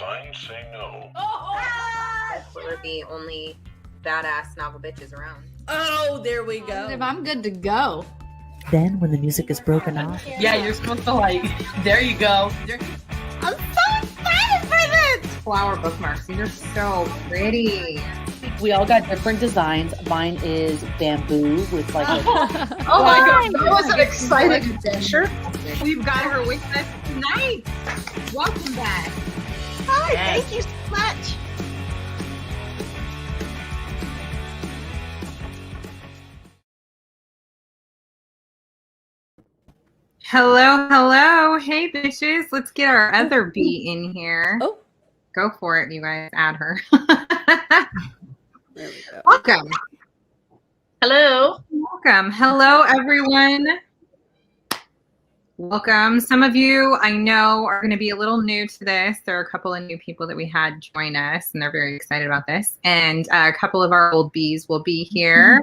Signs say no. We're the only badass novel bitches around. Oh, there we go. I'm good to go. Then, when the music is broken off, Yeah, you're supposed to like, there you go. I'm so excited for this! Flower bookmarks. These are so pretty. we all got different designs. Mine is bamboo with like a Oh my god, That was an exciting adventure. We've got her with us tonight. Welcome back. Hi, Yes. thank you so much. Hello, hello. Hey, bitches. Let's get our other bee in here. Oh. Go for it, you guys. Add her. There we go. Welcome. Hello. Welcome. Hello, everyone. Welcome. Some of you I know are going to be a little new to this. There are a couple of new people that we had join us, and they're very excited about this. And a couple of our old bees will be here.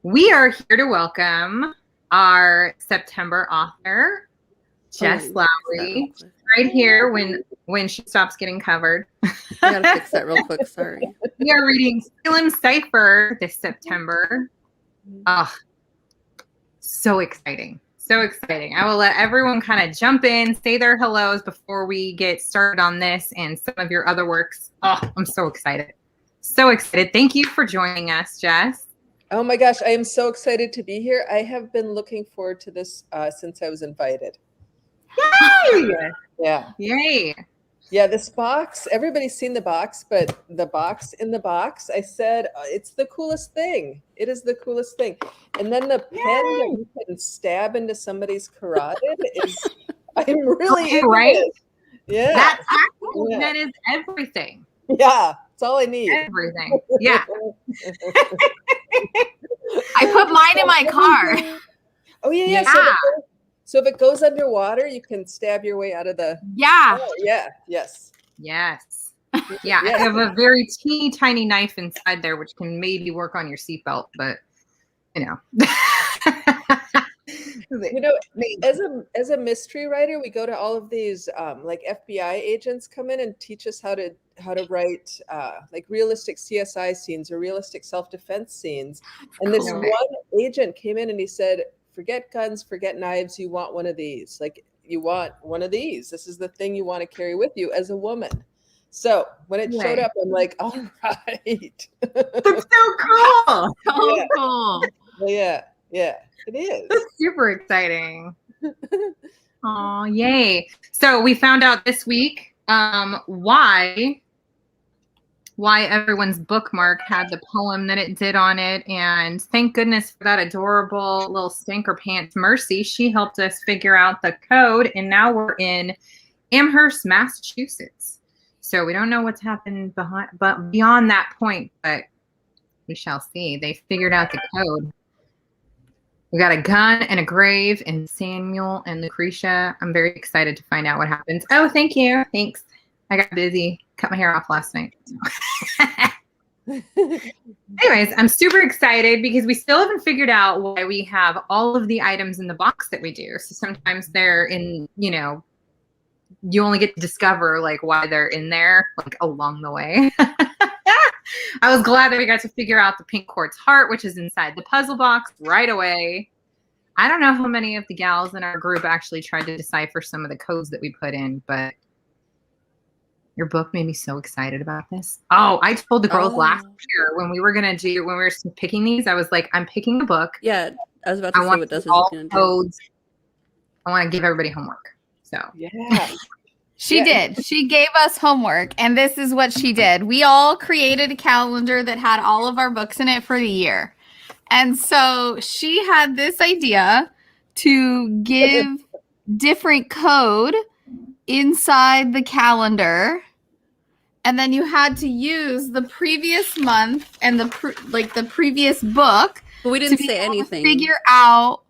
We are here to welcome our September author, Jess Lourey, right here when she stops getting covered. I gotta fix that real quick. Sorry. We are reading Salem Cipher this September. Oh, so exciting. So exciting. I will let everyone kind of jump in, say their hellos before we get started on this and some of your other works. Oh, I'm so excited. So excited. Thank you for joining us, Jess. Oh my gosh, I am so excited to be here. I have been looking forward to this since I was invited. Yay! Yeah. Yay. Yeah, this box, everybody's seen the box, but the box in the box, I said, it's the coolest thing. It is the coolest thing. And then the pen that you can stab into somebody's carotid is, I'm really into right? it. Yeah. That actually Yeah. that is everything. Yeah, it's all I need. Everything. Yeah. I put mine in my car. Oh, yeah, yeah. So if it goes underwater, you can stab your way out of the. Yeah. Oh, yeah, yes. Yes. Yeah. Yes. I have a very teeny tiny knife inside there, which can maybe work on your seatbelt, but you know. You know, as a mystery writer, we go to all of these like FBI agents come in and teach us how to write like realistic CSI scenes or realistic self-defense scenes. And this Cool. one agent came in and he said, "Forget guns, forget knives. You want one of these. Like you want one of these. This is the thing you want to carry with you as a woman." So when it showed Right. up, I'm like, "All right." That's so cool. So Yeah. cool. Yeah, it is. That's super exciting. Oh, yay. So we found out this week why everyone's bookmark had the poem that it did on it. And thank goodness for that adorable little stinker pants Mercy. She helped us figure out the code. And now we're in Amherst, Massachusetts. So we don't know what's happened beyond that point, but we shall see. They figured out the code. We got a gun and a grave and Samuel and Lucretia. I'm very excited to find out what happens. Oh, thank you. Thanks. I got busy. Cut my hair off last night. Anyways, I'm super excited because we still haven't figured out why we have all of the items in the box that we do. So sometimes they're in, you only get to discover like why they're in there like along the way. I was glad that we got to figure out the pink quartz heart, which is inside the puzzle box right away. I don't know how many of the gals in our group actually tried to decipher some of the codes that we put in, but your book made me so excited about this. Oh, I told the girls last year when we were picking these, I was like, I'm picking a book. Yeah, I was about to say what Dustin's all going to do. codes. I want to give everybody homework. So Yeah. She did. She gave us homework, and this is what she did. We all created a calendar that had all of our books in it for the year. And so she had this idea to give different code inside the calendar. And then you had to use the previous month and the previous book. But we to didn't be say able to anything. figure out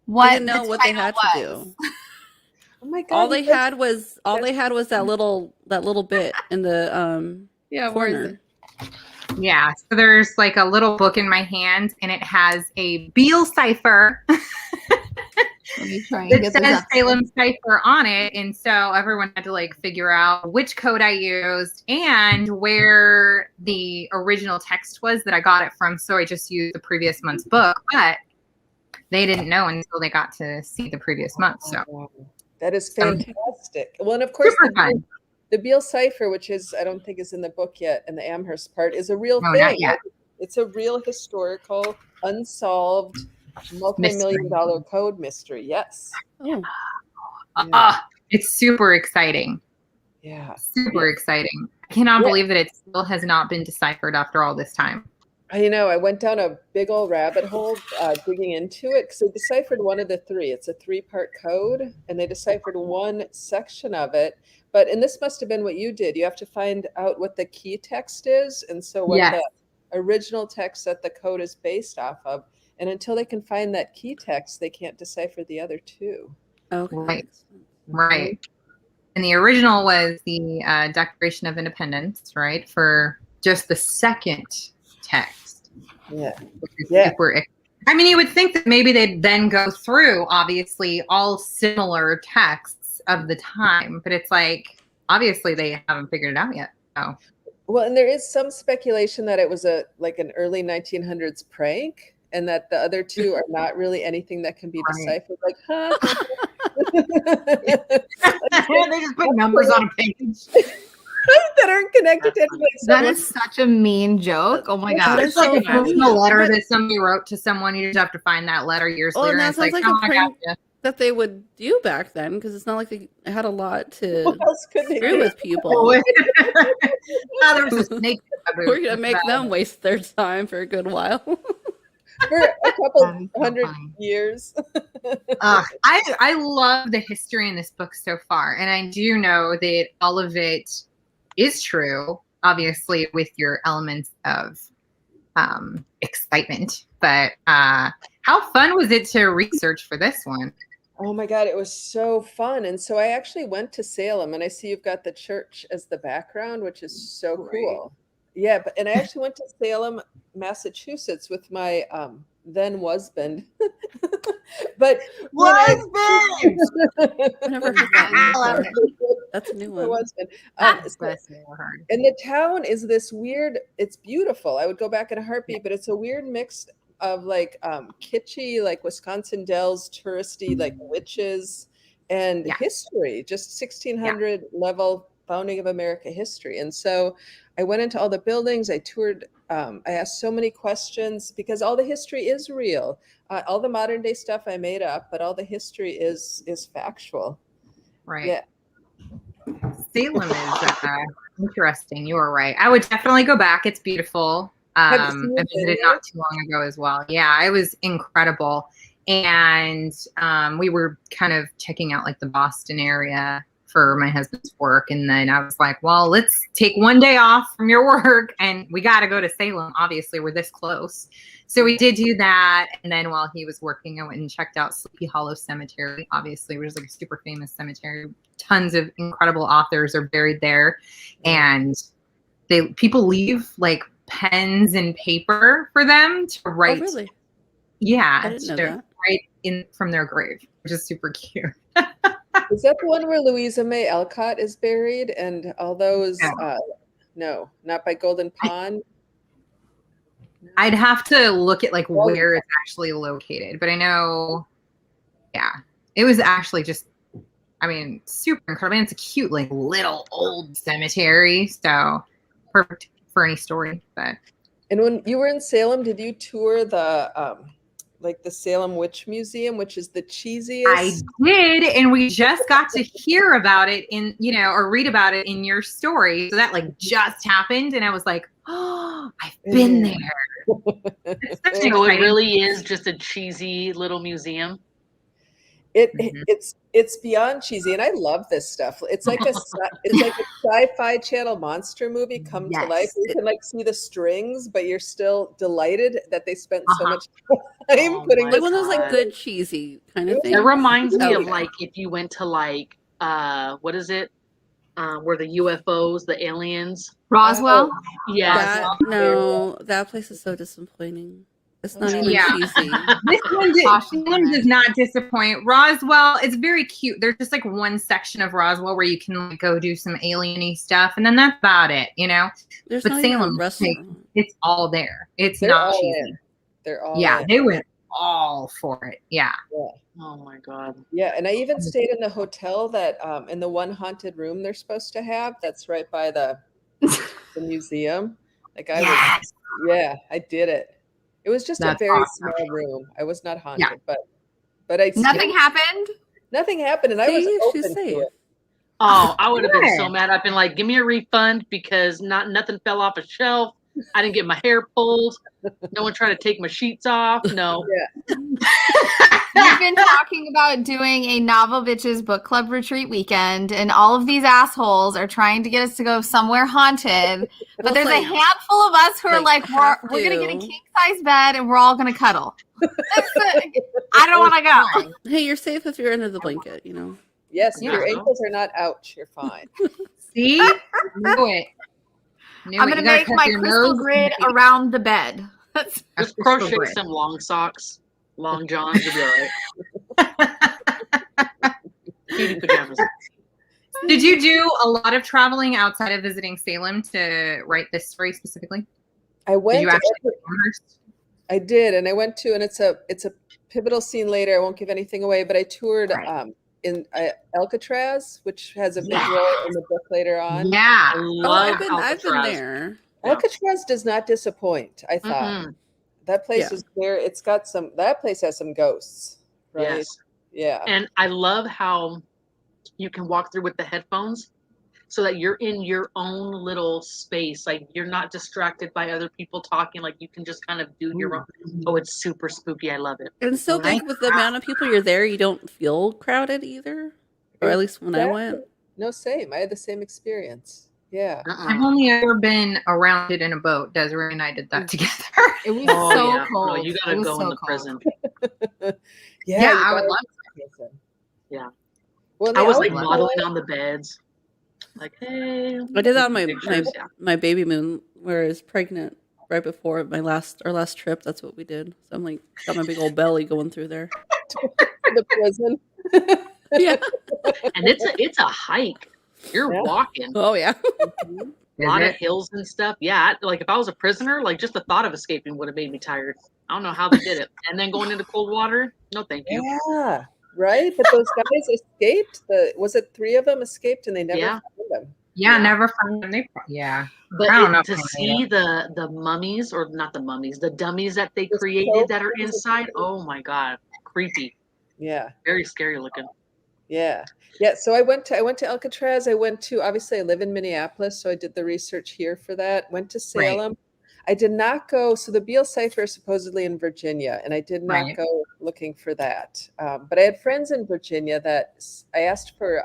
what We didn't know the what they title had was. to do. Oh my God. All they had was that little bit in the corner. yeah, so there's like a little book in my hand and it has a Beale cipher Let me try and It get this says up. Salem Cipher on it, and so everyone had to like figure out which code I used and where the original text was that I got it from. So I just used the previous month's book, but they didn't know until they got to see the previous month. So that is fantastic. Well, and of course super fun. the Beale Cipher, which is I don't think is in the book yet, and the Amherst part is a real No, thing. not yet. It's a real historical, unsolved, multi-million-dollar code mystery. Yes. Oh, It's super exciting. Yeah. Super exciting. I cannot believe that it still has not been deciphered after all this time. I know. I went down a big old rabbit hole digging into it because they deciphered one of the three. It's a 3-part code, and they deciphered one section of it. And this must have been what you did. You have to find out what the key text is, and so what the original text that the code is based off of. And until they can find that key text, they can't decipher the other two. okay. Right. And the original was the Declaration of Independence, right? For just the second text. Yeah. Super. I mean, you would think that maybe they'd then go through, obviously, all similar texts of the time, but it's like, obviously, they haven't figured it out yet. So. Well, and there is some speculation that it was an early 1900s prank, and that the other two are not really anything that can be deciphered. Like, huh? They just put numbers on a page that aren't connected to anything. That is such a mean joke. Oh my god! It's like a personal letter that somebody wrote to someone. You just have to find that letter years later. And that it's sounds like, like a prank that they would do back then, because it's not like they had a lot to screw with people. There's a snake. We're gonna make them waste their time for a good while. For a couple hundred years. I love the history in this book so far, and I do know that all of it is true, obviously, with your elements of excitement. But how fun was it to research for this one? Oh my God, it was so fun. And so I actually went to Salem, and I see you've got the church as the background, which is so cool. Yeah, and I actually went to Salem, Massachusetts with my then husband. But that's a new one. And the town is this weird, it's beautiful. I would go back in a heartbeat, but it's a weird mix of like kitschy, like Wisconsin Dells, touristy, like witches, and history, just 1600 level founding of America history. And so I went into all the buildings, I toured, I asked so many questions because all the history is real. All the modern day stuff I made up, but all the history is factual. Right. Yeah. Salem is interesting. You were right. I would definitely go back. It's beautiful. I visited not too long ago as well. Yeah, it was incredible. And we were kind of checking out like the Boston area for my husband's work. And then I was like, well, let's take one day off from your work and we got to go to Salem. Obviously, we're this close. So we did do that. And then while he was working, I went and checked out Sleepy Hollow Cemetery, obviously, which is like a super famous cemetery. Tons of incredible authors are buried there. And people leave like pens and paper for them to write. Oh, really? Yeah. I didn't know that. Write in from their grave, which is super cute. Is that the one where Louisa May Alcott is buried and all those? No, not by Golden Pond. I'd have to look at like where it's actually located, but I know, it was actually just, I mean, super incredible. And it's a cute, like little old cemetery, so perfect for any story. But and when you were in Salem, did you tour the like the Salem Witch Museum, which is the cheesiest? I did, and we just got to hear about it in, or read about it in your story. So that like just happened, and I was like, oh, I've been there. So it really is just a cheesy little museum. It's beyond cheesy, and I love this stuff. It's like a Sci-Fi Channel monster movie come to life. You can like see the strings, but you're still delighted that they spent so much time putting like one of those like good cheesy kind of thing. It reminds me of like if you went to like what is it? Where the UFOs, the aliens. Roswell? Yeah. No, that place is so disappointing. It's not even Yeah. cheesy. This one does not disappoint. Roswell is very cute. There's just like one section of Roswell where you can like go do some alien-y stuff, and then that's about it, you know. There's But not even a Salem, restaurant. it's all there. It's They're not all cheesy. in. They're all Yeah, in. they went all for it. Yeah. Oh my God. Yeah, and I even stayed in the hotel that in the one haunted room they're supposed to have. That's right by the museum. Like I did it. It was just That's a very awesome. small room. I was not haunted, but I Nothing happened. Nothing happened, and I was See, she's open to safe. it. Oh, I would have been so Good. mad. I've been like, give me a refund because nothing fell off a shelf. I didn't get my hair pulled. No one tried to take my sheets off. No. We've been talking about doing a Novel Bitches book club retreat weekend, and all of these assholes are trying to get us to go somewhere haunted. But Well, there's it's a handful of us who are like, we're going to get a king size bed and we're all going to cuddle. I don't want to go. Hey, you're safe if you're under the blanket, you know. Yes, Yeah. your ankles are not ouch. You're fine. See? Knew it. I'm going to make my crystal grid around the bed. Just crochet some long socks, long johns. You'll be all right. Cutie pajamas. Did you do a lot of traveling outside of visiting Salem to write this story specifically? I went. Did you actually? I did, and I went to, and it's a pivotal scene later. I won't give anything away, but I toured in Alcatraz, which has a big role in the book later on. Yeah, I've been there. Alcatraz does not disappoint. I thought that place is where it's got some. That place has some ghosts, right? Yes. Yeah. And I love how you can walk through with the headphones so that you're in your own little space. Like you're not distracted by other people talking. Like you can just kind of do your own. Oh, it's super spooky. I love it. And so big with the amount of people you're there, you don't feel crowded either. Or at least when I went. No, same. I had the same experience. Yeah. I've only ever been around it in a boat. Desiree and I did that together. It was so cold. No, you gotta go in the prison. Yeah, I would love to. Yeah. Well, I was like modeling on the beds. Like, hey. I did that on my baby moon where I was pregnant right before our last trip. That's what we did. So I'm like, got my big old belly going through there. The prison. Yeah. And it's a hike. You're walking. Oh yeah. A lot of hills and stuff. Yeah. Like if I was a prisoner, like just the thought of escaping would have made me tired. I don't know how they did it. And then going into cold water. No, thank you. Yeah. Right. But those guys escaped. Was it 3 of them escaped and they never found them? Yeah, never found them. But I don't know to see the mummies, or not the mummies, the dummies that they created that are inside. Oh my God. Creepy. Yeah. Very scary looking. Yeah. Yeah. So I went to Alcatraz. Obviously I live in Minneapolis, so I did the research here for that. Went to Salem. Right. I did not go. So the Beale Cipher is supposedly in Virginia, and I did not go looking for that. But I had friends in Virginia that I asked for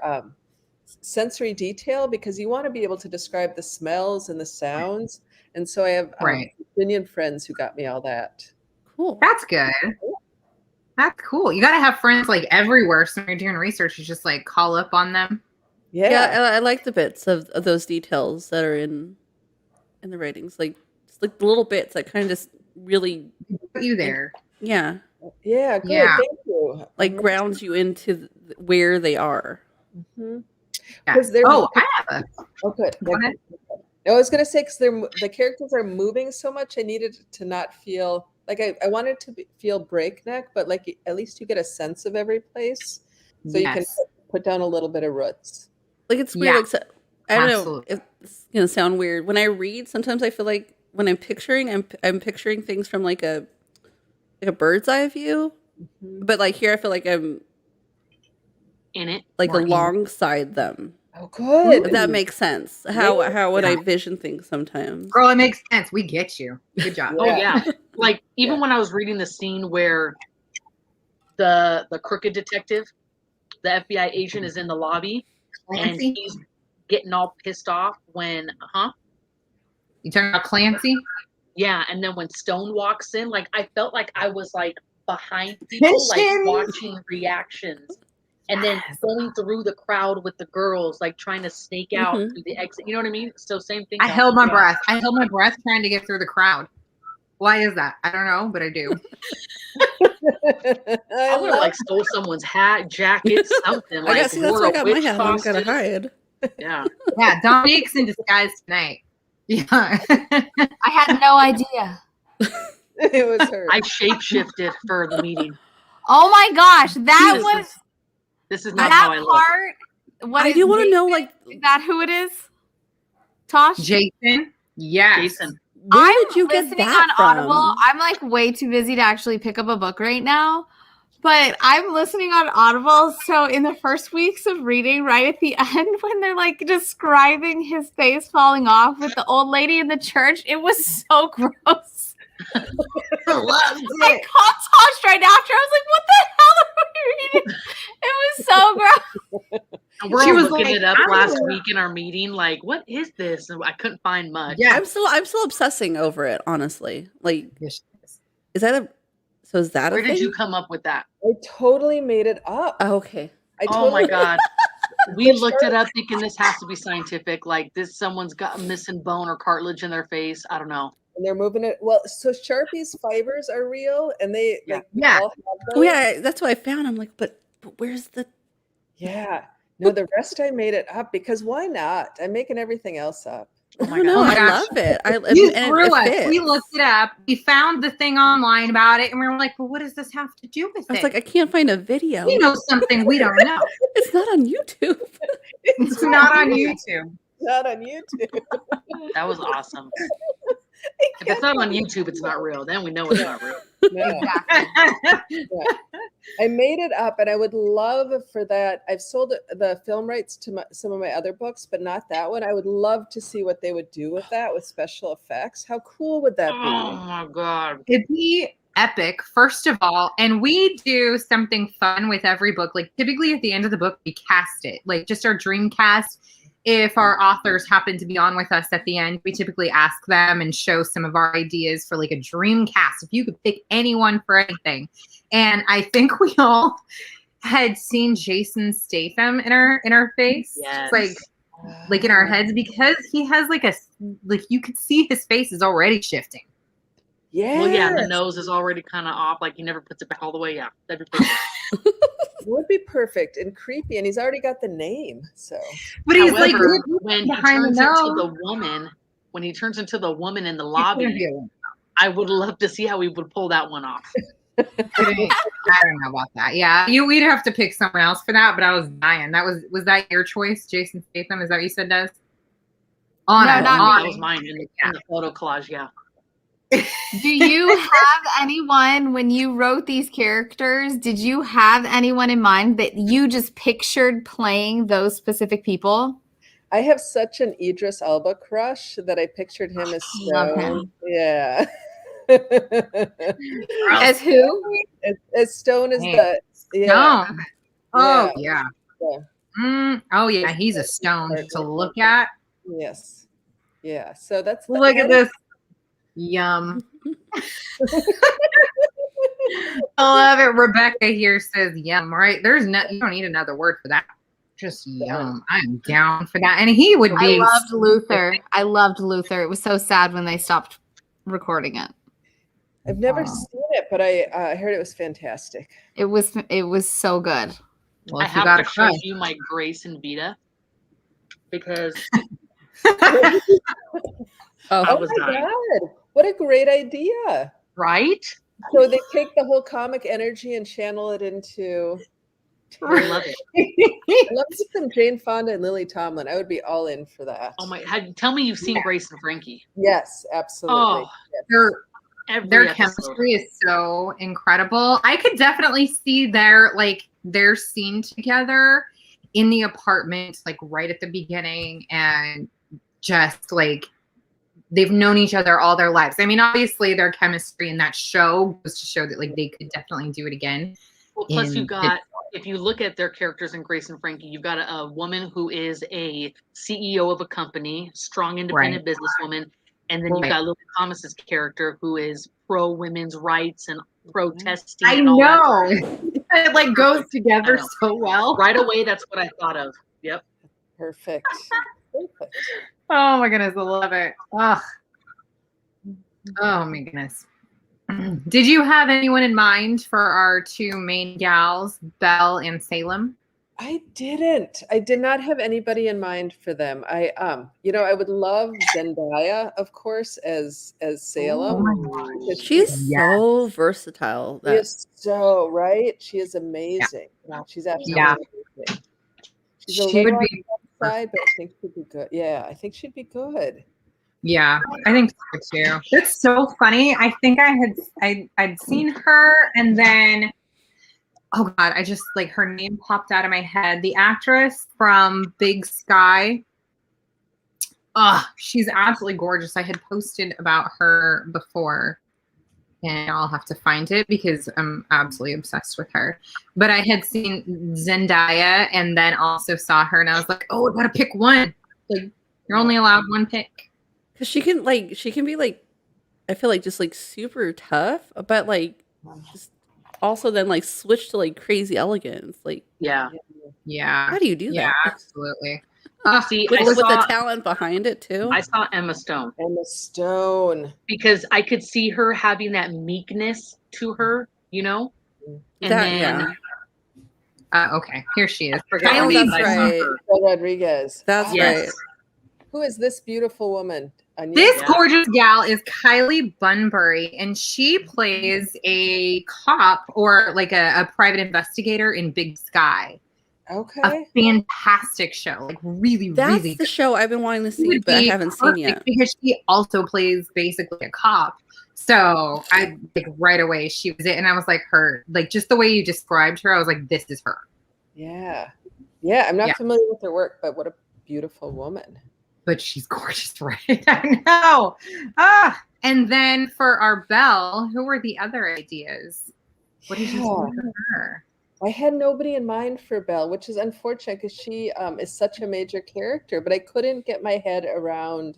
sensory detail because you want to be able to describe the smells and the sounds. And so I have Virginian friends who got me all that. Cool. That's good. That's cool. You got to have friends like everywhere. So when you're doing research, you just like call up on them. Yeah, I like the bits of those details that are in the ratings. Like the little bits that kind of just really put you there. Yeah. Yeah. Good. Yeah. Thank you. Like grounds you into where they are. Mm-hmm. Yeah. I have a. Good. I was going to say because the characters are moving so much, I needed to not feel like I wanted to feel breakneck, but like at least you get a sense of every place, so you can put down a little bit of roots. Like it's weird. Like, I don't know. It's gonna sound weird. When I read, sometimes I feel like when I'm picturing things from like a bird's eye view, but like here I feel like I'm in it, like alongside them. Oh, good. If that makes sense. How would I vision things sometimes? Girl, it makes sense. We get you. Good job. Oh yeah. Like even when I was reading the scene where the crooked detective, the FBI agent is in the lobby and he's getting all pissed off when You talking about Clancy? Yeah, and then when Stone walks in, like I felt like I was like behind people, like watching reactions. And then going through the crowd with the girls, like trying to snake out through the exit. You know what I mean? So same thing. I held my breath. I held my breath trying to get through the crowd. Why is that? I don't know, but I do. I would have like stole someone's hat, jacket, something. Like, that's why I got my hat on. Gotta hide. Yeah. Yeah, Dominique's in disguise tonight. Yeah. I had no idea. It was her. I shapeshifted for the meeting. Oh my gosh, that was This is not how I that look. part. What I is do want to know, like, is that who it is? Tosh? Jason. Yes. Jason. where I'm did you get listening that on from? Audible. I'm like way too busy to actually pick up a book right now. But I'm listening on Audible. So in the first weeks of reading, right at the end, when they're like describing his face falling off with the old lady in the church, it was so gross. I loved I it. caught Tosh right after. I was like, what the hell are we reading? It was so gross. And we're She all was looking like, it up I last don't- week in our meeting. Like, what is this? And I couldn't find much. Yeah. I'm still obsessing over it, honestly. Like, Yes. is that a Where thing? did you come up with that? I totally made it up. Oh, okay. I Oh my totally God. We looked it up thinking this has to be scientific. Like this, someone's got a missing bone or cartilage in their face. I don't know. And they're moving it. Well, so Sharpie's fibers are real, and they Yeah. like we Yeah. all have Oh those. yeah, that's what I found. I'm like, but where's the? Yeah. No, the rest I made it up because why not? I'm making everything else up. Oh I my don't know. God. Oh my I gosh. love it. You and threw it us. fits. We looked it up. We found the thing online about it, and we were like, "Well, what does this have to do with I was it?" like, I can't find a video. we know something we don't know. It's not on YouTube. It's not on YouTube. Not on YouTube. That was awesome. If it's not on YouTube, it's not real. Then we know it's not real. No. Exactly. I made it up, and I would love for that. I've sold the film rights to some of my other books, but not that one. I would love to see what they would do with that with special effects. How cool would that Oh be? my God. It'd be epic, first of all. And we do something fun with every book. Like typically at the end of the book, we cast it, like just our dream cast. If our authors happen to be on with us at the end, we typically ask them and show some of our ideas for like a dream cast. If you could pick anyone for anything. And I think we all had seen Jason Statham in our face. Yes. Like in our heads, because he has like you could see his face is already shifting. Yeah. Well, yeah, the nose is already kind of off. Like he never puts it back all the way. Yeah, that'd be perfect. It would be perfect and creepy, and he's already got the name. So But he's like However, when he behind turns the into nose. the woman, in the He's lobby, gonna be a- I would love to see how he would pull that one off. I don't know about that. Yeah, we'd have to pick someone else for that. But I was dying. Was that your choice, Jason Statham? Is that what you said, Des? No, not That me. was mine in the photo collage. Yeah. Do you have anyone, when you wrote these characters, did you have anyone in mind that you just pictured playing those specific people? I have such an Idris Elba crush that I pictured him as Love Stone. him. Yeah. As who? as Stone is Hey, the yeah. Stone. Oh Yeah. yeah. Yeah. Oh yeah. He's a stone to look at. Yes. Yeah. So that's Look at this. Yum. I love it. Rebecca here says yum, right? You don't need another word for that. Just yum. I'm down for that. And he would I be loved Luther. I loved Luther. It was so sad when they stopped recording it. I've never Wow. seen it, but I heard it was fantastic. It was so good. Well, I if you have got to a show crush. you my Grace and Vita because Oh, I Oh was my dying. God. What a great idea. Right? So they take the whole comic energy and channel it into I love it. I love some Jane Fonda and Lily Tomlin. I would be all in for that. Oh my! Tell me you've seen Grace and Frankie. Yes, absolutely. Oh, Their every episode. chemistry is so incredible. I could definitely see their scene together in the apartment, like right at the beginning, and just like they've known each other all their lives. I mean, obviously their chemistry in that show goes to show that like they could definitely do it again. Well, plus you in got, if you look at their characters in Grace and Frankie, you've got a woman who is a CEO of a company, strong, independent businesswoman. And then you've Right. got Lily Thomas's character who is pro women's rights and protesting. I and all know. that. It like goes together I know. so well. Right away, that's what I thought of. Yep. Perfect. Perfect. Oh my goodness, I love it. Oh my goodness. Did you have anyone in mind for our two main gals, Belle and Salem? I didn't. I did not have anybody in mind for them. I would love Zendaya, of course, as Salem. because She's so versatile. she is so right. She is amazing. She's absolutely amazing. She's a She would little be on the side, but I think she'd be good. Yeah, I think she'd be good. Yeah, I think so too. That's so funny. I think I'd seen her, and then oh god, I just like her name popped out of my head. The actress from Big Sky. She's absolutely gorgeous. I had posted about her before, and I'll have to find it because I'm absolutely obsessed with her. But I had seen Zendaya, and then also saw her, and I was like, oh, I gotta pick one. Like you're only allowed one pick. Because she can be like, I feel like just like super tough, but like just also then like switch to like crazy elegance. Like, Yeah. How do you do Yeah, that? absolutely. See, with the talent behind it too. I saw Emma Stone. Emma Stone. Because I could see her having that meekness to her, you know? And okay, here she is. That's right. Rodriguez. That's right. Who is this beautiful woman? This gorgeous gal is Kylie Bunbury, and she plays a cop or like a private investigator in Big Sky. Okay. A fantastic show. Like really, That's really the show I've been wanting to see, but I haven't seen yet. Because she also plays basically a cop. So I like right away she was it. And I was like her, like just the way you described her, I was like, this is her. Yeah. Yeah. I'm not familiar with her work, but what a beautiful woman. But she's gorgeous, right? I know. And then for our Belle, who were the other ideas? What did you see for her? I had nobody in mind for Belle, which is unfortunate because she is such a major character, but I couldn't get my head around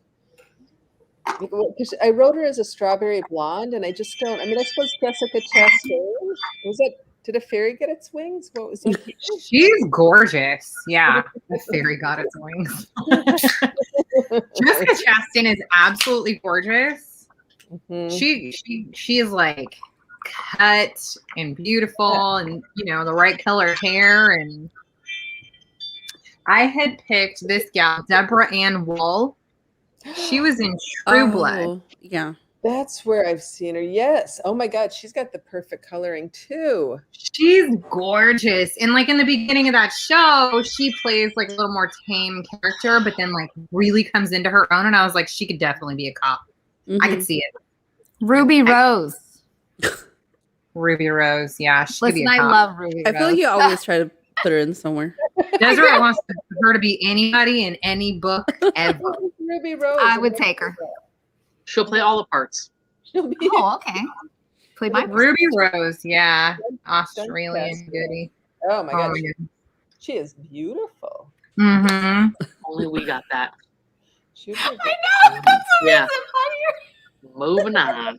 because I wrote her as a strawberry blonde, and I just don't. I mean, I suppose Jessica Chastain. Did a fairy get its wings? What was it? She's gorgeous. Yeah, the fairy got its wings. Jessica Chastain is absolutely gorgeous. Mm-hmm. She is like cut and beautiful, and you know the right color hair. And I had picked this gal, Deborah Ann Wool. She was in True Blood. Yeah. That's where I've seen her. Yes. Oh my God. She's got the perfect coloring too. She's gorgeous. And like in the beginning of that show, she plays like a little more tame character, but then like really comes into her own. And I was like, she could definitely be a cop. Mm-hmm. I could see it. Ruby Rose. Ruby Rose. Yeah. She could be a cop. I love Ruby Rose. I feel like you always try to put her in somewhere. Desiree wants her to be anybody in any book ever. Ruby Rose. I would take her. She'll play all the parts. Oh, okay. Play my Ruby Rose, yeah. Australian goodie. Oh my God. She is beautiful. Mm-hmm. Only we got that. I know. That's yeah. Moving on.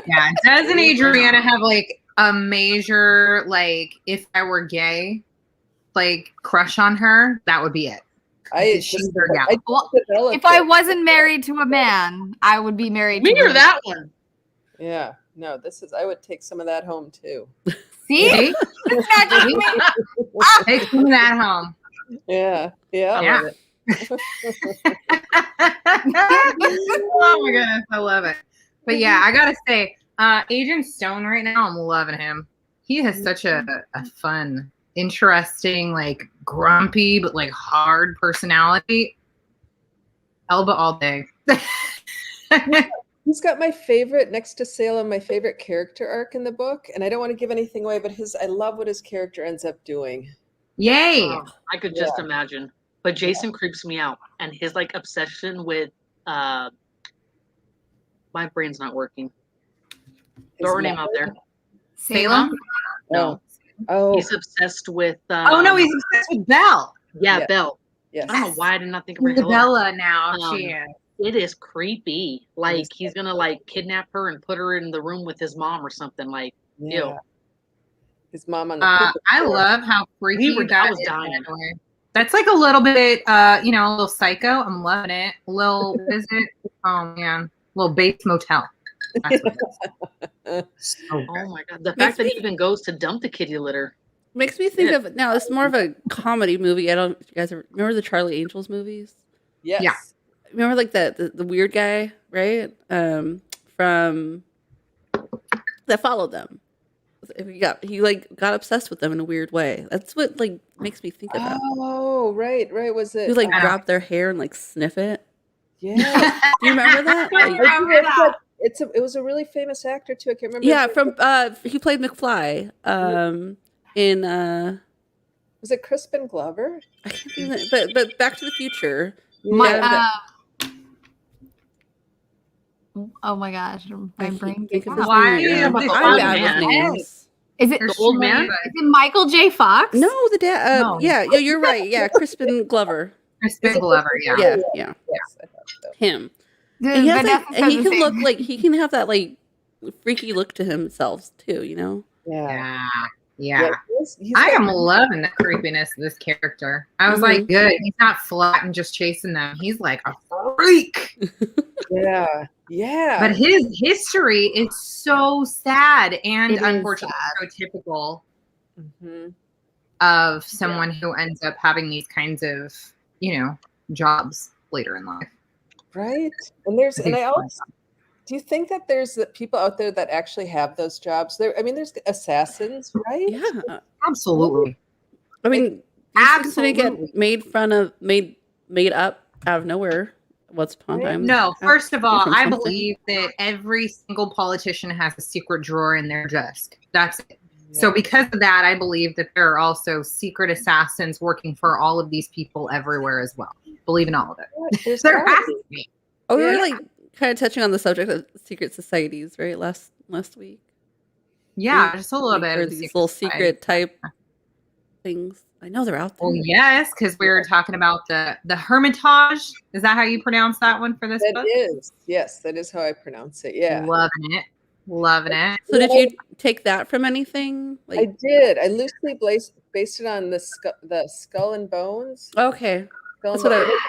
Yeah. Doesn't Adriana have like a major, like, if I were gay, like, crush on her? That would be it. If I wasn't married to a man, I would be married to hear that one. Yeah. No, I would take some of that home too. See? Take some of that home. Yeah. Yeah. Oh my goodness, I love it. But yeah, I gotta say, Agent Stone right now, I'm loving him. He has such a fun, interesting, like grumpy but like hard personality. Elba all day. He's got my favorite, next to Salem, my favorite character arc in the book, and I don't want to give anything away, but I love what his character ends up doing. Yay! I could just imagine. But Jason creeps me out, and his like obsession with my brain's not working. Throw her name out there. Salem? No. Oh. He's obsessed with he's obsessed with Belle. Yeah, Belle. Yes. I don't know why I did not think of her. Bella now. She is. It is creepy. Like he's gonna like kidnap her and put her in the room with his mom or something. Like, ew. His mom on the I love how freaky I was dying. That's like a little bit a little psycho. I'm loving it. A little visit. Oh man. A little Bates Motel. That's what it is. So Oh good. my god, the Makes fact that he me- even goes to dump the kitty litter. Makes me think of now. It's more of a comedy movie. I don't. You guys remember the Charlie Angels movies? Yes. Remember like the weird guy, right? From that followed them. He like got obsessed with them in a weird way. That's what like makes me think of that. Oh, right. Was He it? would like I don't- grab their hair and like sniff it. Yeah. Do you remember that? I Like, remember It's that. it was a really famous actor too. I can't remember. yeah, his from name. he played McFly. In Was it Crispin Glover? I can't think of it, but Back to the Future. My, Yeah, oh my gosh, I my can't brain think gave of his out. Why name right are you now. talking about I'm the bad old with man? names. Is it There's The old too many man? of us. is it Michael J. Fox? No, the dad. No. Yeah, you're right. Yeah, Crispin Glover. Crispin Glover, yeah. Yeah, Yeah. yeah, Yes, I thought so. him. The- And he has Vanessa like, said and he the can same. look like he can have that like freaky look to himself too. You know. Yeah. Yeah. He's I got- am loving the creepiness of this character. I was like, good. He's not flat and just chasing them. He's like a freak. Yeah. Yeah. But his history is so sad and It is unfortunately so typical Mhm. of someone who ends up having these kinds of, jobs later in life. Right. And I also do you think that there's people out there that actually have those jobs? There's assassins, right? Yeah. Absolutely. I mean, these things didn't Absolutely. get made fun of, made up out of nowhere. Once upon a time. No, first of all, From I something. believe that every single politician has a secret drawer in their desk. That's it. So because of that, I believe that there are also secret assassins working for all of these people everywhere as well. Believe in all of it. There has to be. Oh, we were Yeah. like kind of touching on the subject of secret societies, right? Last week. Yeah, just a little Like, bit or of the these little society. secret type things. I know they're out there. Well, yes, because we were talking about the Hermitage. Is that how you pronounce that one for this That book? is. Yes, that is how I pronounce it. Yeah. Loving it. Loving it. So did you take that from anything? I Like, did. I loosely based it on the Skull and Bones. okay. Skull That's and what Bones.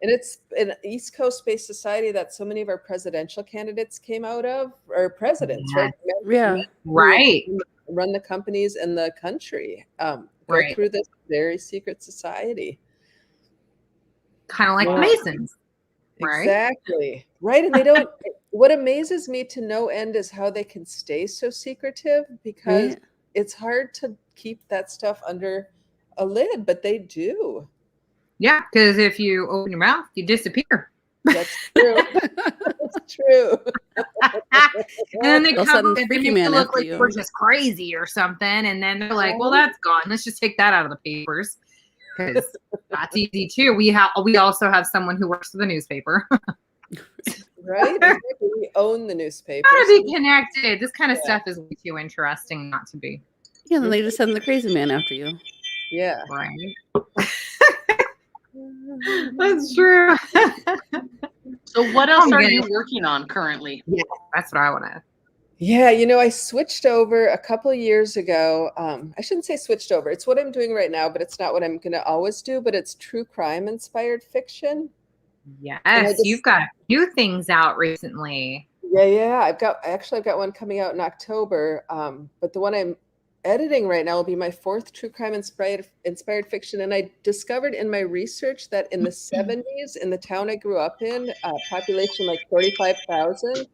And it's an East Coast based society that so many of our presidential candidates came out of, or presidents, Yeah. right? Yeah. Right. Run the companies in the country. Go Right. through this very secret society. Kind of like Yeah. the Masons. Right. Exactly. Right. And they don't, what amazes me to no end is how they can stay so secretive, because Right. it's hard to keep that stuff under a lid, but they do. Yeah, because if you open your mouth, you disappear. That's true. That's true. And then they They'll come send and they Freaky make Man it look after like you. we're just crazy or something. And then they're like, well, Right. that's gone. Let's just take that out of the papers. Because that's easy too. We also have someone who works for the newspaper. Right. Exactly. We own the newspaper. Gotta be connected. This kind of Yeah. stuff is way too interesting not to be. Yeah, then they just send the crazy man after you. Yeah. Right. That's true. So what else I'm are good. you working on currently? That's what I want to. Yeah, I switched over a couple of years ago. I shouldn't say switched over. It's what I'm doing right now, but it's not what I'm going to always do. But it's true crime inspired fiction. Yes, just- you've got a few things out recently. Yeah. I've got one coming out in October. But the one I'm editing right now will be my fourth true crime inspired fiction. And I discovered in my research that in the 70s, in the town I grew up in, population like 45,000,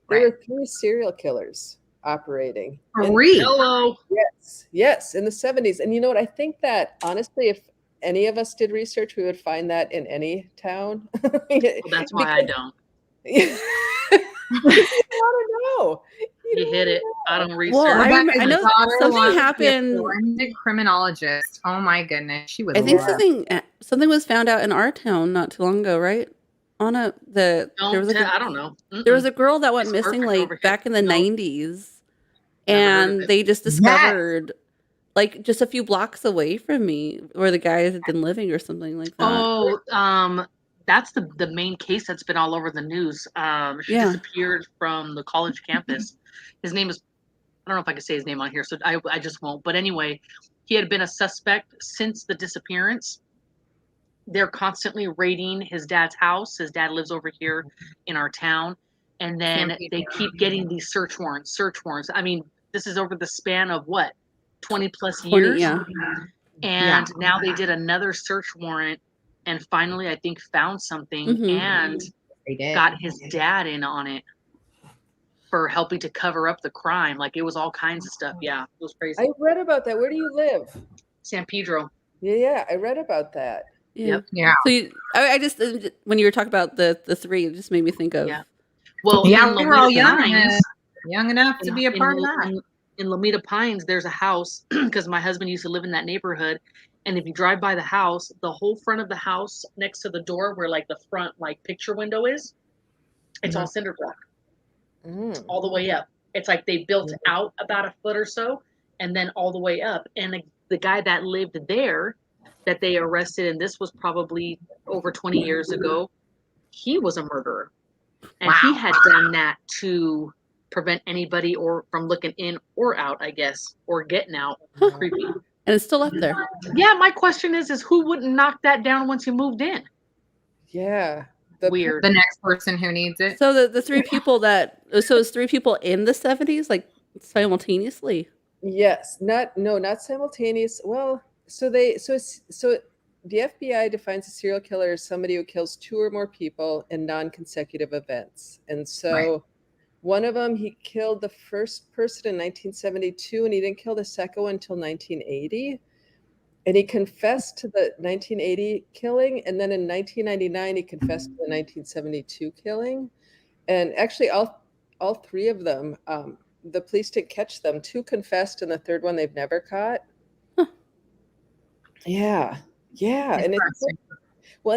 there were 3 serial killers operating. And- 3. Hello. Yes, in the 70s. And you know what? I think that honestly, if any of us did research, we would find that in any town. Well, that's why I don't. You want to know. You don't hit it. know. I don't research. Well, I Rebecca's know daughter something wants to be a happened- forensic criminologist. Oh my goodness, she was. I think love. something was found out in our town not too long ago, right? Anna, there was like I don't know. there was a girl that went It's missing perfect over like here. back in the No. 90s, Never heard of and it. they just discovered like just a few blocks away from me where the guy had been living or something like that. Oh, that's the main case that's been all over the news. She Yeah. disappeared from the college campus. His name is, I don't know if I can say his name on here, so I just won't. But anyway, he had been a suspect since the disappearance. They're constantly raiding his dad's house. His dad lives over here in our town. And then they keep getting these search warrants. I mean, this is over the span of what, 20 plus years? Yeah. And now they did another search warrant and finally, I think, found something and got his dad in on it for helping to cover up the crime. Like, it was all kinds of stuff. Yeah, it was crazy. I read about that. Where do you live? San Pedro. Yeah, I read about that. Yep. Yeah. So I just, when you were talking about the three, it just made me think of. Yeah. Well, we in were all Lomita young enough to be a part of that. In Lomita Pines, there's a house because my husband used to live in that neighborhood. And if you drive by the house, the whole front of the house next to the door where like the front like picture window is, it's all cinder block. All the way up. It's like they built out about a foot or so and then all the way up. And the guy that lived there that they arrested, and this was probably over 20 years ago, he was a murderer. And he had done that to prevent anybody or from looking in or out, I guess, or getting out. Creepy. And it's still up there. Yeah, my question is who wouldn't knock that down once you moved in? Yeah. Weird. The next person who needs it. So the three people so it's three people in the 70s, like simultaneously? Yes. Not simultaneous. Well, so the FBI defines a serial killer as somebody who kills two or more people in non-consecutive events. And so one of them, he killed the first person in 1972 and he didn't kill the second one until 1980. And he confessed to the 1980 killing. And then in 1999, he confessed to the 1972 killing. And actually all three of them, the police didn't catch them. Two confessed and the third one they've never caught. Huh. Yeah. And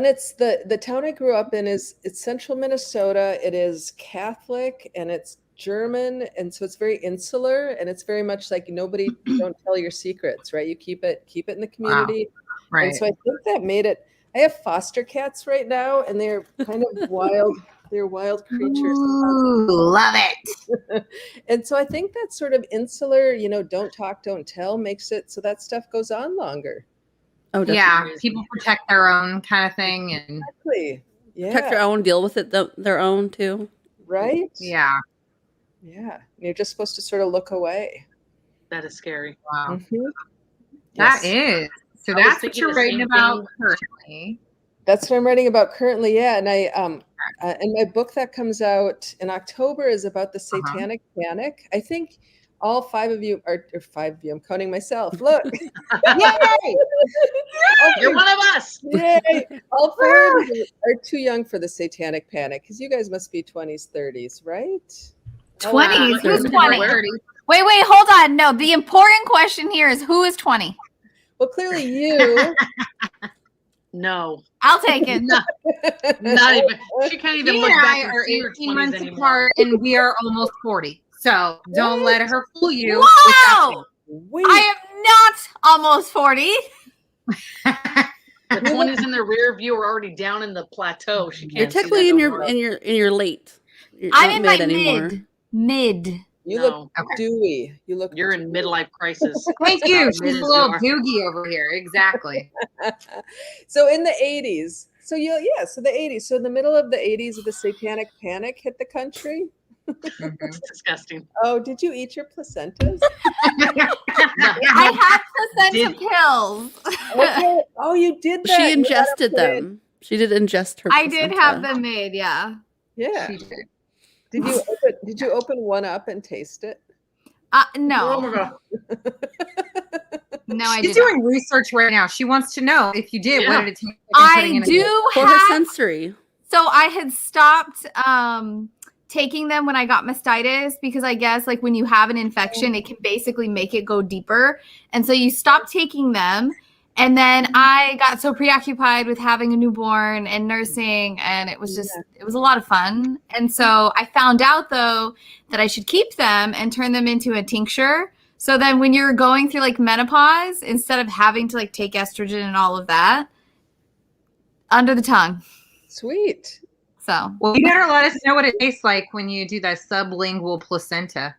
it's the town I grew up in it's central Minnesota. It is Catholic and it's German, and so it's very insular, and it's very much like nobody don't tell your secrets, right? You keep it in the community. Wow. Right. And so I think that made it. I have foster cats right now, and they're kind of wild. They're wild creatures. Ooh, love it. And so I think that sort of insular, don't talk, don't tell, makes it so that stuff goes on longer. Oh, definitely. Yeah, people protect their own kind of thing, and exactly. Yeah. Protect their own, deal with it their own too. Right? Yeah. Yeah. You're just supposed to sort of look away. That is scary. Wow. Mm-hmm. That is. So that's what you're writing about currently. That's what I'm writing about currently. Yeah. And and my book that comes out in October is about the satanic panic. I think all five of you or five of you, I'm counting myself. Look. Yay! You're one of us. Yay. All four of you are too young for the satanic panic because you guys must be 20s, 30s, right? 20s? Who's 20? Wait, hold on. No, the important question here is who is 20? Well, clearly you. No. I'll take it. Not even. She can't even look back and see her 18 months anymore. apart, and we are almost 40. So don't let her fool you. Whoa! I am not almost 40. The 20s in the rear view are already down in the plateau. She can't. You're technically in your late. I'm in my mid. You look dewy. You're in midlife crisis. Thank you. She's a little doogie over here. Exactly. So in the 80s. So the 80s. So in the middle of the 80s, the satanic panic hit the country. It's disgusting. Oh, did you eat your placentas? I had placenta pills. Okay. Oh, you did that. She ingested them. She did ingest her placenta. I did have them made, yeah. Yeah. She did. Did you open one up and taste it? No. Oh my God. No, I She's didn't. doing research right now. She wants to know if you did. What did it taste like? I do for her sensory. So I had stopped taking them when I got mastitis because I guess like when you have an infection, it can basically make it go deeper. And so you stop taking them. And then I got so preoccupied with having a newborn and nursing, and it was it was a lot of fun. And so I found out though that I should keep them and turn them into a tincture. So then when you're going through like menopause, instead of having to like take estrogen and all of that, under the tongue. Sweet. So, well, you better let us know what it tastes like when you do that sublingual placenta.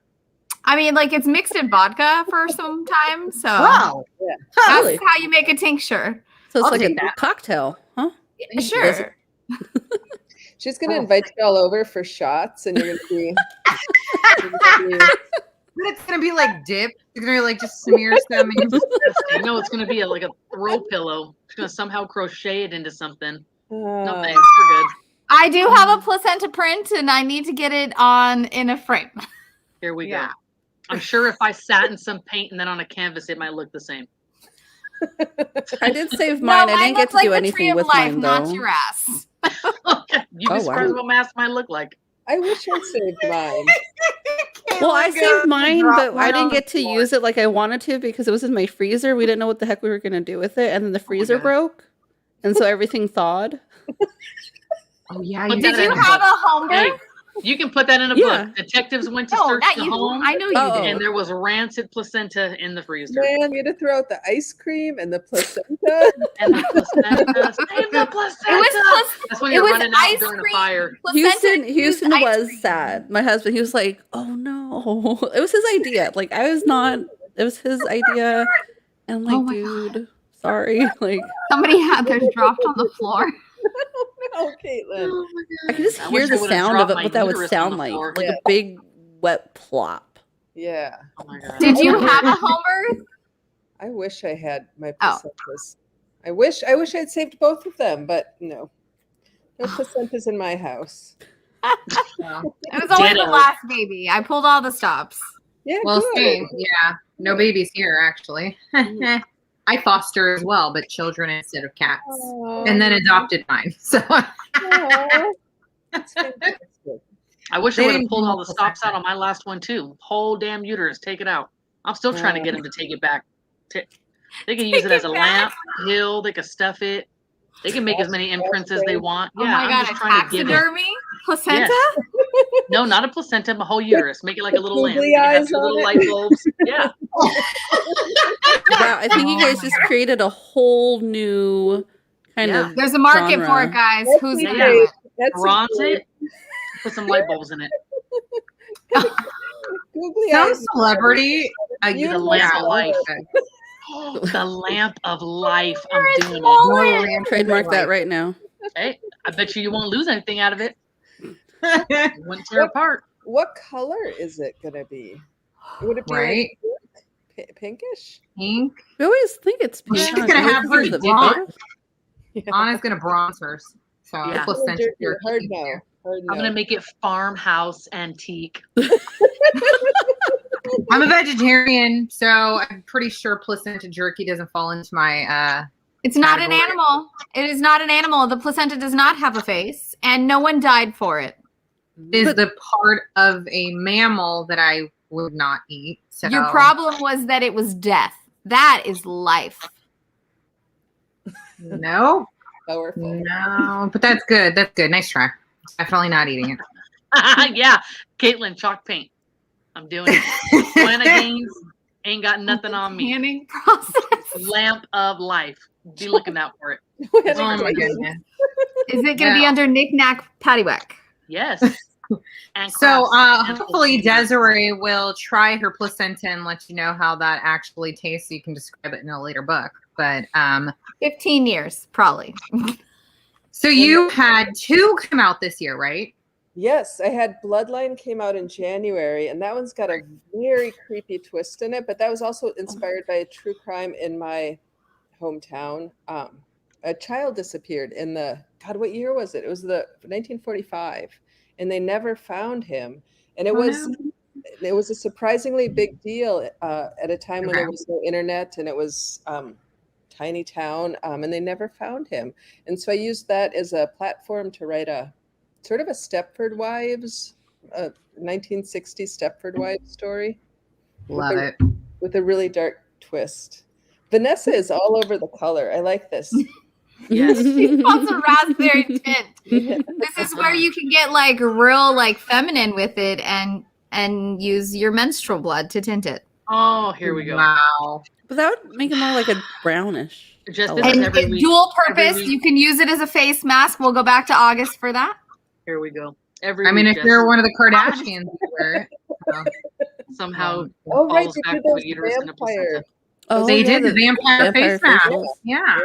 I mean, like it's mixed in vodka for some time. So wow. Yeah. That's Really? how you make a tincture. So it's I'll like take a that. cocktail, huh? Sure. She's gonna invite you all over for shots, and you're gonna be. But it's gonna be like dip. You're gonna like just smear some. No, it's gonna be like a throw pillow. She's gonna somehow crochet it into something. No thanks, Oh, we're good. I do have a placenta print, and I need to get it in a frame. Here we Yeah. go. I'm sure if I sat in some paint and then on a canvas, it might look the same. I did save mine. I didn't get to looks do like the tree anything of with life, mine not though. your ass. Okay, you Oh, be surprised wow. what mask might look like. I wish I saved mine. Well, I saved mine, but I didn't get to use it like I wanted to because it was in my freezer. We didn't know what the heck we were going to do with it. And then the freezer God. broke. And so everything thawed. Oh yeah. Put Did that you in a have book. a home birth? Hey, you can put that in a Yeah. book. Detectives went to No, search not the you. home, I know you Oh. did. and there was rancid placenta in the freezer. Man, you had to throw out the ice cream and the placenta. And the placenta. Save the placenta. It was That's when it you're was running out ice during a cream. fire. Placenta Houston infused ice was cream. sad. My husband, he was like, oh no. It was his idea. Like, I was not, it was his idea. And I'm like, Oh my dude, sorry. Like, Somebody had theirs dropped on the floor. Oh, Caitlin. I could just I hear wish I the would've sound dropped of it, my what that would uterus on sound the like. floor. Like Yeah. a big wet plop. Yeah. Oh my God. Did you have a home birth? I wish I had my Oh. placentas. I wish I'd saved both of them, but no. No placentas in my house. It was always the Ditto. last baby. I pulled all the stops. Yeah, Well, good. same. Yeah. No babies here, actually. I foster as well, but children instead of cats. Aw. And then adopted mine. So Aw. That's fantastic. I wish They I would have didn't pulled do all the stops out on my last one too. Whole damn uterus, take it out. I'm still trying to get them to take it back. They can use Take it as it a back? lamp, hill. They can stuff it. They can make as many imprints as they want. Oh Yeah, my I'm god, just a trying to give it. taxidermy placenta? Yes. No, not a placenta, my whole uterus. Make it like a little lamp. Googly You can have eyes two on little it. light bulbs. Yeah. Wow, I think you guys just created a whole new kind Yeah. of There's a market genre. for it, guys. That's Who's a gonna Yeah. do it? That's Bronze great. it. Put some light bulbs in it. Googly some eyes. celebrity. You The must lamp of love life. it. The lamp of life. I'm There is doing it. more. Trademark that right now. Hey, I bet you won't lose anything out of it. It wouldn't tear apart. What color is it gonna be? Would it be Right? like pinkish? Pink. We always think it's pink. She's huh? gonna Because have it's her the blonde. big- Anna's gonna bronze hers. So Yeah. placenta Jerky, jerky hard in no. there. Hard I'm no. gonna make it farmhouse antique. I'm a vegetarian, so I'm pretty sure placenta jerky doesn't fall into my It's not an category. animal. It is not an animal. The placenta does not have a face, and no one died for it. is the part of a mammal that I would not eat. So Your problem was that it was death. That is life. no, Powerful. no, but that's good. That's good. Nice try. Definitely not eating it. Yeah, Caitlin, chalk paint. I'm doing it. Joanna Gaines ain't got nothing on me. Canning process. Lamp of life. Be looking out for it. Oh my goodness. Is it going to be Yeah. under knick-knack paddywhack? Yes. And So crafts and hopefully fingers. Desiree will try her placenta and let you know how that actually tastes. So you can describe it in a later book. But 15 years, probably. so you had two come out this year, right? Yes, I had Bloodline came out in January, and that one's got a very creepy twist in it. But that was also inspired by a true crime in my hometown. A child disappeared in what year was it? It was the 1945, and they never found him. And it was a surprisingly big deal at a time when there was no internet, and it was tiny town, and they never found him. And so I used that as a platform to write a sort of a Stepford Wives, 1960s Stepford Wives story. Love it. With a really dark twist. Vanessa is all over the color. I like this. Yes. She wants a raspberry tint. This is where you can get like real like feminine with it and use your menstrual blood to tint it. Oh, here we go. Wow. But that would make it more like a brownish. Just color. this is And every it's week. dual Every purpose. week. You can use it as a face mask. We'll go back to August for that. Here we go. Every I mean, week, if you're Jess, one of the Kardashians, you wear it. So. somehow Oh, right. falls They back did to a those uterus and a vampire. placenta. Oh, They yeah, did the vampire face mask. facials. Yeah.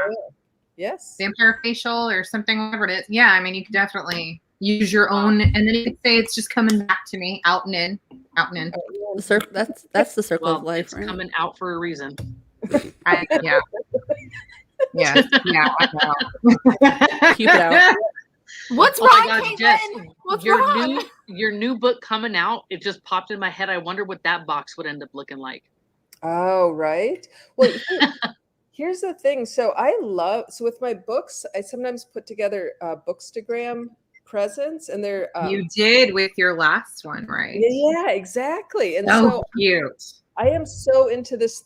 Yes. Vampire facial or something, whatever it is. Yeah, I mean, you could definitely use your own, and then you could say it's just coming back to me, out and in, out and in. The circle. That's the circle of life, it's right? coming out for a reason. Yeah. Yeah. Yeah. I know. Keep it out. What's Oh my wrong, God, Caitlin? Jess, What's your wrong? your new book coming out, it just popped in my head. I wonder what that box would end up looking like. Oh, right. Well, here's the thing. So with my books, I sometimes put together bookstagram presents, and they're You did with your last one, right? yeah, exactly. And So so cute. I am so into this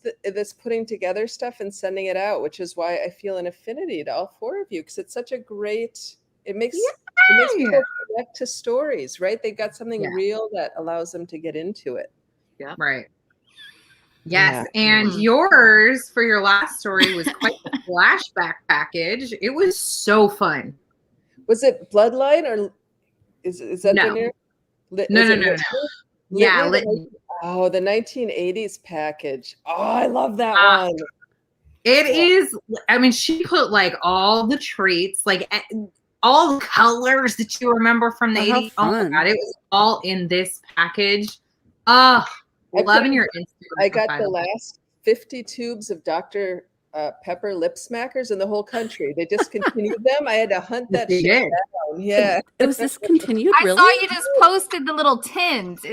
putting together stuff and sending it out, which is why I feel an affinity to all four of you, because it's such a great. It makes people connect to stories, right? They got something real that allows them to get into it. Yeah. Right. Yes. And yours for your last story was quite a flashback package. It was so fun. Was it Bloodline or is that No. the name? No. Yeah. Oh, the 1980s package. Oh, I love that one. It is. I mean, she put like all the traits, like all the colors that you remember from the 80s. Oh my God, it was all in this package. Loving your Instagram. I got the last 50 tubes of Dr. Pepper lip smackers in the whole country. They discontinued them. I had to hunt that shit down. Yeah. It was discontinued, really? I saw you just posted the little tins.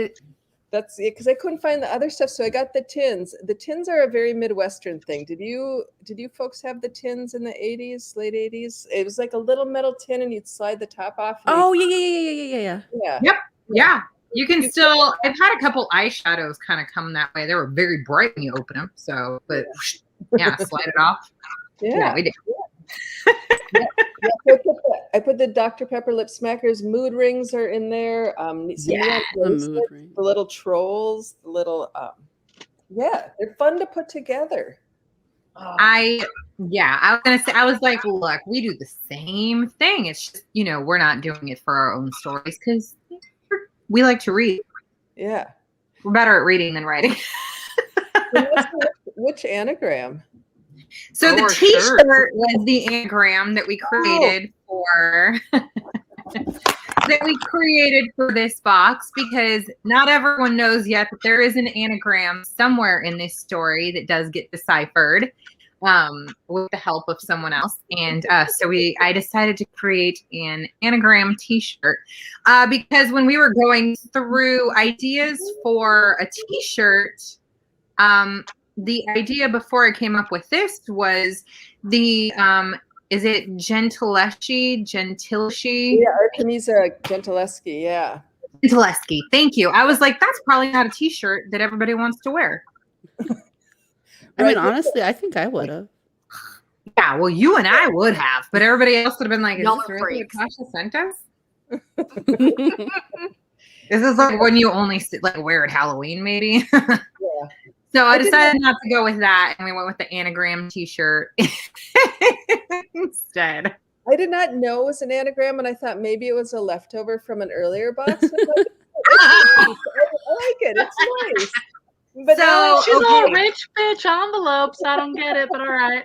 That's it, because I couldn't find the other stuff, so I got the tins. The tins are a very Midwestern thing. Did you folks have the tins in the 80s, late 80s? It was like a little metal tin, and you'd slide the top off. Oh, yeah. Yep. Yeah. You can still. I've had a couple eyeshadows kind of come that way. They were very bright when you open them. So, but yeah, slide it off. Yeah, we did. Yeah. I put the Dr. Pepper lip smackers. Mood rings are in there. The little trolls, the little they're fun to put together. I was gonna say, I was like, look, we do the same thing. It's just, we're not doing it for our own stories because we like to read. Yeah, we're better at reading than writing. Which anagram? So the T-shirt was the anagram that we created for this box, because not everyone knows yet that there is an anagram somewhere in this story that does get deciphered with the help of someone else. And so I decided to create an anagram T-shirt because when we were going through ideas for a T-shirt, the idea before I came up with this was the is it Gentileschi? Yeah, Artemisia Gentileschi, yeah. Gentileschi, thank you. I was like, that's probably not a T-shirt that everybody wants to wear. I mean, honestly, I think I would have. Yeah, well, you and I would have, but everybody else would have been like, is this really what Tasha sent us? This is like when you only wear it Halloween, maybe. Yeah. So I decided not to go with that, and we went with the anagram T-shirt instead. I did not know it was an anagram, and I thought maybe it was a leftover from an earlier box. I like it. It's nice. But so, she's all rich bitch envelopes. I don't get it, but all right.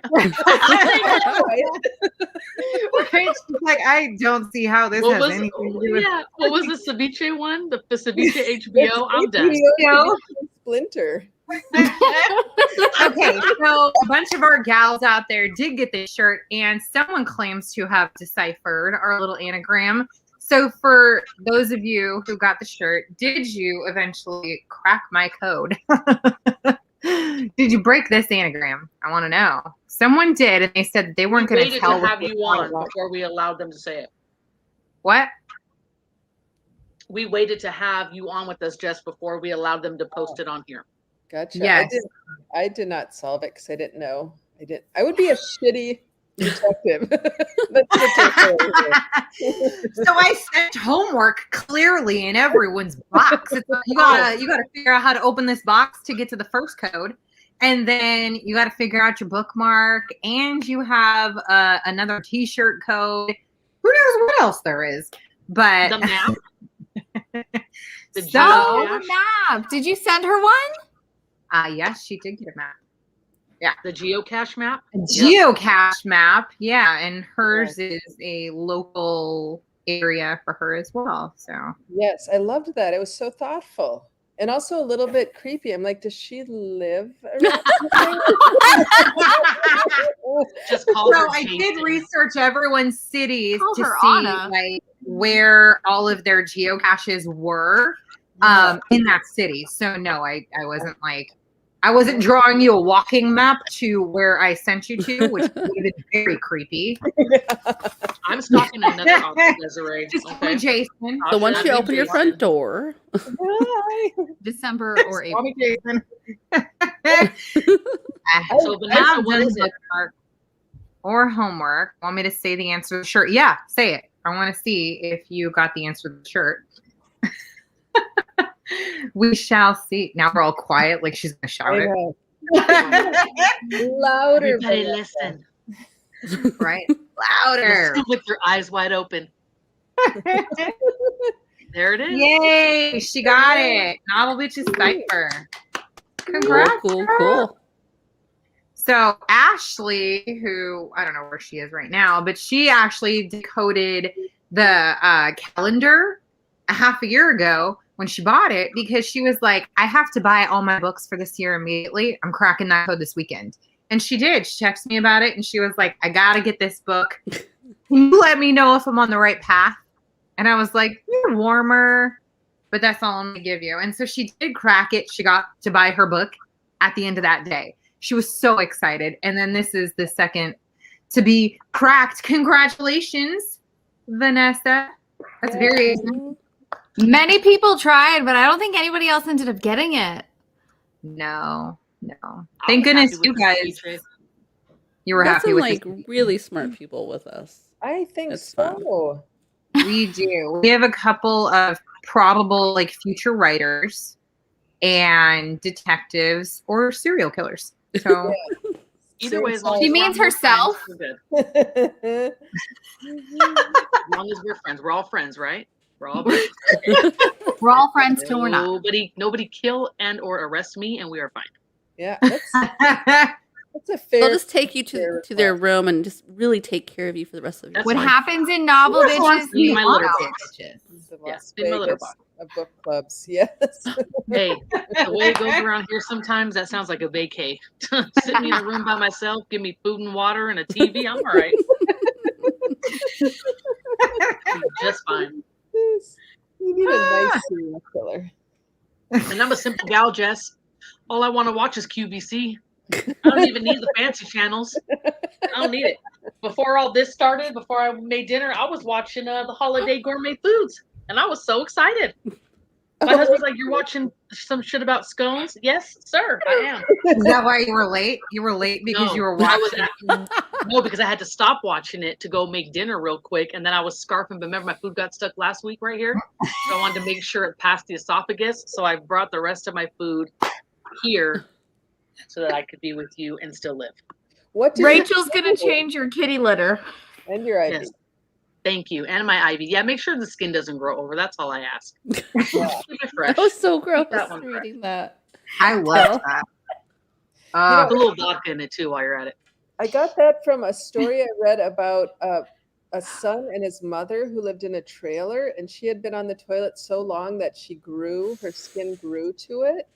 She's like, I don't see how this has anything to do with. Yeah, what was the ceviche one? The ceviche HBO. I'm done. Splinter. Okay, so a bunch of our gals out there did get this shirt, and someone claims to have deciphered our little anagram. So for those of you who got the shirt, did you eventually crack my code? Did you break this anagram? I want to know. Someone did, and they said they weren't going to tell. To have you on before we allowed them to say it. What? We waited to have you on with us just before we allowed them to post it on here. Gotcha. Yes. I did not solve it because I didn't know. I would be a shitty detective. So I sent homework clearly in everyone's box. It's like, you gotta figure out how to open this box to get to the first code, and then you got to figure out your bookmark, and you have another T-shirt code. Who knows what else there is? But the map. The map. Did you send her one? Yes, she did get a map. Yeah. The geocache map? Geocache map. Yeah. And hers is a local area for her as well. So Yes, I loved that. It was so thoughtful and also a little bit creepy. I'm like, does she live around here? Just call her so I did Jason. research everyone's cities Call to her see Anna. like where all of their geocaches were in that city. So no, I wasn't like I wasn't drawing you a walking map to where I sent you to, which would have been very creepy. I'm stalking another author, Desiree. Just call Okay. me Jason. So once you I'll open be your front Jason. door, Hi. December or Call April. me Jason. So Vanessa, what is it? Or homework. Want me to say the answer to the shirt? Yeah, say it. I want to see if you got the answer to the shirt. We shall see. Now we're all quiet, like she's gonna shout I it. know. Louder. Everybody Vanessa. listen. Right? Louder. Listen with your eyes wide open. There it is. Yay! She got it. Novel Bitches Cipher. Congrats. cool. So Ashley, who I don't know where she is right now, but she actually decoded the calendar a half a year ago when she bought it because she was like, I have to buy all my books for this year immediately. I'm cracking that code this weekend. And she did. She texted me about it and she was like, I got to get this book. Can you let me know if I'm on the right path? And I was like, you're warmer, but that's all I'm going to give you. And so she did crack it. She got to buy her book at the end of that day. She was so excited. And then this is the second to be cracked. Congratulations, Vanessa. That's very exciting. Many people tried, but I don't think anybody else ended up getting it. No. I Thank was goodness happy you with the guys, feature. you were Got happy some with like this. really smart people with us. I think That's so. We do. We have a couple of probable like future writers and detectives or serial killers. So Either way, as long She as means we're herself? friends, we're good. As long as we're friends, we're all friends, right? We're all friends. We're all friends till we're not. Nobody kill and or arrest me, and we are fine. Yeah, that's a fair. They'll just take you fair to their request. room and just really take care of you for the rest of your That's What fine. happens in Novel Who wants Bitches to be my on litter Novel box? Bitches? The Yeah, Las in my litter Vegas box. of book clubs. Yes. Hey, the way it goes around here sometimes, that sounds like a vacay. Sit me in a room by myself, give me food and water and a TV. I'm all right. Just fine. You need a nice serial killer. And I'm a simple gal, Jess. All I want to watch is QVC. I don't even need the fancy channels. I don't need it. Before all this started, before I made dinner, I was watching the holiday gourmet foods, and I was so excited. My husband's like, "You're watching some shit about scones?" Yes, sir, I am. Is that why you were late? You were late because No, you were I was watching. No, because I had to stop watching it to go make dinner real quick, and then I was scarfing. But remember, my food got stuck last week right here, so I wanted to make sure it passed the esophagus. So I brought the rest of my food here so that I could be with you and still live. What did Rachel's gonna change your kitty litter. and your ID. Yes. Thank you, and my ivy. Yeah, make sure the skin doesn't grow over. That's all I ask. Yeah. Keep it fresh. That was so gross that one reading that. I love that. Put a little vodka in it too while you're at it. I got that from a story I read about a son and his mother who lived in a trailer, and she had been on the toilet so long that her skin grew to it.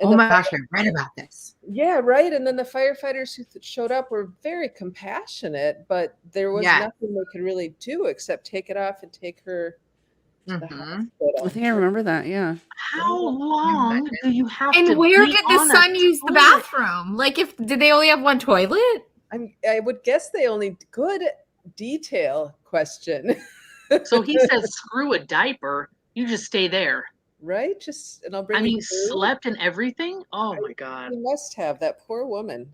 And Oh my gosh, I read about this. Yeah, right. And then the firefighters who showed up were very compassionate, but there was Yeah. nothing they could really do except take it off and take her to the Mhm. hospital. I think I remember that. Yeah. How long do you have to And where be did the on a son use the toilet? bathroom? Like, did they only have one toilet? I would guess they only good detail question, So he says, "Screw a diaper. You just stay there." right? And I'll bring I you mean, food. slept and everything. Oh my god. You must have that poor woman.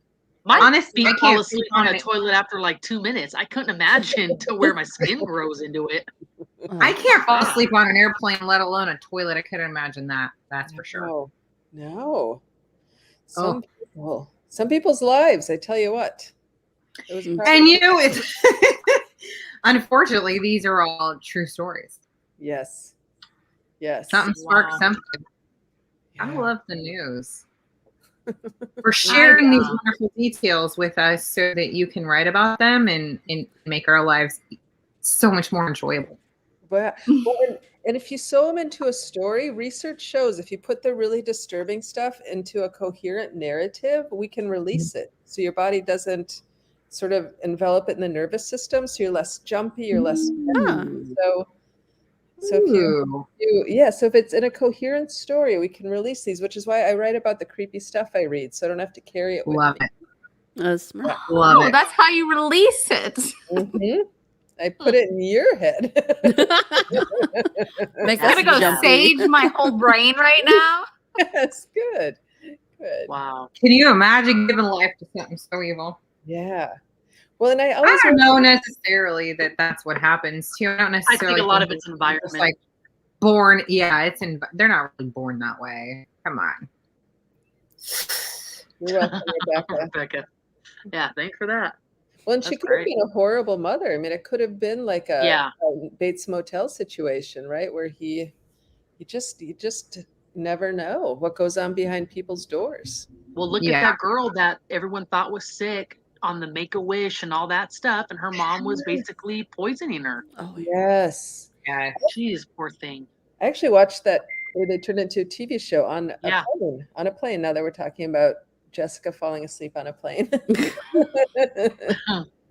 My Honestly, feet I fall can't asleep sleep on on a it. toilet after like 2 minutes. I couldn't imagine to where my skin grows into it. I can't fall asleep on an airplane, let alone a toilet. I couldn't imagine that. That's for sure. No. Some people's lives, I tell you what. It was probably- And it's unfortunately, these are all true stories. Yes. Yes. Something sparked Wow. something. I Yeah. love the news. For sharing these know. wonderful details with us so that you can write about them and make our lives so much more enjoyable. Well, and if you sew them into a story, research shows if you put the really disturbing stuff into a coherent narrative, we can release it. So your body doesn't sort of envelop it in the nervous system. So you're less jumpy, you're less. So if it's in a coherent story, we can release these, which is why I write about the creepy stuff I read. So I don't have to carry it with Love me. it. That's smart. Love it. That's how you release it. I put it in your head. Make I'm us gonna go jumpy. sage my whole brain right now. Yes, good. Wow. Can you imagine giving life to something so evil? Yeah. Well, and I I always don't know necessarily that that's what happens too. I don't I necessarily think a lot of think it's it's environment. just like born. Yeah, they're not really born that way. Come on. You're welcome, Rebecca. Rebecca. Yeah, thanks for that. Well, and she That's could have great. been a horrible mother. I mean, it could have been like a Bates Motel situation, right? Where you just never know what goes on behind people's doors. Well, look at that girl that everyone thought was sick on the Make-A-Wish and all that stuff, and her mom was basically poisoning her. Oh, Yes. Yeah. Jeez, poor thing. I actually watched that where they turned into a TV show on a Yeah. plane. On a plane. Now that we're talking about Jessica falling asleep on a plane.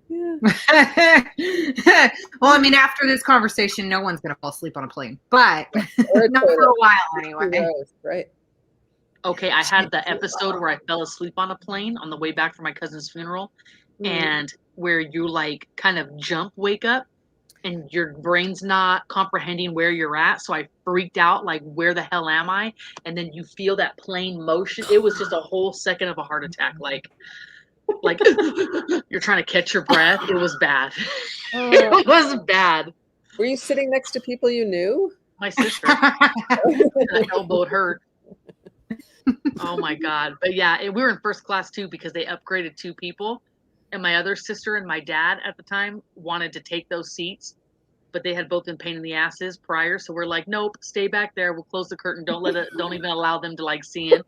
Yeah. Well, I mean, after this conversation, no one's gonna fall asleep on a plane, but Or a not for a toilet. while Who anyway. knows, right? Okay, I had the episode where I fell asleep on a plane on the way back from my cousin's funeral, and where you like kind of wake up, and your brain's not comprehending where you're at. So I freaked out, like, where the hell am I? And then you feel that plane motion. It was just a whole second of a heart attack. Like you're trying to catch your breath. It was bad. It was bad. Were you sitting next to people you knew? My sister. My elbow hurt. Oh my God. But yeah, we were in first class too because they upgraded 2 people. And my other sister and my dad at the time wanted to take those seats, but they had both been pain in the asses prior. So we're like, nope, stay back there. We'll close the curtain. Don't even allow them to like see in.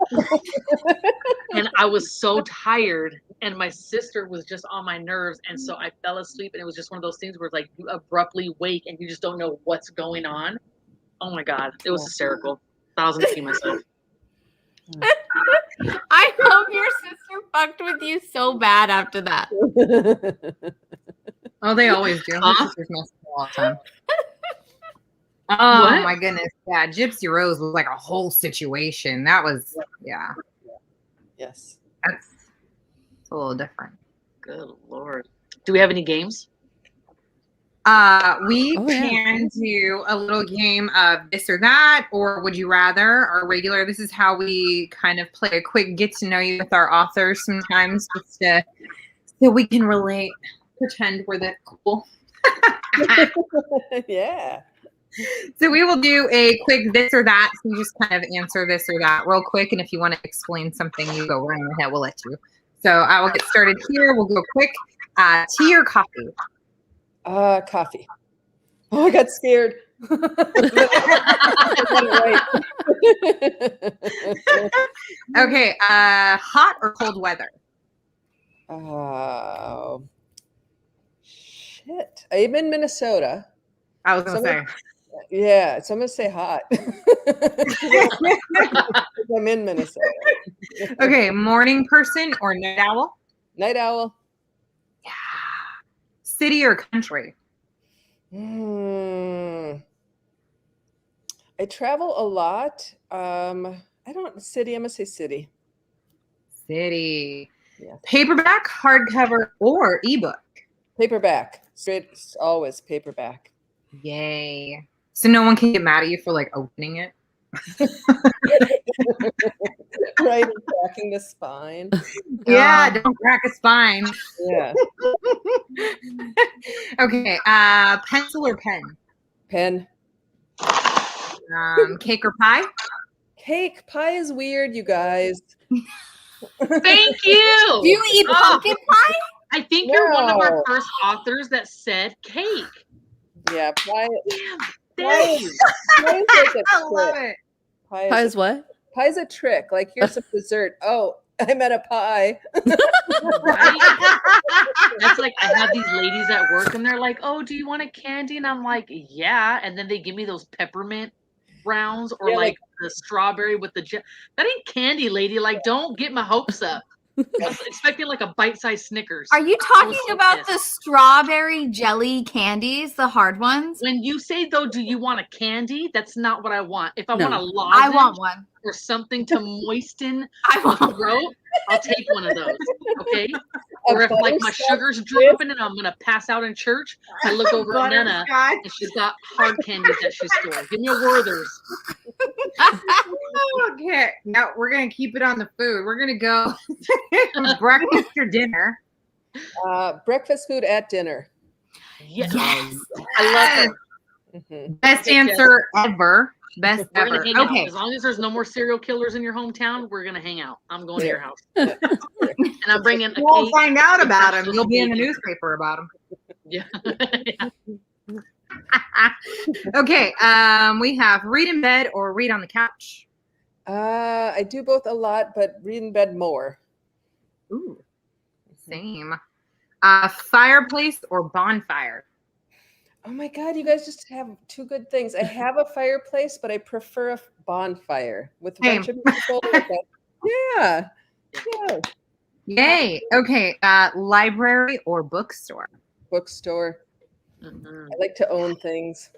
And I was so tired, and my sister was just on my nerves. And so I fell asleep, and it was just one of those things where like you abruptly wake and you just don't know what's going on. Oh my God. It was hysterical. 1,000 to myself. I hope your sister fucked with you so bad after that. Oh, they always do. My sisters mess with me all the time. Oh my goodness. Yeah, Gypsy Rose was like a whole situation. That was Yes. That's a little different. Good Lord. Do we have any games? We can do a little game of this or that, or would you rather, our regular. This is how we kind of play a quick get to know you with our authors sometimes, just so we can relate, pretend we're that cool. Yeah. So we will do a quick this or that. So you just kind of answer this or that real quick, and if you want to explain something, you go right ahead. We'll let you. So I will get started here. We'll go quick. Tea or coffee? Coffee. Oh, I got scared. Okay. Hot or cold weather? Shit. I'm in Minnesota. I was gonna say. Yeah, so I'm gonna say hot. I'm in Minnesota. Okay, morning person or night owl? Night owl. Yeah. City or country? I travel a lot. City. I'm gonna say city. City. Yeah. Paperback, hardcover, or ebook? Paperback. Straight, always paperback. Yay. So no one can get mad at you for like opening it? Right, and cracking the spine. Yeah, don't crack a spine. Yeah. Okay, pencil or pen? Pen. Cake or pie? Cake. Pie is weird, you guys. Thank you. Do you eat pumpkin pie? I think you're one of our first authors that said cake. Yeah, pie. Thank you. Pie is like a I love trick. it. Pie is what? Pie's a trick. Like, here's a dessert. Oh, I'm at a pie. Right? That's like I have these ladies at work and they're like, "Oh, do you want a candy?" And I'm like, "Yeah." And then they give me those peppermint browns or Yeah, like the strawberry with the that ain't candy, lady. Like, don't get my hopes up. I was expecting like a bite-sized Snickers. Are you I was talking so about pissed. the strawberry jelly candies, the hard ones? When you say though, do you want a candy? That's not what I want. If I want a No. lozenge I want one. or something to moisten I my want one. throat, I'll take one of those. Okay. Or if like my butterscotch sugar's dropping and I'm gonna pass out in church, I look over at Nana Butterscotch. and she's got hard candies that she stole. Give me a Werther's. Okay, now we're gonna keep it on the food. We're gonna go breakfast or dinner. Breakfast food at dinner. Yes. Yes. I love her. Mhm. Best Okay, Jess. answer ever. Best We're gonna ever. hang out. Okay. As long as there's no more serial killers in your hometown, we're gonna hang out. I'm going to your house. Yeah. And I'm bringing a You won't cake. find out about and him. You'll be in the bacon. newspaper about him. Yeah. Yeah. Okay. We have read in bed or read on the couch. I do both a lot, but read in bed more. Ooh. Same. Fireplace or bonfire. Oh my God, you guys just have two good things. I have a fireplace, but I prefer a bonfire with a bunch of people. Yeah. Yeah. Yay. Okay. Library or bookstore. Bookstore. Mhm. I like to own things.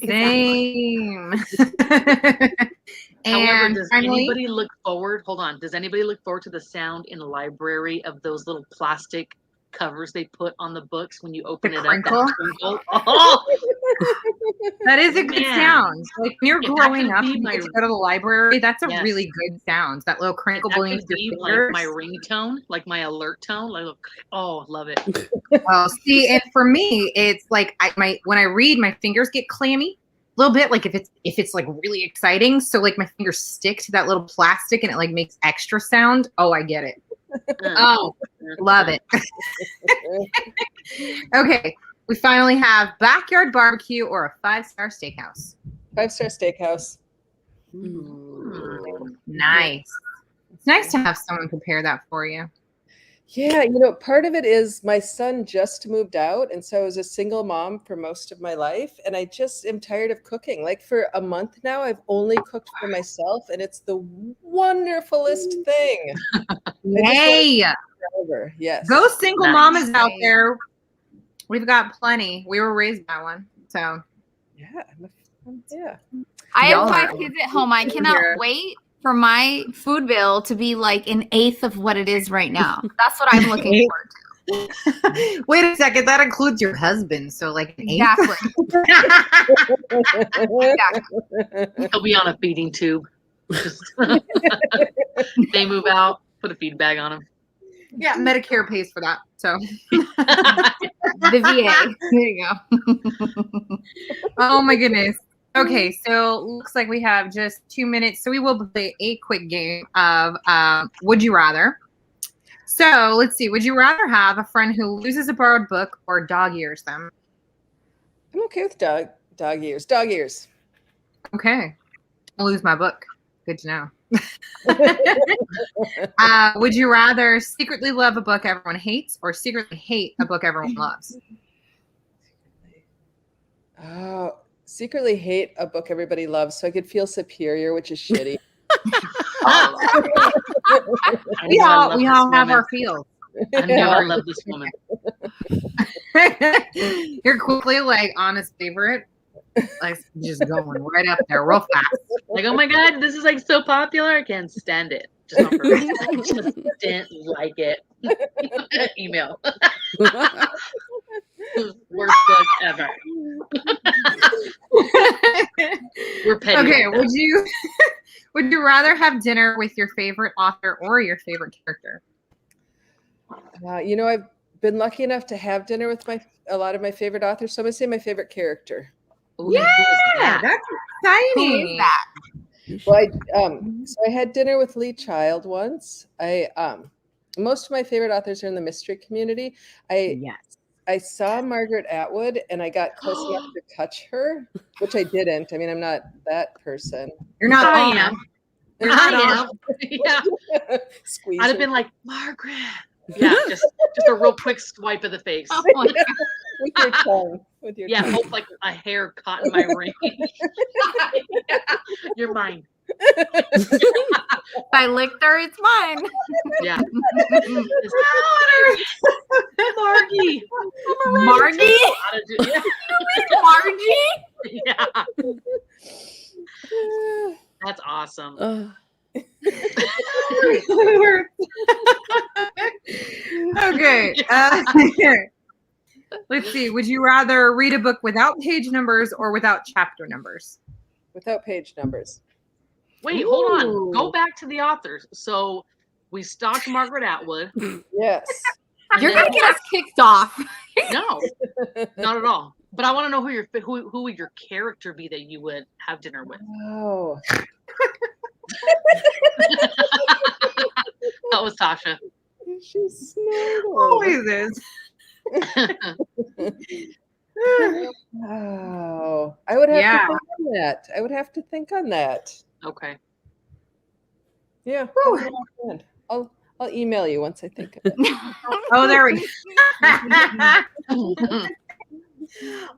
Same. However, And does finally, anybody look forward? Hold on. Does anybody look forward to the sound in the library of those little plastic covers they put on the books when you open The it crinkle? up? That crinkle. Oh, that is a good Man. sound. Like when you're If that growing could up be and you my- get to go to the library, that's a Yes. really good sound. That little crinkle that beneath could your be like fingers. my ringtone, like my alert tone. Like, oh, love it. Oh, see, and for me, it's like when I read, my fingers get clammy a little bit. Like if it's like really exciting, so like my fingers stick to that little plastic, and it like makes extra sound. Oh, I get it. Oh, love it. Okay, we finally have backyard barbecue or a 5-star steakhouse. 5-star steakhouse. Ooh. Nice. It's nice to have someone prepare that for you. Yeah, part of it is my son just moved out, and so I was a single mom for most of my life, and I just am tired of cooking. Like for a month now, I've only cooked for myself, and it's the wonderfulest thing. Yay! Forever. Yes. Go single Nice. mamas out there. We've got plenty. We were raised by one. So Yeah. Yeah. I have Y'all 5 are- kids at home. I cannot Yeah. wait for my food bill to be like an eighth of what it is right now. That's what I'm looking forward to. wait a second, that includes your husband. So like an eighth? Exactly. He'll be on a feeding tube. They move out, put a feed bag on him. Yeah, Medicare pays for that. So The VA. there you go. Oh my goodness. Okay, so looks like we have just 2 minutes. So we will play a quick game of Would You Rather. So let's see. Would you rather have a friend who loses a borrowed book or dog ears them? I'm okay with dog ears. Dog ears. Okay. I'll lose my book. Good to know. Would you rather secretly love a book everyone hates or secretly hate a book everyone loves? Oh, secretly hate a book everybody loves, so I could feel superior, which is shitty. We all have our feels. I know I love this woman. You're quickly like honest favorite. Like just going right up there real fast. Like, oh my God, this is like so popular. I can't stand it. Just not for me. I just didn't like it. Email. Worst book ever. We're petty. Okay, like that. would you rather have dinner with your favorite author or your favorite character? I've been lucky enough to have dinner with a lot of my favorite authors, so I'm gonna say my favorite character. Ooh, who is that? That's Who exciting. is that? Well, so I had dinner with Lee Child once. Most of my favorite authors are in the mystery community. Yes. I saw Margaret Atwood and I got close enough to touch her, which I didn't. I mean, I'm not that person. You're not I Anna. am. I am. Yeah. Squeeze I'd have her. been like, Margaret. Yeah, just a real quick swipe of the face. Oh my God. With your tongue. With your Yeah, tongue. hope like a hair caught in my ring. You're mine. If I licked her, it's mine. Yeah. Margie. Margie? Yeah. Margie? Yeah. That's awesome. Okay. Let's see. Would you rather read a book without page numbers or without chapter numbers? Without page numbers. Wait, hold on. Ooh. Go back to the authors. So we stalked Margaret Atwood. Yes. and You're then- gonna get us kicked off. No, not at all. But I want to know who would your character be that you would have dinner with? Oh. That was Tasha. She's smart. Always is. Oh, I would have Yeah. to think on that. I would have to think on that. Okay. Yeah. I'll email you once I think of it. Oh, there we go.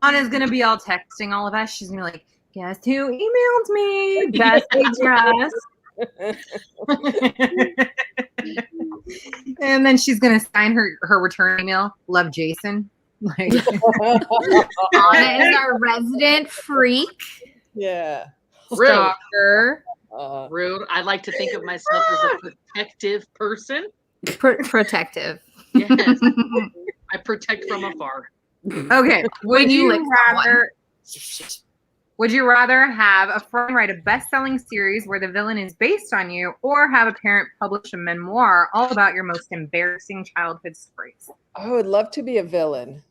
Anna's gonna be all texting all of us. She's gonna be like, guess who emailed me? Bessie Jess. And then she's gonna sign her return email. Love, Jason. Like, Anna is our resident freak. Yeah. Rude. stalker. Rude. I like to think of myself as a protective person. Protective. Yes. I protect from afar. Okay. Would you you lick rather? Would you rather have a friend write a best-selling series where the villain is based on you, or have a parent publish a memoir all about your most embarrassing childhood stories? I would love to be a villain.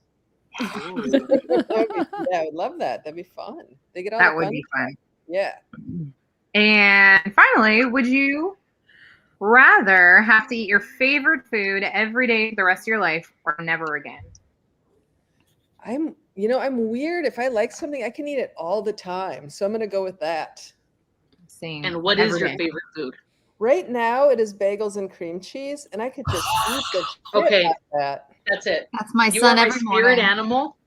Ooh. Yeah, I would love that. That'd be fun. They get all That the would fun be fun. Yeah. And finally, would you rather have to eat your favorite food every day for the rest of your life, or never again? I'm weird. If I like something, I can eat it all the time. So I'm going to go with that. Same. And what is Every your day. favorite food? Right now, it is bagels and cream cheese, and I could just eat the shit Okay. out of that. That's it. That's my You son are my every spirit morning. animal.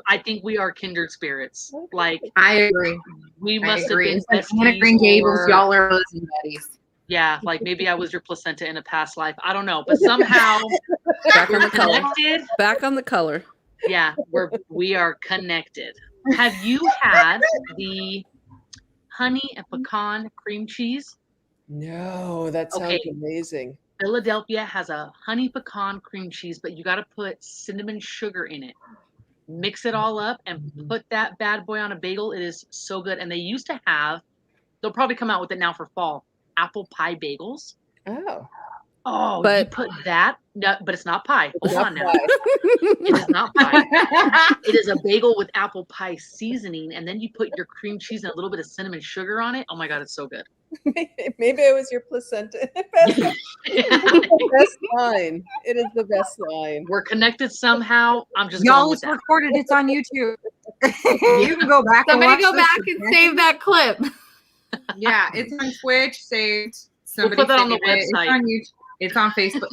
I think we are kindred spirits. Like I agree. we I must have agree. been It's like Anna Green besties Gables, or- y'all are bosom buddies. Yeah, like maybe I was your placenta in a past life. I don't know, but somehow Back on we're the color. connected. Back on the color. Yeah, we are connected. Have you had the honey and pecan cream cheese? No, that sounds Okay. amazing. Philadelphia has a honey pecan cream cheese, but you got to put cinnamon sugar in it. Mix it all up and put that bad boy on a bagel. It is so good. And they used to have, they'll probably come out with it now for fall, apple pie bagels. Oh. Oh, But- you put that, no, but it's not pie. Hold Not on now. pie. It is not pie. It is a bagel with apple pie seasoning, and then you put your cream cheese and a little bit of cinnamon sugar on it. Oh my god, it's so good. Maybe I was your placenta. That's the best line. It is the best line. We're connected somehow. I'm just Y'all, going with it's that. recorded. It's on YouTube. You can go back. Somebody and go watch back this and again. save that clip. Yeah, it's on Twitch. Saved. We'll Somebody put that on the save it. website. It's on YouTube. It's on Facebook.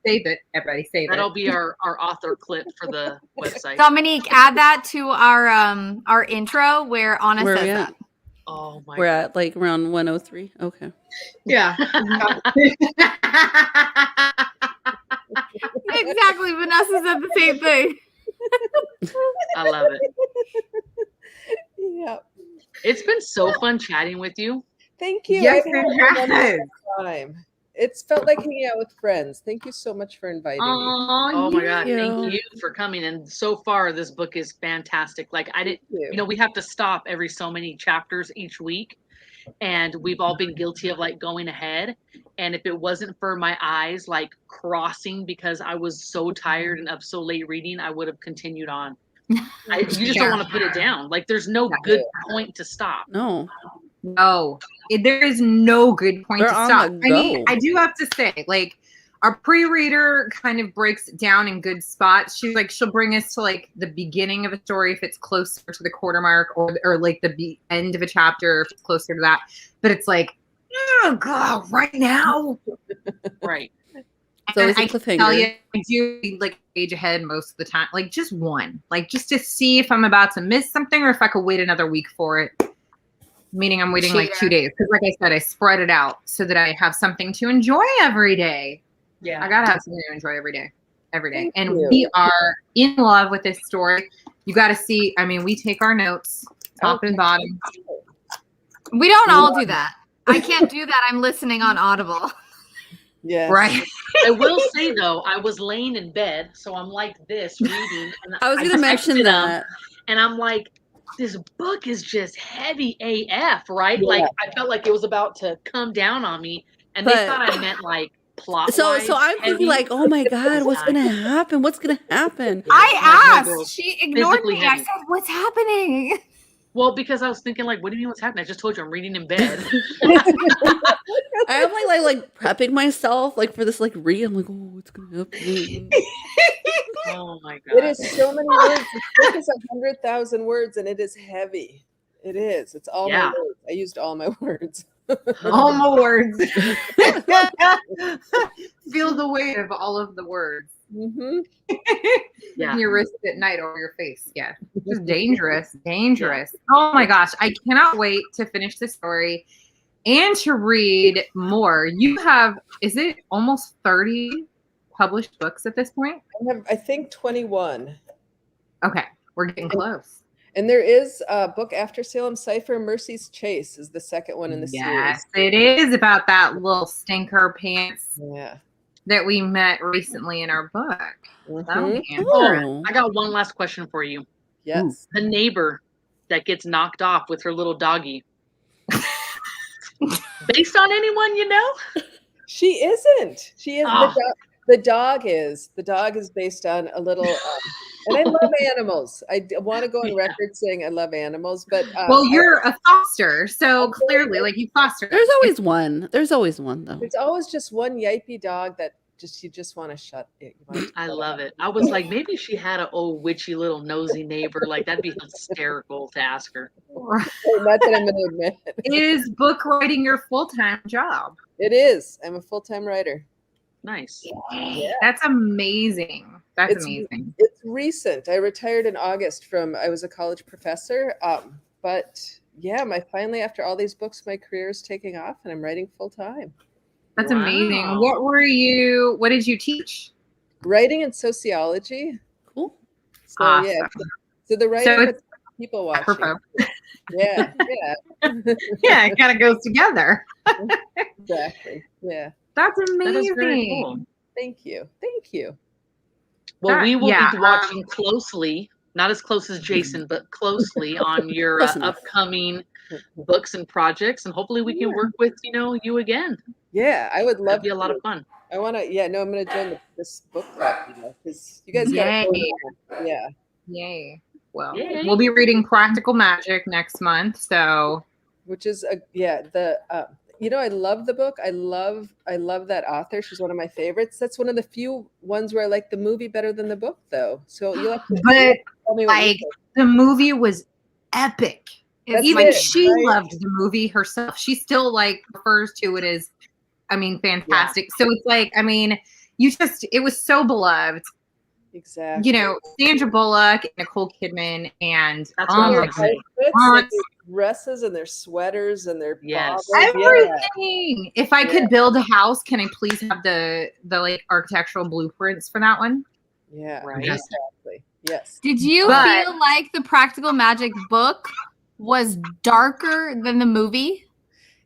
Save it, everybody. Save That'll it. be our author clip for the website. Dominique, add that to our intro where Anna Where says we at? that. Oh my We're god. at like around 103. Okay. Yeah. Exactly. Vanessa said the same thing. I love it. Yeah. It's been so fun chatting with you. Thank you. Yes, I've had a it wonderful has. time. It's felt like hanging out with friends. Thank you so much for inviting me. Oh my god, you. thank you for coming. And so far this book is fantastic. Like I didn't Thank you know, we have to stop every so many chapters each week. And we've all been guilty of like going ahead. And if it wasn't for my eyes like crossing because I was so tired and up so late reading, I would have continued on. You just don't want to put it down. Like there's no good point to stop. No. No, there is no good point They're to on stop. the I mean, go. I do have to say, like, our pre-reader kind of breaks it down in good spots. She'll bring us to like the beginning of a story if it's closer to the quarter mark, or like the end of a chapter if it's closer to that. But it's like oh god, right now. Right. So it's a I can cliffhanger. tell you, I do like age ahead most of the time. Like just one, like just to see if I'm about to miss something or if I could wait another week for it. Meaning I'm waiting like 2 days because, like I said, I spread it out so that I have something to enjoy every day. Yeah. I gotta have something to enjoy every day. Thank And you. we are in love with this story. You got to see. I mean, we take our notes top and bottom. We don't all do that. I can't do that. I'm listening on Audible. Yes. Right. I will say though, I was laying in bed, so I'm like this reading. And I was going to mention texted that. and I'm like, this book is just heavy AF, right? Yeah. Like I felt like it was about to come down on me, and they But- thought I meant like plot. So I'm thinking like, oh my God, what's going to happen? What's going to happen? I no, girl. asked. She ignored Physically me. I heavy. said, "What's happening?" Well, because I was thinking like, what do you mean what's happening? I just told you I'm reading in bed. I'm like prepping myself like for this like read. I'm like, oh, what's going to happen? Oh my god. It is so many words. The book is 100,000 words, and it is heavy. It is. It's all my words. I used all my words. All my words. Feel the weight of all of the words. Mm-hmm. Yeah. Your wrist at night over your face. Yeah. Just dangerous. Dangerous. Oh my gosh. I cannot wait to finish the story and to read more. You have, is it almost 30 published books at this point? I have, I think, 21. Okay. We're getting close. And there is a book after Salem, Cipher, Mercy's Chase is the second one in the Yes, series. it is about that little stinker pants Yeah. that we met recently in our book. That'll Mhm. be interesting. Oh. I got one last question for you. Yes. The neighbor that gets knocked off with her little doggy. Based on anyone you know? She isn't. She is. Oh. The dog is. The dog is based on a little. And I love animals. I want to go on record saying I love animals, but Well, you're a foster, so clearly, like you foster. There's always one. There's always one though. there's always just one yippy dog that just you just want to shut it. You want to I shut love up. it. I was like, maybe she had an old witchy little nosy neighbor. Like that'd be hysterical to ask her. Not that I'm going to admit. Is book writing your full-time job? It is. I'm a full-time writer. Nice. Yeah. That's amazing. That's It's- amazing. It's recent. I retired in August I was a college professor. But yeah, finally after all these books, my career is taking off and I'm writing full time. That's Wow. amazing. What did you teach? Writing and sociology. Cool. So Awesome. yeah. So the writing So with people watching. Apropos. Yeah, yeah. Yeah, it kind of goes together. Exactly. Yeah. That's That amazing. is very cool. Thank you. Thank you. Well, we will Yeah, be watching closely, not as close as Jason, but closely on your Close enough. upcoming books and projects, and hopefully we can work with you again. Yeah, I would love That'd be a lot to. of fun. I want to. Yeah, no, I'm going to join this book club because you guys got Yay. to. Yeah. Yay. Well, Yay. we'll be reading Practical Magic next month. So Which is I love the book. I love that author. She's one of my favorites. That's one of the few ones where I like the movie better than the book, though. So you'll have to but tell me what you like think. the movie was epic. That's Even it, she right? loved the movie herself. She still like refers to it as, I mean, fantastic. So it's like, I mean, it was so beloved. Exactly. You know, Sandra Bullock, Nicole Kidman, and That's oh what I their my was saying. outfits, God. and their dresses and their sweaters and their Yes. bobbers. Yeah. everything. If I Yeah. could build a house, can I please have the like architectural blueprints for that one? Yeah. Right. Exactly. Yes. Did you But- feel like the Practical Magic book was darker than the movie?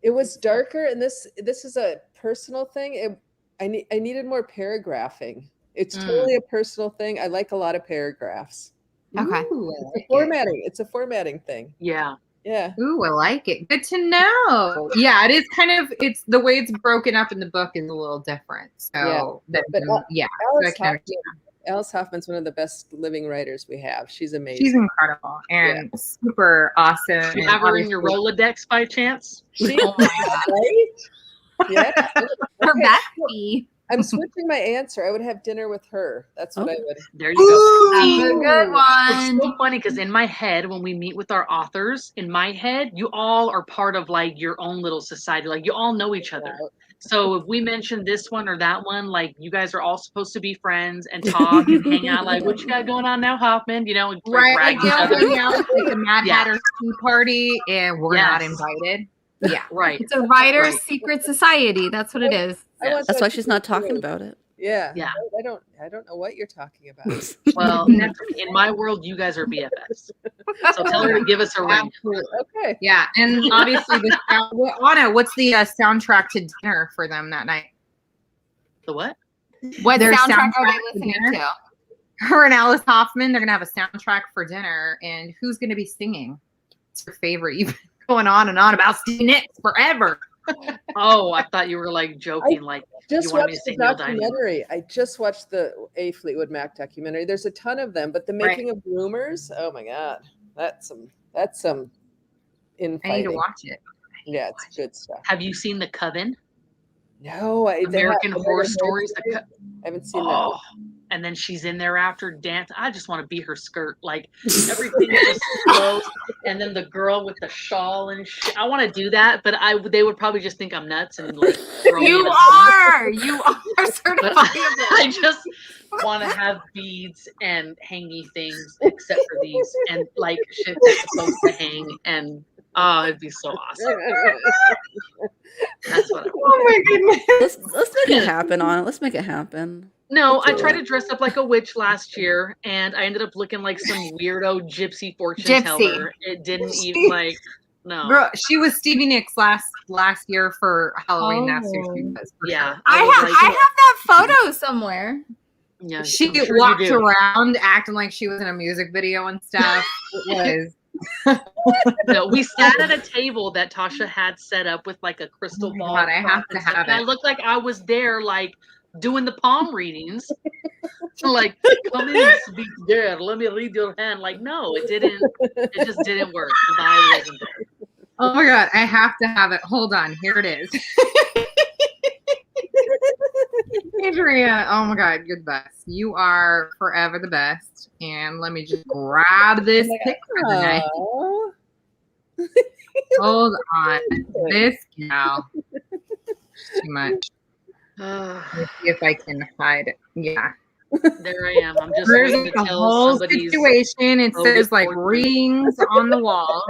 It was darker, and this is a personal thing. I needed more paragraphing. It's totally a personal thing. I like a lot of paragraphs. Okay. Ooh, I It's a like it. formatting. It's a formatting thing. Yeah. Yeah. Ooh, I like it. Good to know. Yeah, it is it's the way it's broken up in the book is a little different. So, But yeah. So I Alice can understand. Alice Hoffman's one of the best living writers we have. She's amazing. She's incredible and super awesome. Do you and have her in your obviously- Rolodex by chance? She, Oh my God. right? Yeah. Her Okay. bestie. I'm switching my answer. I would have dinner with her. That's what I would. There you go. See, That's a good it's one. so funny because in my head, when we meet with our authors, in my head, you all are part of like your own little society. Like you all know each other. So if we mention this one or that one, like you guys are all supposed to be friends and talk and hang out. Like, what you got going on now, Hoffman? You know, and Right, brag like each other. hang out at the Mad Yeah. Hatter tea party, and we're not Yes. invited. Yeah, Right. It's a writer's secret society. That's what it is. I want That's that why she's to not be talking true. about it. Yeah. Yeah. I don't know what you're talking about. Well, in my world, you guys are BFFs. So tell her to give us a ring. absolutely. Okay. Yeah, and obviously, Anna, what's the soundtrack to dinner for them that night? The what? What Their soundtrack are soundtrack they for listening dinner? to? Her and Alice Hoffman, they're gonna have a soundtrack for dinner, and who's gonna be singing? It's your favorite. You've been going on and on about Stevie Nicks forever. Oh, I thought you were like joking. Like Just you wanted me watched to the say Neil Diamond. documentary. I just watched the A Fleetwood Mac documentary. There's a ton of them, but the making of Rumors, oh my god, that's some I need to infighting. watch it. Yeah, it's good stuff. Have you seen The Coven? No, American Horror Stories. I haven't seen Oh, and then she's in there after dance. I just want to be her skirt. Like everything just flows. And then the girl with the shawl and shit. I want to do that, but they would probably just think I'm nuts and like. Throw me in You a- are But certifiable. I just want to have beads and hangy things, except for these, and like shit that's supposed to hang. And it'd be so awesome. That's what I want. Oh my goodness. Let's make it happen on it. Let's make it happen. No, I tried to dress up like a witch last year, and I ended up looking like some weirdo gypsy fortune teller. It didn't even like no. Girl, she was Stevie Nicks last year for Halloween. That's who she was. For Yeah, sure. I was have like- that photo somewhere. Yeah, She I'm sure you walked do. around acting like she was in a music video and stuff. It was No, we sat at a table that Tasha had set up with like a crystal Oh my ball. God, I have prop to and stuff, have and I it. looked like I was there, like doing the palm readings. Like, come in, sweet girl. Let me read your hand. Like, no, it didn't. It just didn't work. The vibe wasn't there. oh my god, I have to have it. Hold on, here it is. Adriana, oh my god, you're the best. You are forever the best. And let me just grab this picture tonight. Aw. Hold on. This gal. Too much. Let me see if I can hide it. Yeah. There I am. I'm just There's waiting like to a tell whole somebody's. situation. It bogus says like fortune. rings on the wall.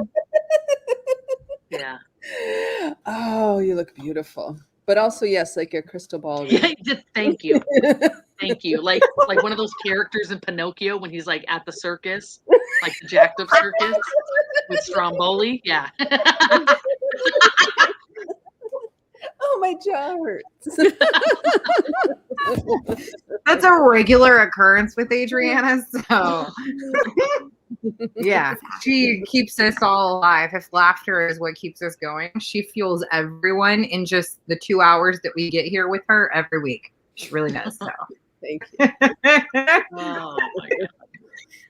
Yeah. Oh, you look beautiful. But also, yes, like a crystal ball. Yeah. Thank you. Thank you. Like one of those characters in Pinocchio when he's like at the circus, like the jacked up circus with Stromboli. Yeah. Oh, my jaw hurts. That's a regular occurrence with Adriana. So, yeah, she keeps us all alive. If laughter is what keeps us going, she fuels everyone in just the 2 hours that we get here with her every week. She really does. So, Thank you. Oh my God.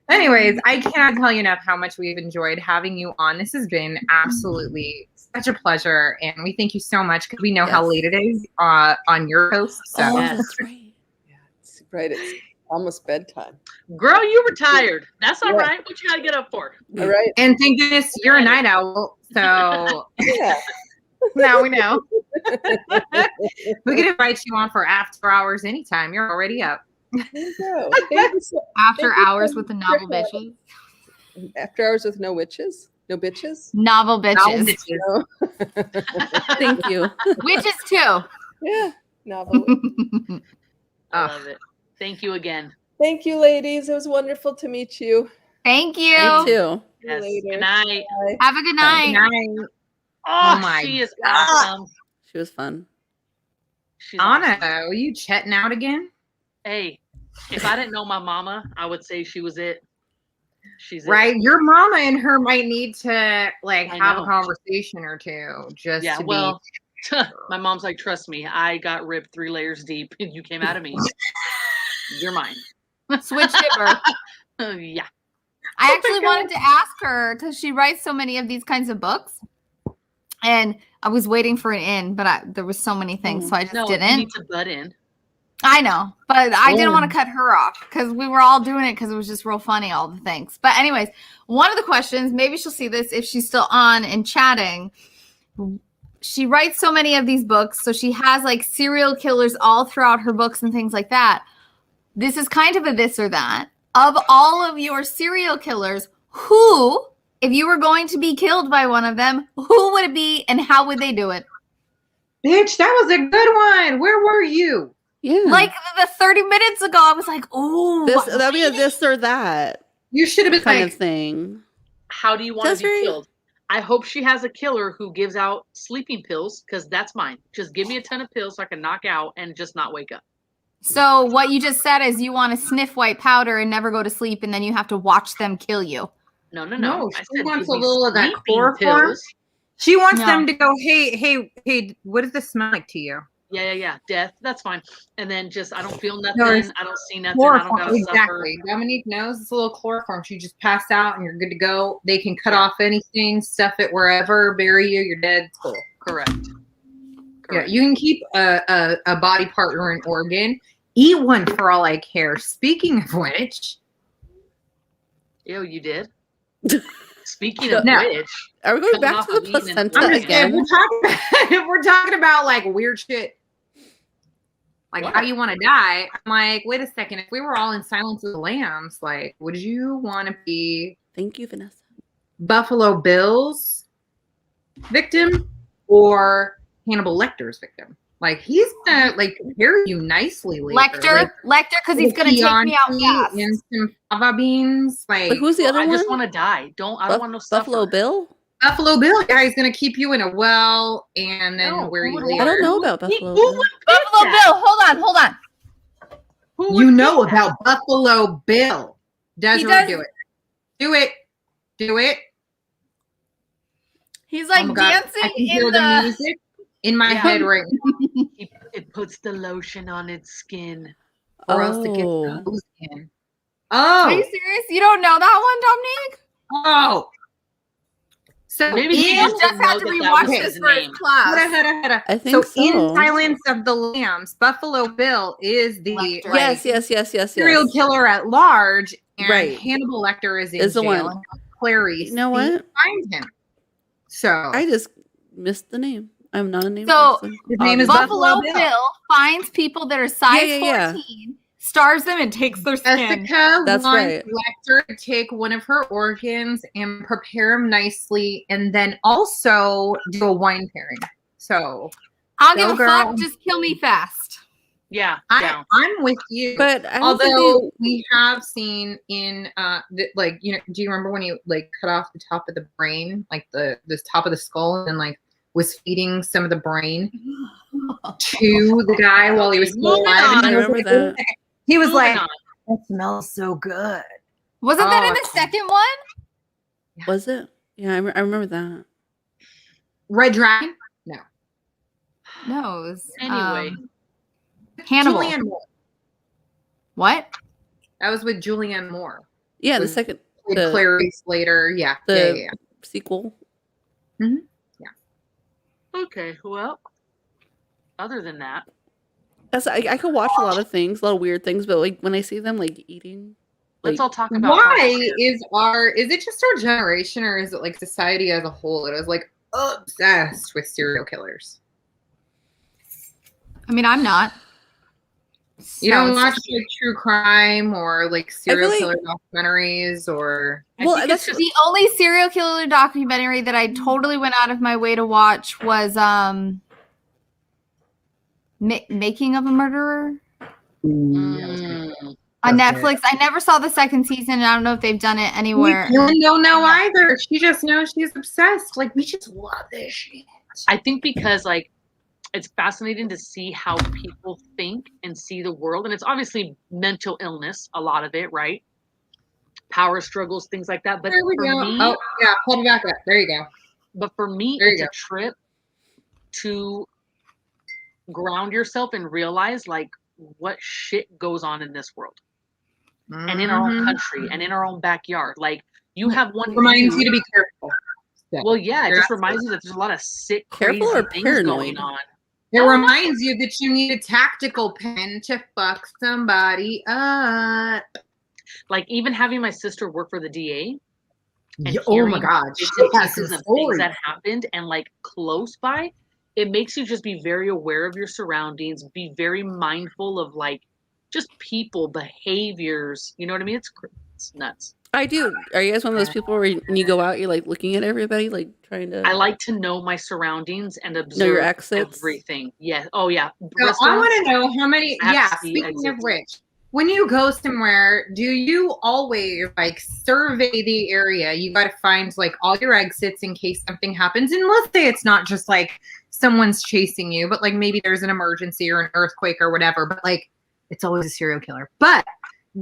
anyways, I cannot tell you enough how much we've enjoyed having you on. This has been absolutely such a pleasure, and we thank you so much because we know how Yes. late it is on your coast. So. Oh, Yes. that's right. Yeah, it's right. It's almost bedtime. Girl, you retired. That's all Yeah. right. What you gotta get up for? All right. And thank goodness you're a night owl. So Yeah. now we know. We can invite you on for after hours anytime. You're already up. There you go. Thank you so- After Thank you hours so with the much novel for bitches. After hours with no witches? No bitches? Novel bitches. No. Thank you. Witches too. Yeah. Novel. I love it. Thank you again. Thank you, ladies. It was wonderful to meet you. Thank Me you. too. See you Yes. later. Good night. Bye. Have a good night. Night. Oh, my she is God. awesome. She was fun. She's Anna, awesome. are you chetting out again? Hey, if I didn't know my mama, I would say she was it. She's Right? It. Your mama and her might need to like I have a know. conversation or two just Yeah, to well, my mom's like, trust me, I got ripped 3 layers deep. You came out of me. You're mine. Switch dipper. Yeah. I actually wanted to ask her because she writes so many of these kinds of books, and I was waiting for an in, but there was so many things, so I just No, you didn't. need to butt in. I know, but I didn't want to cut her off because we were all doing it because it was just real funny, all the things. But anyways, one of the questions, maybe she'll see this if she's still on and chatting. She writes so many of these books, so she has like serial killers all throughout her books and things like that. This is kind of a this or that. Of all of your serial killers, who, if you were going to be killed by one of them, who would it be and how would they do it? Bitch, that was a good one. Where were you? Yeah. Like the 30 minutes ago, I was like, oh. That'd be a this or that You should have been kind like, of thing. How do you want That's to be very- killed? I hope she has a killer who gives out sleeping pills, because that's mine. Just give me a ton of pills so I can knock out and just not wake up. So what you just said is you want to sniff white powder and never go to sleep, and then you have to watch them kill you. No. No, I she said wants give a me little of that sleeping chloroform. pills. She wants No. them to go, hey, what does this smell like to you? Yeah. Death. That's fine. And then just I don't feel nothing. No, it's I don't see nothing. I don't Chloroform, gotta suffer. exactly. Dominique knows it's a little chloroform. You just pass out and you're good to go. They can cut off anything, stuff it wherever, bury you. You're dead. It's cool. Correct. Yeah, you can keep a body part or an organ. Eat one for all I care. Speaking of which, Ew, you did. Speaking of No. which, Are we going Coming back off to the of eating and placenta I'm just again? saying, we're talking about like weird shit. Like What? how you want to die. I'm like, wait a second. If we were all in Silence of the Lambs, like, would you want to be Thank you, Vanessa. Buffalo Bill's victim or Hannibal Lecter's victim? Like he's gonna like prepare you nicely later. Lecter, because he's gonna take me out fast. and some fava beans. Like But who's the other I one? just want to die. I don't want no Buffalo suffer. Bill? Buffalo Bill, yeah, he's gonna keep you in a well and then No, where who you would leave. I don't know Who- about who Buffalo would Bill. pick Buffalo that? Bill, hold on. Who would You know pick that? about Buffalo Bill. Desiree, does- do it. He's like Oh my God, dancing I can hear in the the. music in my Yeah. head right now. It puts the lotion on its skin. Or else it gets Oh. hosed in. Are you Oh, serious? You don't know that one, Dominique? oh. So Maybe he You just just didn't had know to that rewatch was this his for his name. class. I think so. in Silence of the Lambs, Buffalo Bill is the Lecter. like, Yes. serial killer at large, and Right. Hannibal Lecter is in Is the jail. one. And Clarice, You know what? Find him. So I just missed the name. I'm not a name So, person. his name is Obviously. Buffalo Buffalo Bill. Bill. Finds people that are size Yeah. 14, starves them, and takes their skin. Jessica That's wants right. Lecter to take one of her organs and prepare him nicely, and then also do a wine pairing. So I'll Go give a girl. fuck. Just kill me fast. Yeah. I'm with you. But I don't think Although we have seen in like, you know, do you remember when he like cut off the top of the brain, like the top of the skull, and like was feeding some of the brain to the guy while he was still Moving alive? on. And I he was remember like, that. He was Moving like, on. that smells so good. Wasn't that in Oh, the second one? was it? Yeah, I remember that. Red Dragon? No. No, it was Anyway. Hannibal. Julianne Moore. What? That was with Julianne Moore. Yeah, the Was- second With The- Clarice later. Yeah. the- Yeah. sequel. Okay. Well, other than that, I could watch a lot of things, a lot of weird things, but like when I see them like eating, let's like, all talk about Why is it just our generation, or is it like society as a whole that is like obsessed with serial killers? I mean, I'm not. You don't So- watch like true crime or like serial like- killer documentaries or I well, think that's it's The only serial killer documentary that I totally went out of my way to watch was Making of a Murderer Mm, on Okay. Netflix. I never saw the second season, and I don't know if they've done it anywhere. Dylan don't know either. She just knows she's obsessed. Like, we just love this shit. I think because like it's fascinating to see how people think and see the world, and it's obviously mental illness, a lot of it, right? Power struggles, things like that. But There we for go. me, Oh yeah, hold it back up. There you go. but for me, There you it's go. a trip to ground yourself and realize like what shit goes on in this world and in our own Mhm. country and in our own backyard. Like you have one Reminds view- you to be careful. Well, yeah, it You're just reminds you that there's a lot of sick, Careful crazy or things paranoid? going on. It reminds you that you need a tactical pen to fuck somebody up. Like even having my sister work for the DA. And oh my God, bits and pieces of things that happened and like close by, it makes you just be very aware of your surroundings, be very mindful of like just people, behaviors. You know what I mean? It's nuts. I do. Are you guys one of those people where when you go out, you're like looking at everybody, like trying to? I like to know my surroundings and observe know your exits. Everything. Yeah. Oh yeah. So I want to know how many. Yeah. Speaking of which, when you go somewhere, do you always like survey the area? You got to find like all your exits in case something happens. And let's say it's not just like someone's chasing you, but like maybe there's an emergency or an earthquake or whatever. But like it's always a serial killer. But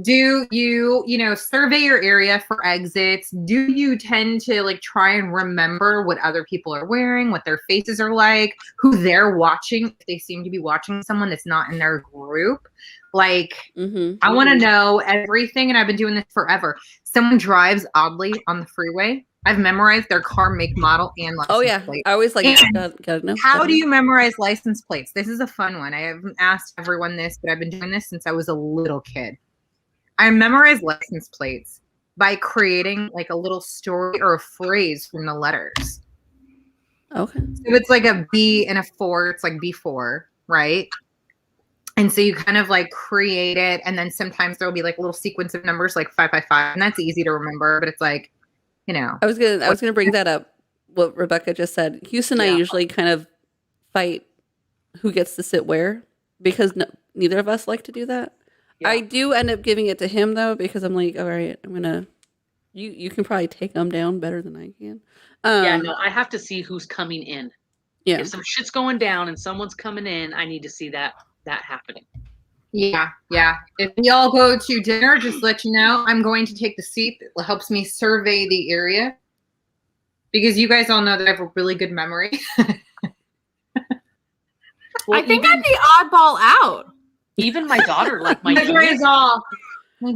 do you, survey your area for exits? Do you tend to like try and remember what other people are wearing, what their faces are like, who they're watching, if they seem to be watching someone that's not in their group? Like, I want to know everything, and I've been doing this forever. Someone drives oddly on the freeway. I've memorized their car, make, model, and license plate. I always like gotta know. How do you memorize license plates? This is a fun one. I haven't asked everyone this, but I've been doing this since I was a little kid. I memorize license plates by creating like a little story or a phrase from the letters. Okay. So it's like a B and a 4. It's like B4, right? And so you kind of like create it, and then sometimes there'll be like a little sequence of numbers like 555, and that's easy to remember. But it's like, I was gonna bring that up. What Rebecca just said. Houston and I usually kind of fight who gets to sit where because neither of us like to do that. Yeah. I do end up giving it to him though because I'm like, all right, I'm gonna. You can probably take them down better than I can. No, I have to see who's coming in. Yeah. If some shit's going down and someone's coming in, I need to see that happening. Yeah. If we all go to dinner, just let you know, I'm going to take the seat that helps me survey the area because you guys all know that I have a really good memory. I think I'm the oddball out. Even my daughter, like my Desiree's all.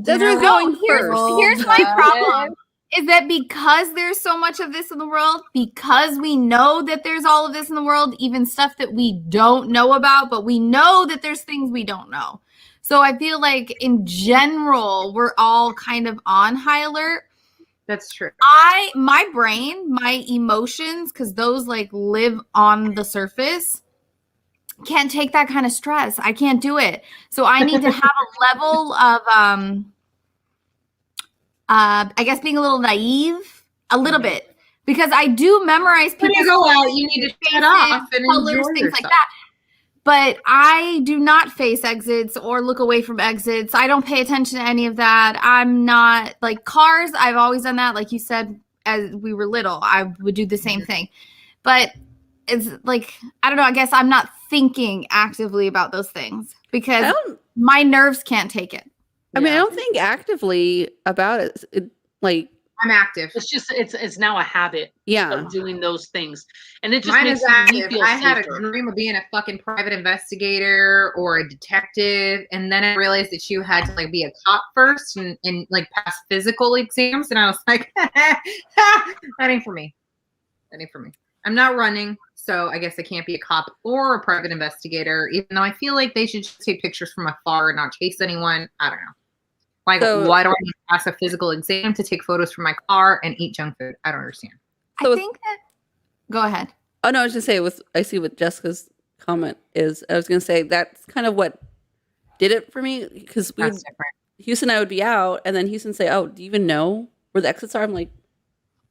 Desiree's going first. Here's my problem. Is that because there's so much of this in the world, because we know that there's all of this in the world, even stuff that we don't know about, but we know that there's things we don't know. So I feel like in general, we're all kind of on high alert. That's true. My brain, my emotions, because those like live on the surface, can't take that kind of stress. I can't do it. So I need to have a level of, I guess being a little naive, a little bit, because I do memorize people. When you go out, you need to shut off and colors, enjoy things yourself. like that. But I do not face exits or look away from exits. I don't pay attention to any of that. I'm not like cars. I've always done that. Like you said, as we were little, I would do the same thing. But it's like, I don't know. I guess I'm not thinking actively about those things because my nerves can't take it. I mean, I don't think actively about it. Like I'm active. It's just it's now a habit. Of doing those things, and it just Mine makes is active. me feel I had a safer. dream of being a fucking private investigator or a detective, and then I realized that you had to like be a cop first and like pass physical exams, and I was like, that ain't for me. That ain't for me. I'm not running, so I guess I can't be a cop or a private investigator, even though I feel like they should just take pictures from afar and not chase anyone. I don't know. Like, why do I need to pass a physical exam to take photos from my car and eat junk food? I don't understand. I think that. Go ahead. Oh no, I was just saying. I see what Jessica's comment is. I was going to say that's kind of what did it for me because Houston and I would be out, and then Houston would say, "Oh, do you even know where the exits are?" I'm like,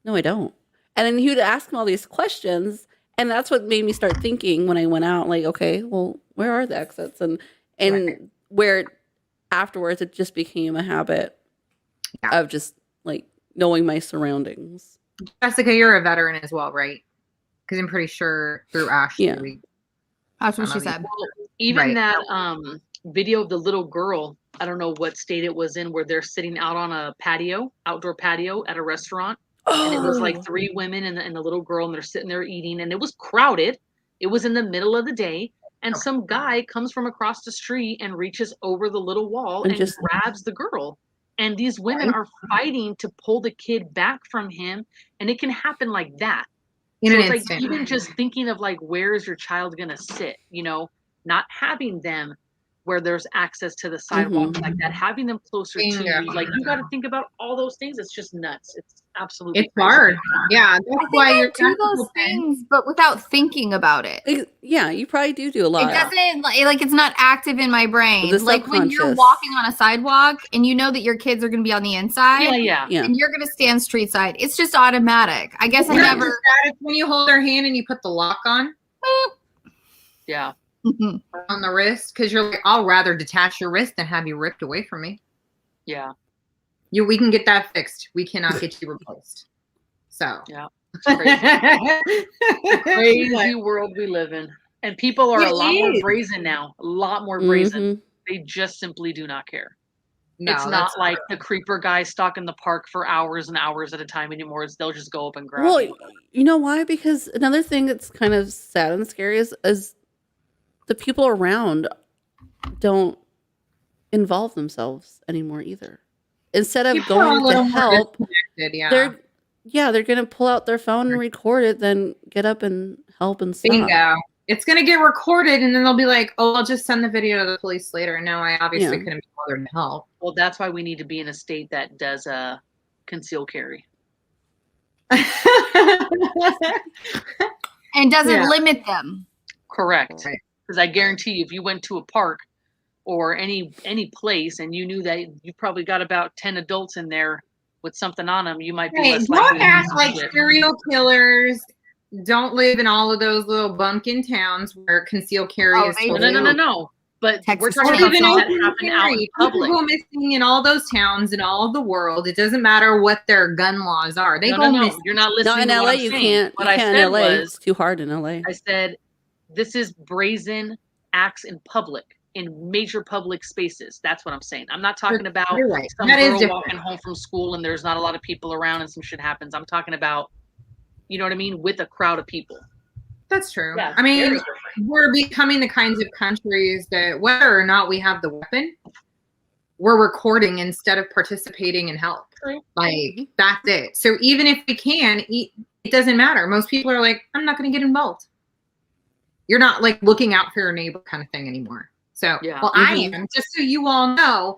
"No, I don't." And then he would ask me all these questions, and that's what made me start thinking when I went out. Like, okay, well, where are the exits? And where. Afterwards, it just became a habit of just like knowing my surroundings. Jessica, you're a veteran as well, right? Because I'm pretty sure through Ashley. That's what she said. Well, even that video of the little girl, I don't know what state it was in, where they're sitting out on a outdoor patio at a restaurant. And it was like 3 women and the little girl, and they're sitting there eating, and it was crowded. It was in the middle of the day. And some guy comes from across the street and reaches over the little wall and just grabs the girl. And these women are fighting to pull the kid back from him. And it can happen like that. in So an it's like instant. even just thinking of like, where is your child going to sit? You know, not having them where there's access to the sidewalk like that, having them closer to you. Like you got to think about all those things. It's just nuts. It's absolutely It's hard. Yeah, I that's think why I you're do those things, but without thinking about it. Yeah, you probably do a lot. It doesn't like it's not active in my brain. The Like when you're subconscious. walking on a sidewalk and you know that your kids are going to be on the inside, Yeah. and you're going to stand street side. It's just automatic. I guess I never. It's when you hold their hand and you put the lock on. Yeah. On the wrist, because you're like, I'll rather detach your wrist than have you ripped away from me. Yeah. We can get that fixed. We cannot get you replaced. So yeah, it's crazy. Crazy world we live in, and people are a lot more brazen now. A lot more brazen. They just simply do not care. No, it's not like the creeper guy stalking the park for hours and hours at a time anymore. They'll just go up and grab you. You know why? Because another thing that's kind of sad and scary is the people around don't involve themselves anymore either. Instead of going to help, they're going to pull out their phone and record it, then get up and help and stop. Bingo. It's going to get recorded, and then they'll be like, oh, I'll just send the video to the police later. No, I obviously couldn't be bothered to help. Well, that's why we need to be in a state that does concealed carry. And doesn't limit them. Correct. Because I guarantee you, if you went to a park or any place and you knew that you probably got about 10 adults in there with something on them, you might be less likely. Don't act like serial killers don't live in all of those little bumpkin towns where concealed carry is totally no. But we're talking about things that happen out in public. People go missing in all those towns in all of the world. It doesn't matter what their gun laws are. They go missing. You're not listening. Not in LA. You can't. What I said in LA. It's too hard in LA. I said, this is brazen acts in public, in major public spaces. That's what I'm saying. I'm not talking about some girl walking home from school and there's not a lot of people around and some shit happens. I'm talking about, you know what I mean, with a crowd of people. That's true. Yeah, I mean, we're becoming the kinds of countries that whether or not we have the weapon, we're recording instead of participating in help. True. Like, that's it. So even if we can, it doesn't matter. Most people are like, I'm not going to get involved. You're not like looking out for your neighbor kind of thing anymore. So, well, I am. Just so you all know,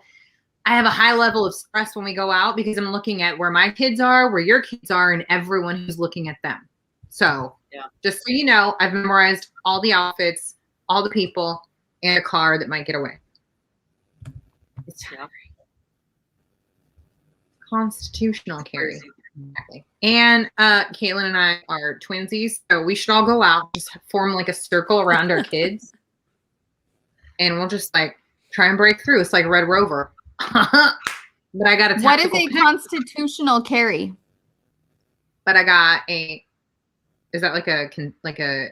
I have a high level of stress when we go out because I'm looking at where my kids are, where your kids are, and everyone who's looking at them. So just so you know, I've memorized all the outfits, all the people, and a car that might get away. It's constitutional carry. Exactly. And Caitlin and I are twinsies, so we should all go out, just form like a circle around our kids, and we'll just like try and break through. It's like Red Rover. But I got a what is a constitutional carry? But I got a. Is that like a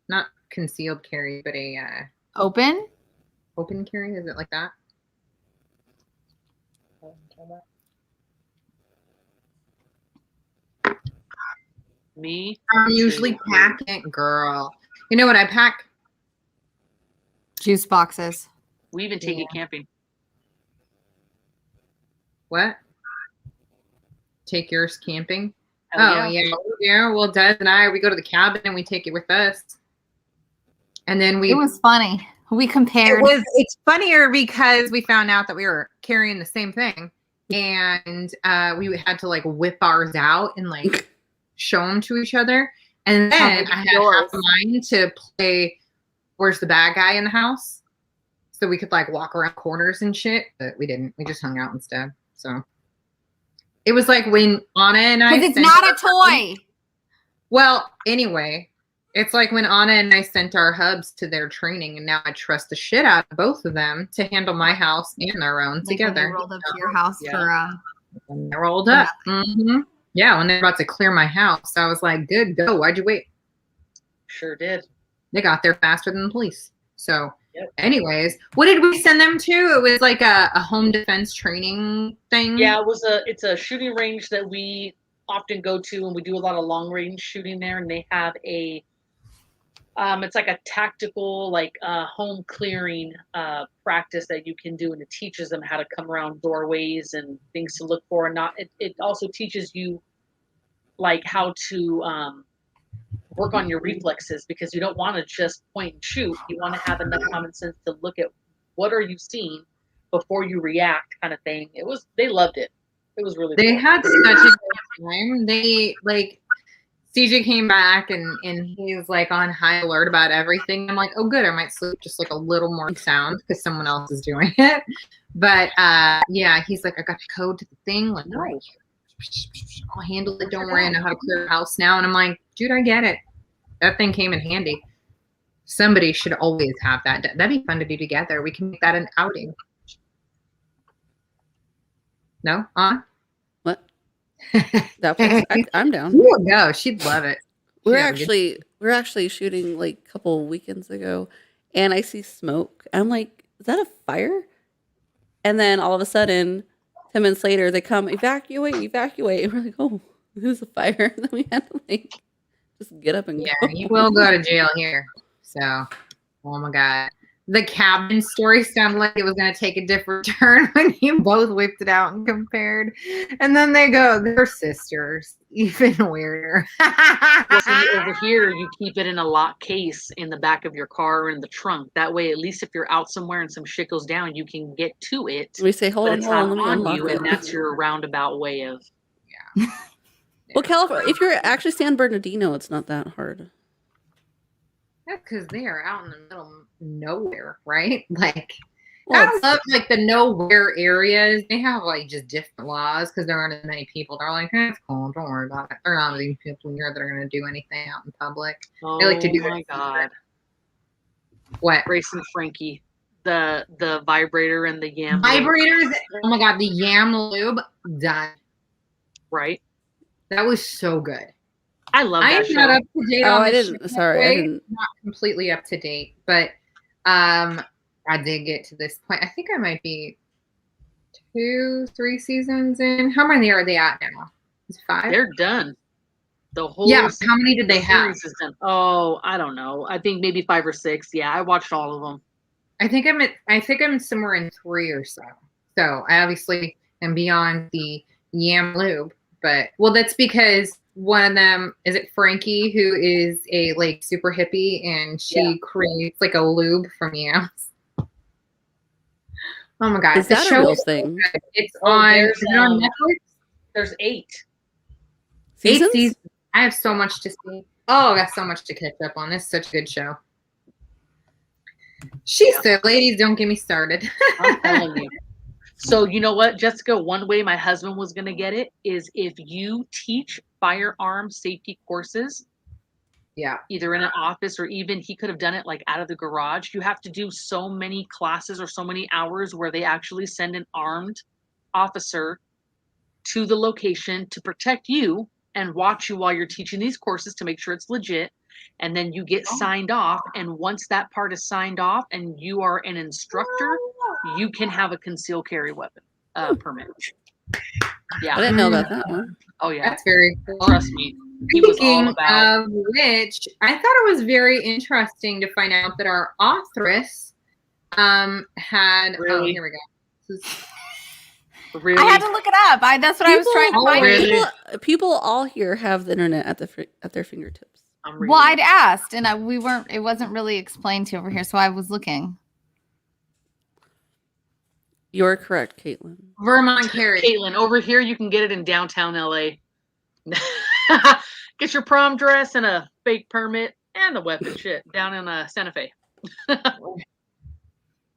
not concealed carry, but a open carry? Is it like that? Me? I'm usually packing, girl. You know what I pack? Juice boxes. We even take it camping. What? Take yours camping? Yeah. Well, Des and I, we go to the cabin and we take it with us. And then it was funny. We compared. It's funnier because we found out that we were carrying the same thing, and we had to like whip ours out and like show them to each other. And then I had half of mine to play Where's the Bad Guy in the House, so we could like walk around corners and shit. But we didn't. We just hung out instead. So. It was like when Anna and I. Because it's not a toy. Well, anyway, it's like when Anna and I sent our hubs to their training, and now I trust the shit out of both of them to handle my house and their own together. When they rolled up to your house for. When they rolled up. Mm-hmm. Yeah, when they're about to clear my house, I was like, "Good, go. Why'd you wait?" Sure did. They got there faster than the police. So. Anyways, what did we send them to? It was like a home defense training thing. Yeah, it's a shooting range that we often go to, and we do a lot of long range shooting there. And they have it's like a tactical, like home clearing practice that you can do, and it teaches them how to come around doorways and things to look for. And it also teaches you like how to work on your reflexes, because you don't want to just point and shoot. You want to have enough common sense to look at what are you seeing before you react, kind of thing. They loved it. It was really They cool. had such a good time. They like CJ came back and he's like on high alert about everything. I'm like, oh good, I might sleep just like a little more sound because someone else is doing it. But yeah, he's like, I got the code to the thing, like right here. I'll handle it. Don't worry, I know how to clear the house now. And I'm like, dude, I get it. That thing came in handy. Somebody should always have that. That'd be fun to do together. We can make that an outing. No? What? That place? I'm down. We'll go. She'd love it. We're actually shooting like a couple weekends ago, and I see smoke. I'm like, is that a fire? And then all of a sudden, 10 minutes later, they come, evacuate. And we're like, oh, there's a fire. And then we had to like just get up and go. Yeah, you will go to jail here. So, oh my God. The cabin story sounded like it was going to take a different turn when you both whipped it out and compared. And then they go, they're sisters. Even weirder. Over here, you keep it in a lock case in the back of your car or in the trunk. That way, at least if you're out somewhere and some shit goes down, you can get to it. We say, hold on, let me unlock you, it. and that's your roundabout way of. Yeah. Well, California, if you're actually San Bernardino, it's not that hard. That's because they are out in the middle of nowhere, right? Like, Well, I love like the nowhere areas. They have like just different laws because there aren't as many people. They're like, that's cool. Don't worry about it. There are not many people here that are going to do anything out in public. Oh They like to do my God! What? Grace and Frankie, the vibrator and the yam Vibrators. Oh my God, the yam lube done. right? That was so good. I love I that am show. not up to date on I the didn't. show Sorry, I way. didn't. Not completely up to date, but I did get to this point. I think I might be 2-3 seasons in. How many are they at now? Is it 5? They're done. The whole Yeah. How many did they have? series is done. Oh, I don't know. I think maybe 5 or 6. Yeah, I watched all of them. I think I'm somewhere in 3 or so. So I obviously am beyond the yam lube, but well, that's because one of them is it Frankie, who is a like super hippie, and she creates like a lube from yams. Oh my God, Is that a real thing? It's on. Is it on Netflix? There's 8. Seasons? 8 seasons. I have so much to see. Oh, I got so much to catch up on. This is such a good show. She said, ladies, don't get me started. I'm telling you. So you know what, Jessica, one way my husband was going to get it is if you teach firearm safety courses, Yeah. either in an office or even he could have done it like out of the garage. You have to do so many classes or so many hours where they actually send an armed officer to the location to protect you and watch you while you're teaching these courses to make sure it's legit. And then you get signed off. And once that part is signed off and you are an instructor, you can have a concealed carry weapon permit. Yeah. I didn't know about that one. Oh yeah. That's very cool. Trust me. He was all Speaking about. of which, I thought it was very interesting to find out that our authoress had. Oh, Really? here we go. This is- Really? I had to look it up. That's what I was trying to find. Really? People all here have the internet at their fingertips. I'm reading Well, it. I'd asked, and it wasn't really explained to over here, so I was looking. You're correct, Caitlin. Vermont Carry. Caitlin, over here you can get it in downtown LA. Get your prom dress and a fake permit and a weapon shit down in Santa Fe.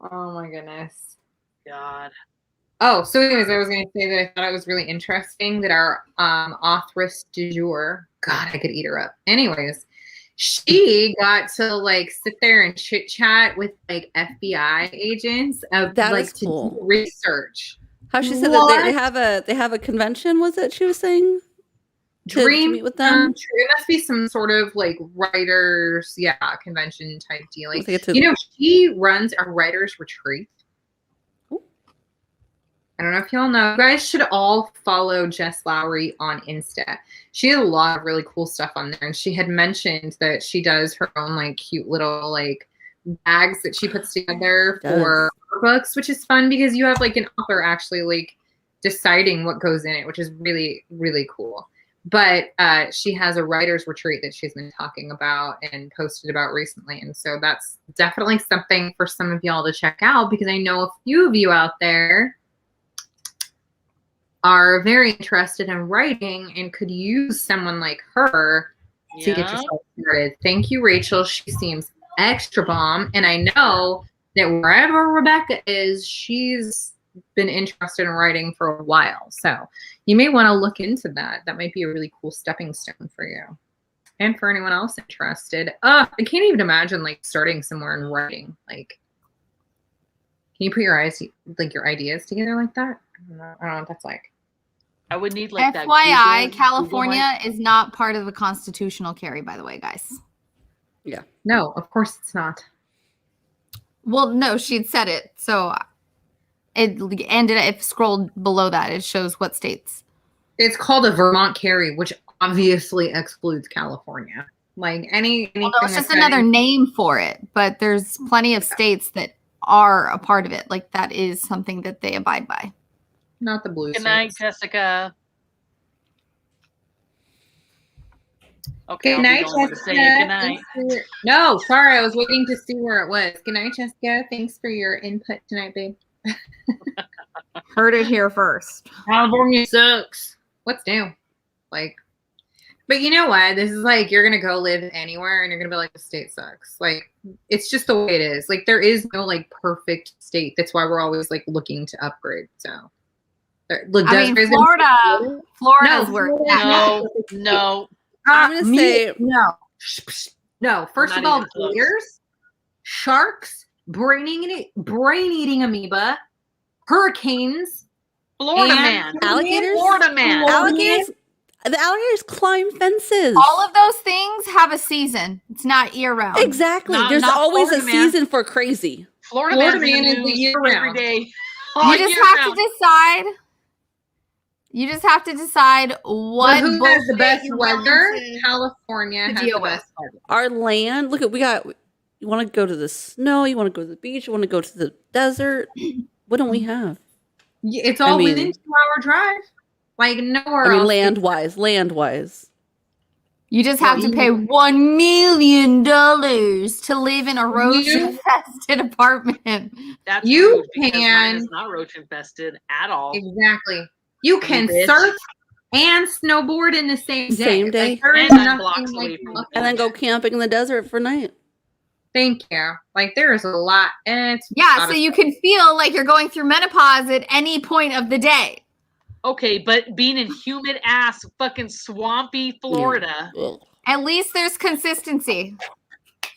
Oh my goodness. God. Oh, so anyways, I was going to say that I thought it was really interesting that our authoress du jour, God, I could eat her up. Anyways, she got to like sit there and chit chat with like FBI agents of That like is cool. to do research. How she said that they have a convention, was it she was saying? To meet with them? It must be some sort of like writers, convention type dealing. They get to- You know, she runs a writers retreat. I don't know if y'all know. You guys should all follow Jess Lourey on Insta. She has a lot of really cool stuff on there. And she had mentioned that she does her own like cute little like bags that she puts together for her books, which is fun because you have like an author actually like deciding what goes in it, which is really, really cool. But she has a writer's retreat that she's been talking about and posted about recently. And so that's definitely something for some of y'all to check out, because I know a few of you out there are very interested in writing and could use someone like her to get yourself started. Thank you, Rachel. She seems extra bomb. And I know that wherever Rebecca is, she's been interested in writing for a while. So you may want to look into that. That might be a really cool stepping stone for you. And for anyone else interested. I can't even imagine like starting somewhere and writing. Like, can you put your ideas together like that? I don't know what that's like. I would need like that. FYI, California is not part of the constitutional carry, by the way, guys. Yeah. No, of course it's not. Well, no, she'd said it. So it ended, if scrolled below that, it shows what states. It's called a Vermont carry, which obviously excludes California. Like anything. Well, no, it's just another name for it, but there's plenty of states that are a part of it. Like that is something that they abide by. Not the blue. Good night, Jessica. Okay, Good night, Jessica. Good night. No, sorry, I was waiting to see where it was. Good night, Jessica. Thanks for your input tonight, babe. Heard it here first. California sucks. What's new? Like, but you know what? This is like, you're going to go live anywhere and you're going to be like, the state sucks. Like, it's just the way it is. Like, there is no like perfect state. That's why we're always like looking to upgrade. So, look, I mean, Florida's where it's at. No. I'm going to say no. First of all, gators, sharks, brain-eating amoeba, hurricanes, Florida man, alligators. Florida man, alligators. The alligators climb fences. All of those things have a season. It's not year round. Exactly. There's not always Florida a man. season for crazy. Florida man is the year round. every day. You just have to decide. You just have to decide what. Who has the best weather? California has the best weather. Our land. Look at you want to go to the snow? You want to go to the beach? You want to go to the desert? What don't we have? It's all within 2-hour drive. Like nowhere else. Land-wise. You just have to pay $1 million to live in a roach-infested apartment. That's you rude, can. It's not roach-infested at all. Exactly. You can surf and snowboard in the same day. Like, and 9 blocks away from the and then go camping in the desert for night. Thank you. Like there is a lot, and it's so you can feel like you're going through menopause at any point of the day. Okay, but being in humid ass fucking swampy Florida. Yeah. At least there's consistency.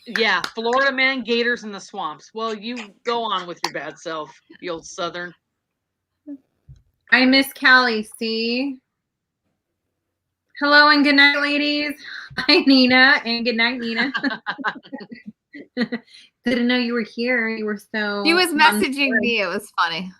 Yeah, Florida man, gators in the swamps. Well, you go on with your bad self, you old Southern. I miss Callie. See. Hello and good night, ladies. Hi, Nina, and good night, Nina. Didn't know you were here. You were so. She was messaging me. It was funny.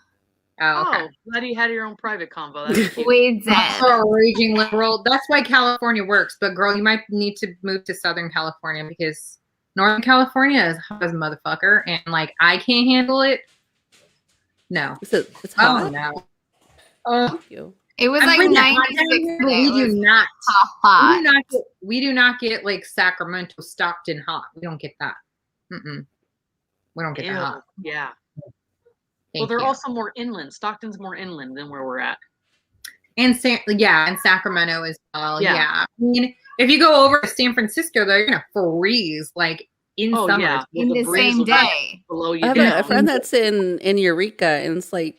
Oh, okay. Glad you had your own private convo. That's we did. A raging liberal. That's why California works. But girl, you might need to move to Southern California because Northern California is hot as a motherfucker, and like I can't handle it. No, it's hot. Oh no. Oh, thank you. It was like 96. We do not get like Sacramento, Stockton hot. We don't get that. We don't get that hot. Yeah. Well, they're also more inland. Stockton's more inland than where we're at. And and Sacramento as well. Yeah. I mean, if you go over to San Francisco, though, you're gonna freeze like in summer. Yeah. In the same day. Below you. I have a friend that's in Eureka, and it's like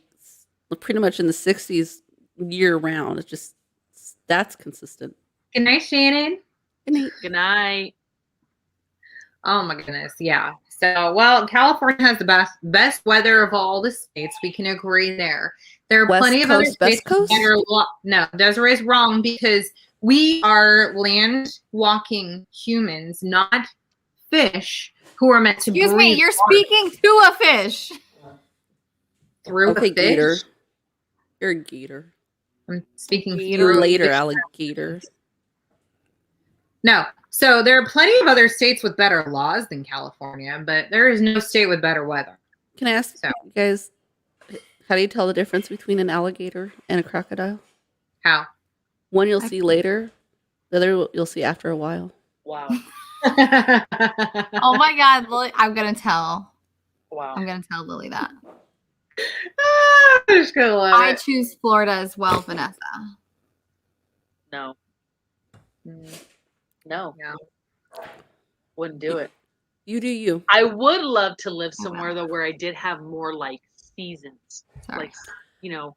pretty much in the 60s year round. It's just that's consistent. Good night, Shannon. Good night. Oh my goodness, yeah. So, well, California has the best weather of all the states. We can agree there. There are plenty of other states that are no, Desiree's wrong because we are land walking humans, not fish who are meant to Excuse me, you're speaking to a fish. Through a fish. Gator. You're a gator. I'm speaking through later, alligator. No. So there are plenty of other states with better laws than California, but there is no state with better weather. Can I ask you guys, how do you tell the difference between an alligator and a crocodile? How? One you'll see later, The other you'll see after a while. Wow. Oh my God, Lily, I'm gonna tell Lily that. I'm just gonna love I it. choose Florida as well, Vanessa. No. Mm, No. yeah. Wouldn't do it. You do you. I would love to live somewhere though where I did have more like seasons. Sorry. Like, you know.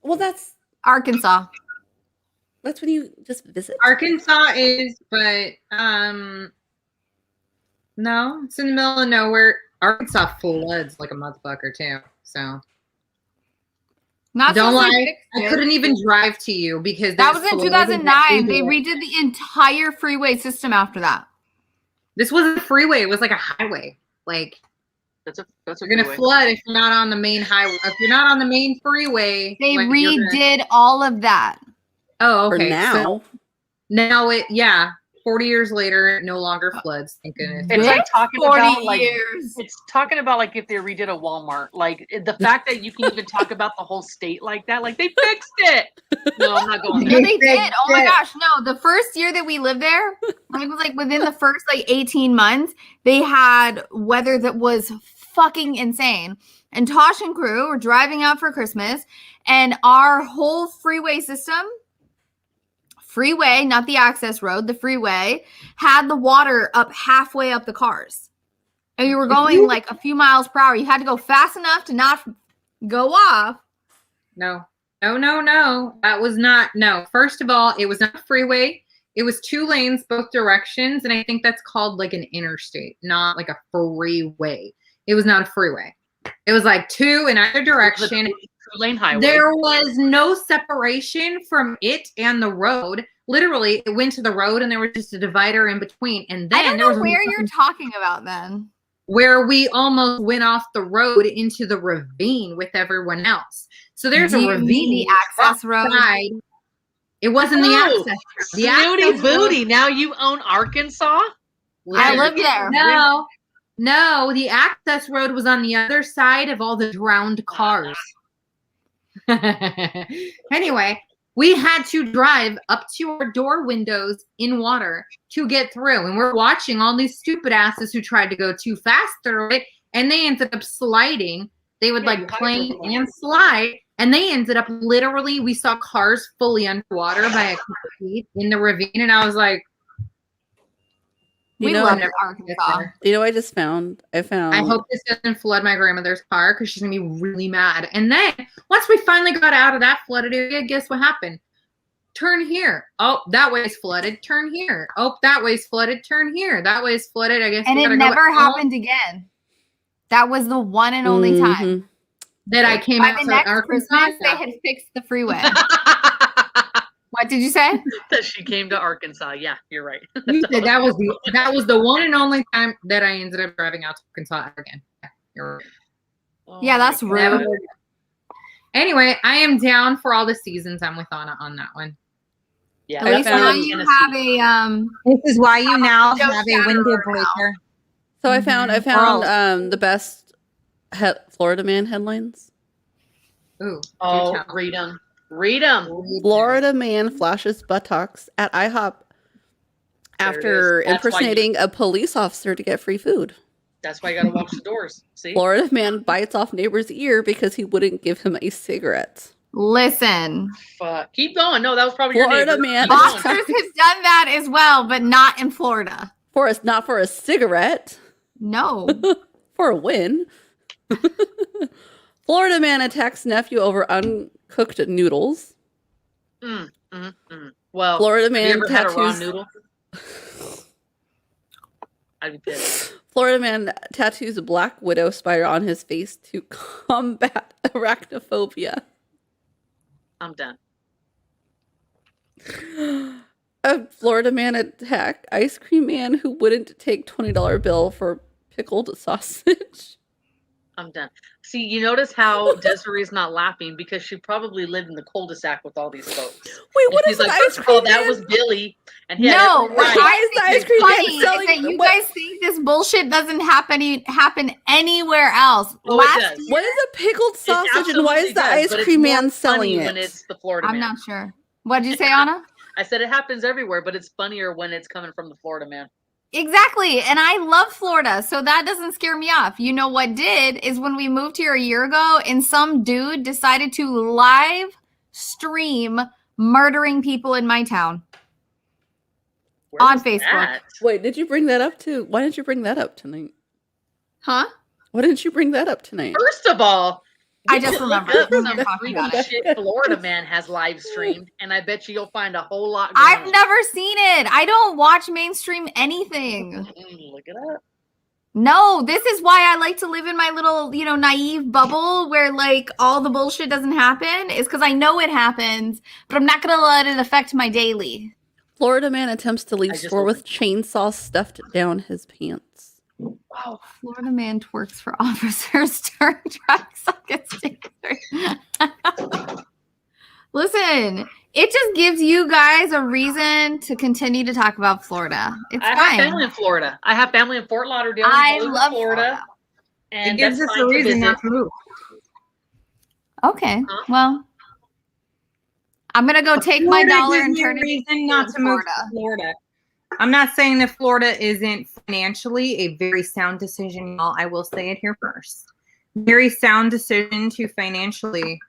Well, that's Arkansas. when you just visit. Arkansas is, but no, it's in the middle of nowhere. Arkansas floods like a motherfucker too. So Not don't since they lie. fixed I it. couldn't even drive to you because That there's was in flooding 2009. They everywhere. redid the entire freeway system after that. This wasn't a freeway. It was like a highway. Like That's a you're gonna freeway. flood if you're not on the main highway. If you're not on the main freeway, They like, you're gonna- redid all of that. Oh, For okay. now. So now 40 years later, it no longer floods. Thank goodness. It's like talking 40 about like years. it's talking about like if they redid a Walmart, like the fact that you can even talk about the whole state like that, like they fixed it. No, I'm not going No, there. they did. fixed Oh my it. gosh, no. The first year that we lived there, like, it was like within the first like 18 months, they had weather that was fucking insane. And Tosh and crew were driving out for Christmas, and our whole freeway system, not the access road, the freeway, had the water up halfway up the cars. And you were going like a few miles per hour. You had to go fast enough to not go off. No. That was not. No. First of all, it was not a freeway. It was 2 lanes both directions, and I think that's called like an interstate, not like a freeway. It was not a freeway. It was like 2 in either direction. Lane highway. There was no separation from it and the road. Literally, it went to the road, and there was just a divider in between. And then I don't there was know where you're talking about then. where we almost went off the road into the ravine with everyone else. So there's Do a you ravine. mean the access road? outside. It wasn't the Oh, access road. The Snooty access road- booty. Now you own Arkansas? I live there. No, the access road was on the other side of all the drowned cars. Anyway, we had to drive up to our door windows in water to get through. And we're watching all these stupid asses who tried to go too fast through it, and they ended up sliding. They would like plane and slide, and they ended up literally, we saw cars fully underwater by a couple feet in the ravine, and I was like, We know, love never Arkansas. You know, I found. I hope this doesn't flood my grandmother's car because she's gonna be really mad. And then once we finally got out of that flooded area, guess what happened? Turn here. Oh, that way's flooded. Turn here. Oh, that way's flooded. Turn here. That way's flooded. I guess. And we it gotta never go happened again. That was the one and only time. that I came By out the to next Arkansas. Christmas, they had fixed the freeway. What did you say? That she came to Arkansas. Yeah, you're right. You said that was the one and only time that I ended up driving out to Arkansas again. Yeah, you're right. Oh Yeah, that's my rude. God. Never- Anyway, I am down for all the seasons. I'm with Anna on that one. Yeah, At least found now in you have a This is why you now Joe have a Chatterer window now. breaker. So I found Girl. the best Florida man headlines. Ooh. Oh, do tell. read them. Read them. Florida man flashes buttocks at IHOP after it is. That's why impersonating a police officer to get free food. That's why you gotta watch the doors. See? Florida man bites off neighbor's ear because he wouldn't give him a cigarette. listen. Fuck. Keep going. No, that was probably Florida your neighbor. man. Keep going. Boxers has done that as well, but not in Florida. Not for a cigarette, No. for a win. Florida man attacks nephew over uncooked noodles. Well, Florida have you man ever had a raw tattoos. noodle? I'd be pissed. Florida man tattoos a black widow spider on his face to combat arachnophobia. I'm done. A Florida man attack ice cream man who wouldn't take $20 bill for pickled sausage. I'm done. See, you notice how Desiree's not laughing because she probably lived in the cul-de-sac with all these folks. Wait, And what she's is an like, ice first of all, cream that man? was Billy, and he had No, every what right. Why is the I ice think cream is man funny selling- is that you what- guys think this bullshit doesn't happen anywhere else. Oh, it does. year, What is a pickled It sausage and why absolutely is the does, ice but it's cream more man selling funny it? when it's the Florida I'm man. not sure. What did you say, Anna? I said it happens everywhere, but it's funnier when it's coming from the Florida man. Exactly. And I love Florida, so that doesn't scare me off. You know what did is when we moved here a year ago and some dude decided to live stream murdering people in my town. Where On was Facebook. that? Wait, did you bring that up too? Why didn't you bring that up tonight? Huh? Why didn't you bring that up tonight? First of all, I you just can look remembered. up We some were talking freak about it. shit Florida man has live streamed, and I bet you'll find a whole lot. Going I've on. never seen it. I don't watch mainstream anything. Look it up. No, this is why I like to live in my little, naive bubble where like all the bullshit doesn't happen, is because I know it happens, but I'm not going to let it affect my daily. Florida man attempts to leave I just store with opened- chainsaw stuffed down his pants. Wow. Florida man twerks for officers during traffic stop gets tasered. Listen, it just gives you guys a reason to continue to talk about Florida. It's I fine. have family in Florida. I have family in Fort Lauderdale. I Hollywood, love Florida. And It gives that's us fine a to reason visit. not to move. Okay, Huh? well, I'm gonna go take my Florida dollar gives and me a turn it reason into not to move Florida. to Florida. I'm not saying that Florida isn't financially a very sound decision, y'all. I will say it here first. Very sound decision to financially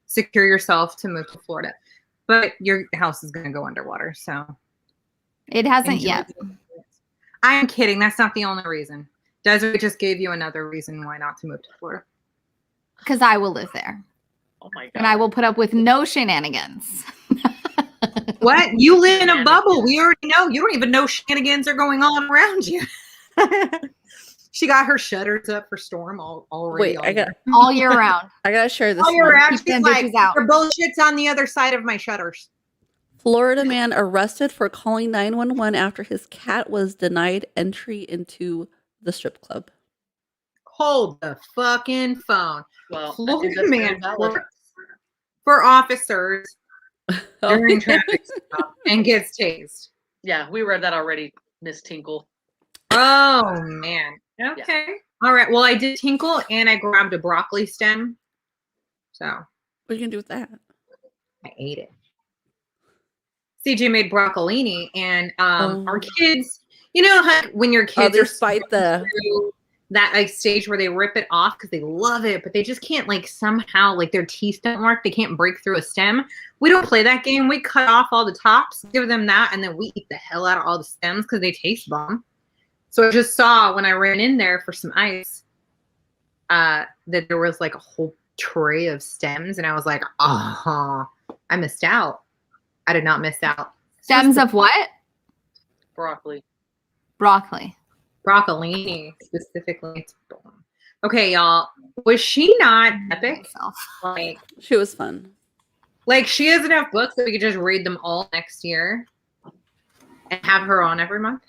secure yourself to move to Florida. But your house is going to go underwater, so. It hasn't enjoy yet. the experience. I'm kidding. That's not the only reason. Desiree just gave you another reason why not to move to Florida. Because I will live there. Oh my god. And I will put up with no shenanigans. What? You live in a bubble. We already know. You don't even know shenanigans are going on around you. She got her shutters up for storm already. Wait, All year round. I gotta share this. Oh, you're one. actually them like, bitches out. your bullshit's on the other side of my shutters. Florida man arrested for calling 911 after his cat was denied entry into the strip club. Hold the fucking phone. Well, I think Florida that's very man valid. works for officers Oh, during traffic stop and gets tased. Yeah, we read that already, Miss Tinkle. Oh, man. Okay. All right. Well, I did tinkle and I grabbed a broccoli stem. So What are you gonna do with that? I ate it. CJ made broccolini, and our kids, how when your kids are Despite the through that like stage where they rip it off because they love it, but they just can't like somehow like their teeth don't work. They can't break through a stem. We don't play that game. We cut off all the tops, give them that, and then we eat the hell out of all the stems because they taste bomb. So I just saw when I ran in there for some ice that there was like a whole tray of stems, and I was like, I missed out. I did not miss out. Stems of what? Broccoli. Broccoli. Broccolini specifically. It's bomb. Okay, y'all. Was she not epic? Like she was fun. Like she has enough books that we could just read them all next year and have her on every month.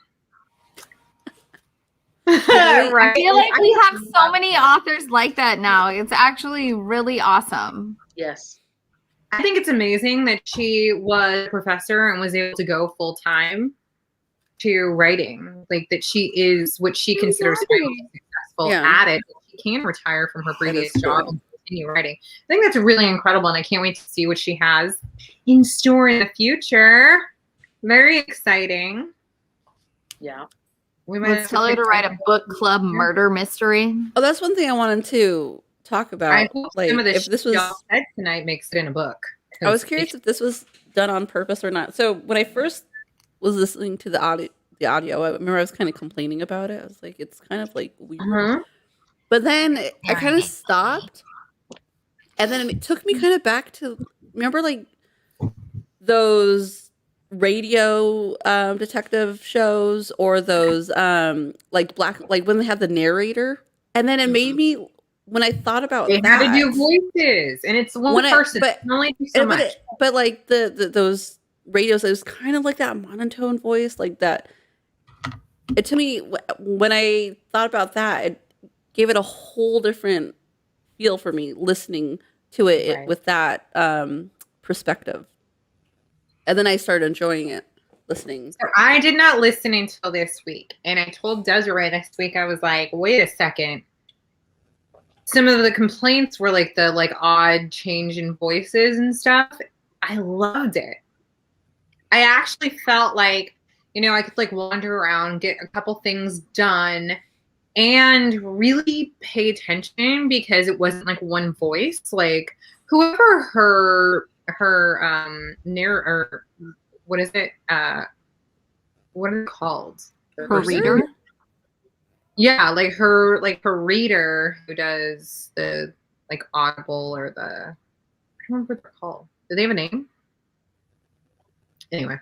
I feel like we have so many authors like that now. It's actually really awesome. Yes. I think it's amazing that she was a professor and was able to go full time to writing. Like that she is what she considers highly successful at it. She can retire from her previous job and continue writing. I think that's really incredible, and I can't wait to see what she has in store in the future. Very exciting. Yeah. We Let's tell her to write a book club murder mystery. Oh, that's one thing I wanted to talk about. I hope like, some of the if this was y'all said tonight makes it in a book. I was curious if this was done on purpose or not. So when I first was listening to the audio, I remember I was kind of complaining about it. I was like, it's kind of like weird. But then I kind of stopped, and then it took me kind of back to remember like those radio detective shows or those like when they had the narrator, and then it made me when I thought about they had to do voices, and it's one person. But only do so much. But like those radios, it was kind of like that monotone voice, like that. It to me when I thought about that, it gave it a whole different feel for me listening to it with that perspective. And then I started enjoying it, listening. So I did not listen until this week. And I told Desiree this week, I was like, wait a second. Some of the complaints were like the odd change in voices and stuff. I loved it. I actually felt like, I could like wander around, get a couple things done, and really pay attention because it wasn't like one voice. Like whoever her narrator, what is it? What are they called? Her reader? Yeah, like her reader who does the like Audible or the, I don't remember what they're called. Do they have a name? Anyway,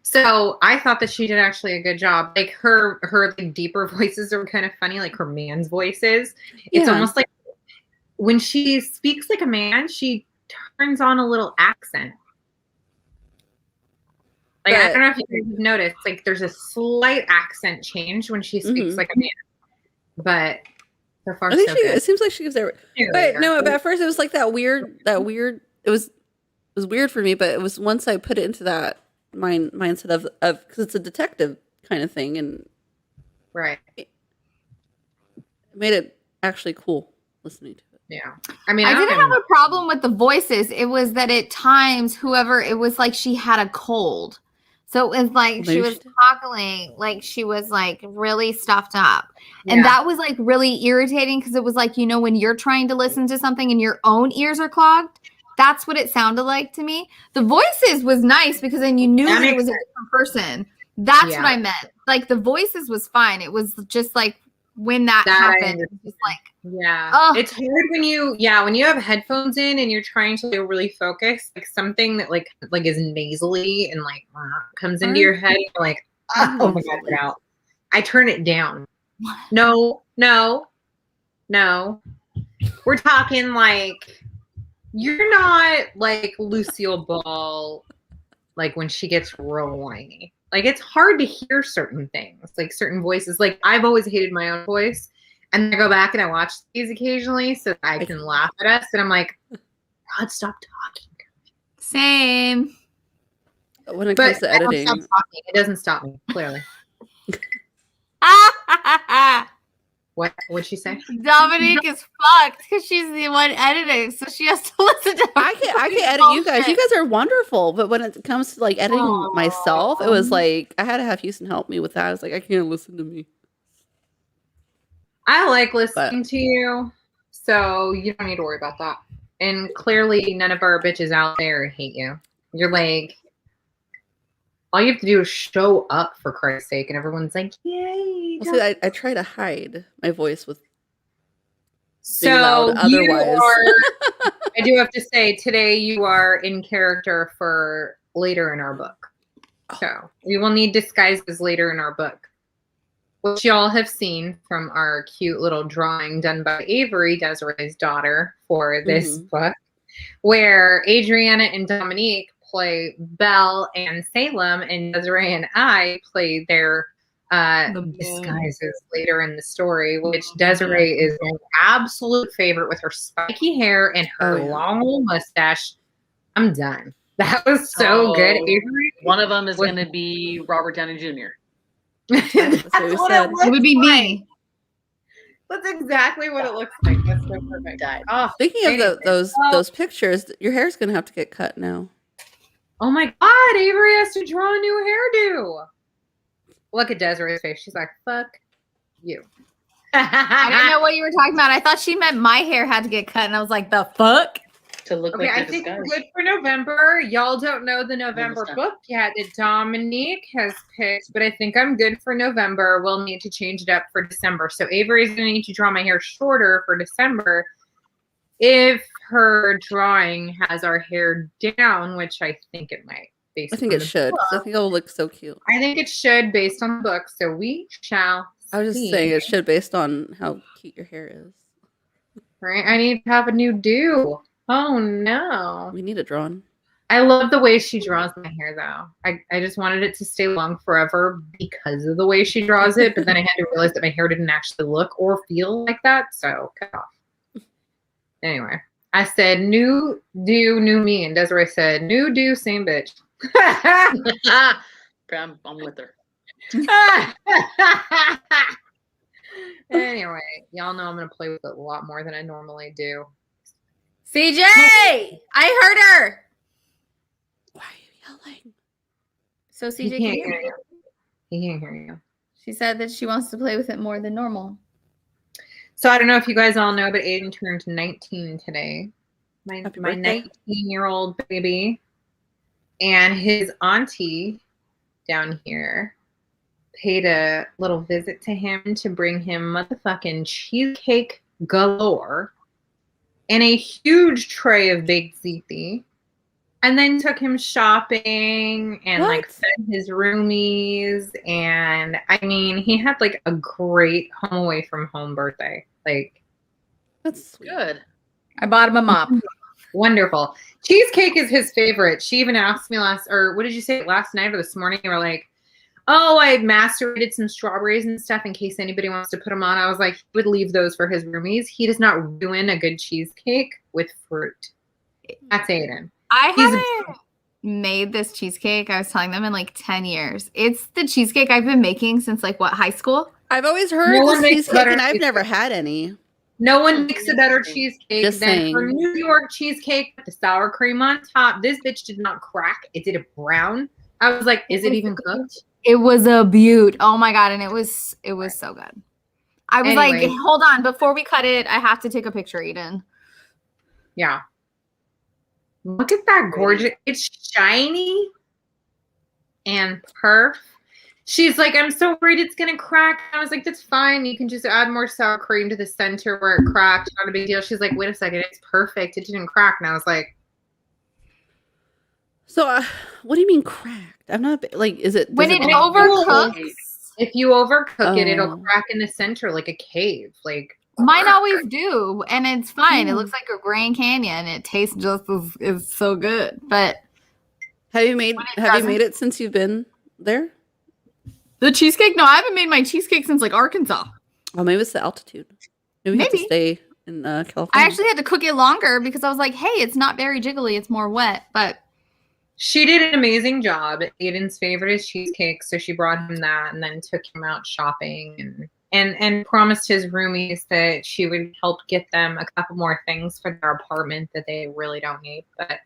so I thought that she did actually a good job. Like her like deeper voices are kind of funny, like her man's voices. It's almost like when she speaks like a man, she turns on a little accent. Like I don't know if you guys have noticed, like there's a slight accent change when she speaks like a man. But so far, I think so good. it seems like she gives that. But no, but at first it was like that weird. It was weird for me, but it was once I put it into that mindset of because it's a detective kind of thing, and right, it made it actually cool listening to it. Yeah, I mean, I didn't have a problem with the voices. It was that at times, it was like she had a cold. So it was like she was cackling, like she was like really stuffed up. And that was like really irritating because it was like, when you're trying to listen to something and your own ears are clogged, that's what it sounded like to me. The voices was nice because then you knew that it was a different person. That's what I meant. Like the voices was fine. It was just like when that happened, it was just like, it's hard when you have headphones in and you're trying to really focus, like something that like is nasally and like comes into your head, you're like, oh my god, get out. I turn it down. No, we're talking like you're not like Lucille Ball, like when she gets real whiny. Like it's hard to hear certain things, like certain voices. Like I've always hated my own voice. And I go back and I watch these occasionally so that I can laugh at us. And I'm like, God, stop talking. Same. When it comes to editing. It doesn't stop me, clearly. What'd she say? Dominique is fucked because she's the one editing. So she has to listen to I can edit you guys. You guys are wonderful. But when it comes to like editing myself, it was like I had to have Houston help me with that. I was like, I can't listen to me. I like listening to you, so you don't need to worry about that. And clearly, none of our bitches out there hate you. You're like, all you have to do is show up, for Christ's sake, and everyone's like, yay. Well, see, I try to hide my voice with being loud. Otherwise, I do have to say, today you are in character for later in our book. So we will need disguises later in our book, which y'all have seen from our cute little drawing done by Avery, Desiree's daughter, for this book, where Adriana and Dominique play Belle and Salem, and Desiree and I play their disguises later in the story, which Desiree is my absolute favorite with her spiky hair and her long old mustache. I'm done. That was so good, Avery. One of them is going to be Robert Downey Jr. That's what it would be me. That's exactly what it looks like. That's so perfect. Speaking of those pictures, your hair's gonna have to get cut now. Oh my god, Avery has to draw a new hairdo. Look at Desiree's face. She's like, fuck you. I didn't know what you were talking about. I thought she meant my hair had to get cut, and I was like, the fuck? To look okay, I think we're good for November. Y'all don't know the November book yet that Dominique has picked, but I think I'm good for November. We'll need to change it up for December. So Avery's going to need to draw my hair shorter for December if her drawing has our hair down, which I think it might. I think it should. I think it'll look so cute. I think it should based on the book. So we shall I was just saying it should based on how cute your hair is. Right? I need to have a new do. Oh no. We need it drawn. I love the way she draws my hair though. I just wanted it to stay long forever because of the way she draws it, but then I had to realize that my hair didn't actually look or feel like that, so cut off. Anyway, I said new do, new me, and Desiree said new do, same bitch. I'm with her. Anyway, y'all know I'm gonna play with it a lot more than I normally do. CJ! I heard her! Why are you yelling? So He CJ can't can hear hear me. you. He can't hear you. She said that she wants to play with it more than normal. So I don't know if you guys all know, but Aiden turned 19 today. My Happy birthday. 19-year-old baby. And his auntie down here paid a little visit to him to bring him motherfucking cheesecake galore and a huge tray of baked ziti. And then took him shopping and like fed his roomies. And I mean, he had like a great home away from home birthday. Like, That's sweet. Good. I bought him a mop. Wonderful. Cheesecake is his favorite. She even asked me last night or this morning? You were like, oh, I macerated some strawberries and stuff in case anybody wants to put them on. I was like, he would leave those for his roomies. He does not ruin a good cheesecake with fruit. That's Aiden. I haven't made this cheesecake. I was telling them in like 10 years. It's the cheesecake I've been making since like high school? I've always heard this cheesecake, and I've never had any. No one makes a better cheesecake Just than saying. her New York cheesecake with the sour cream on top. This bitch did not crack. It did a brown. I was like, is it even cooked? It was a beaut. Oh my God. And it was so good. I was like, hold on. Before we cut it, I have to take a picture, Eden. Yeah. Look at that gorgeous. It's shiny and perf. She's like, I'm so worried it's going to crack. I was like, that's fine. You can just add more sour cream to the center where it cracked. Not a big deal. She's like, wait a second. It's perfect. It didn't crack. And I was like. So what do you mean cracked? I'm not like, is it. When it overcooks. If you overcook it, it'll crack in the center like a cave. Like. Mine always do, and it's fine. It looks like a Grand Canyon. It tastes just as it's so good. But have you made it since you've been there? The cheesecake? No, I haven't made my cheesecake since like Arkansas. Oh, maybe it's the altitude. Maybe we have to stay in California. I actually had to cook it longer because I was like, hey, it's not very jiggly. It's more wet. But she did an amazing job. Aiden's favorite is cheesecake, so she brought him that and then took him out shopping and promised his roomies that she would help get them a couple more things for their apartment that they really don't need. But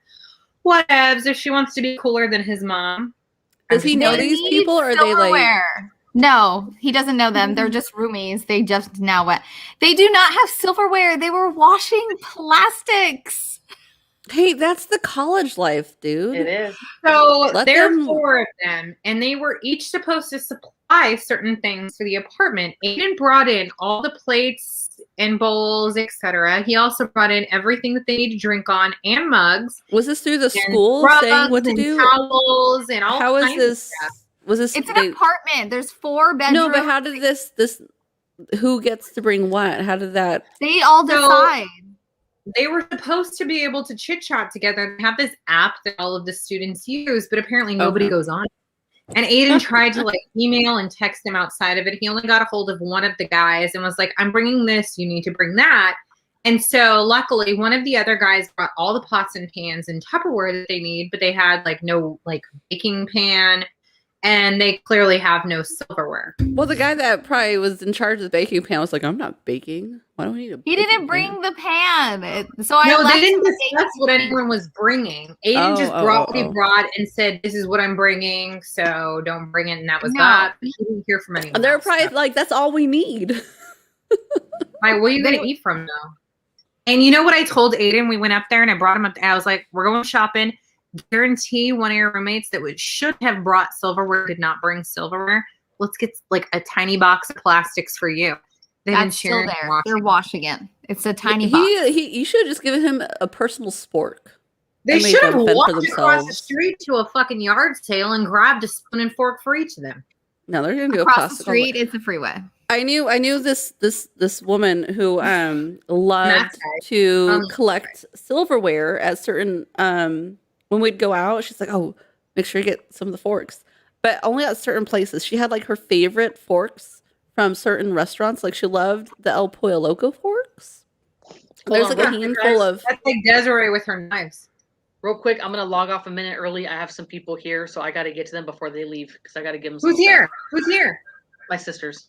whatevs, if she wants to be cooler than his mom. Does he know these people, or are they like? No, he doesn't know them. They're just roomies. They just now wet. They do not have silverware. They were washing plastics. Hey, that's the college life, dude. It is. So there are 4 of them, and they were each supposed to supply certain things for the apartment. Aiden brought in all the plates and bowls, etc. He also brought in everything that they need to drink on and mugs. Was this through the school saying what to do? Towels and all. How is this? Was this? It's an apartment. There's 4 bedrooms. No, but how did this? Who gets to bring what? How did that? They all decide. They were supposed to be able to chit chat together and have this app that all of the students use, but apparently nobody goes on. And Aiden tried to like email and text him outside of it. He only got a hold of one of the guys and was like, I'm bringing this. You need to bring that. And so luckily one of the other guys brought all the pots and pans and Tupperware that they need, but they had like no like baking pan. And they clearly have no silverware. Well, the guy that probably was in charge of the baking pan was like, I'm not baking. Why do I need a He didn't bring the pan. So they didn't discuss what anyone was bringing. Aiden just brought what he brought and said, this is what I'm bringing, so don't bring it. And that was that. But he didn't hear from anyone. They're probably like, that's all we need. Where are you going to eat from, though? And you know what I told Aiden? We went up there and I brought him up. I was like, we're going shopping. Guarantee one of your roommates that should have brought silverware did not bring silverware. Let's get like a tiny box of plastics for you. That's still there. They're washing it. It's a tiny box. You should have just given him a personal spork. They should have walked across the street to a fucking yard sale and grabbed a spoon and fork for each of them. No, they're gonna go across the street. It's a freeway. I knew this woman who loved to collect silverware at certain when we'd go out. She's like, oh, make sure you get some of the forks, but only at certain places. She had like her favorite forks from certain restaurants. Like she loved the El Pollo Loco forks. There's like a handful of. That's like Desiree with her knives. Real quick, I'm gonna log off a minute early. I have some people here, so I got to get to them before they leave because I got to give them. Who's here? Who's here? My sisters.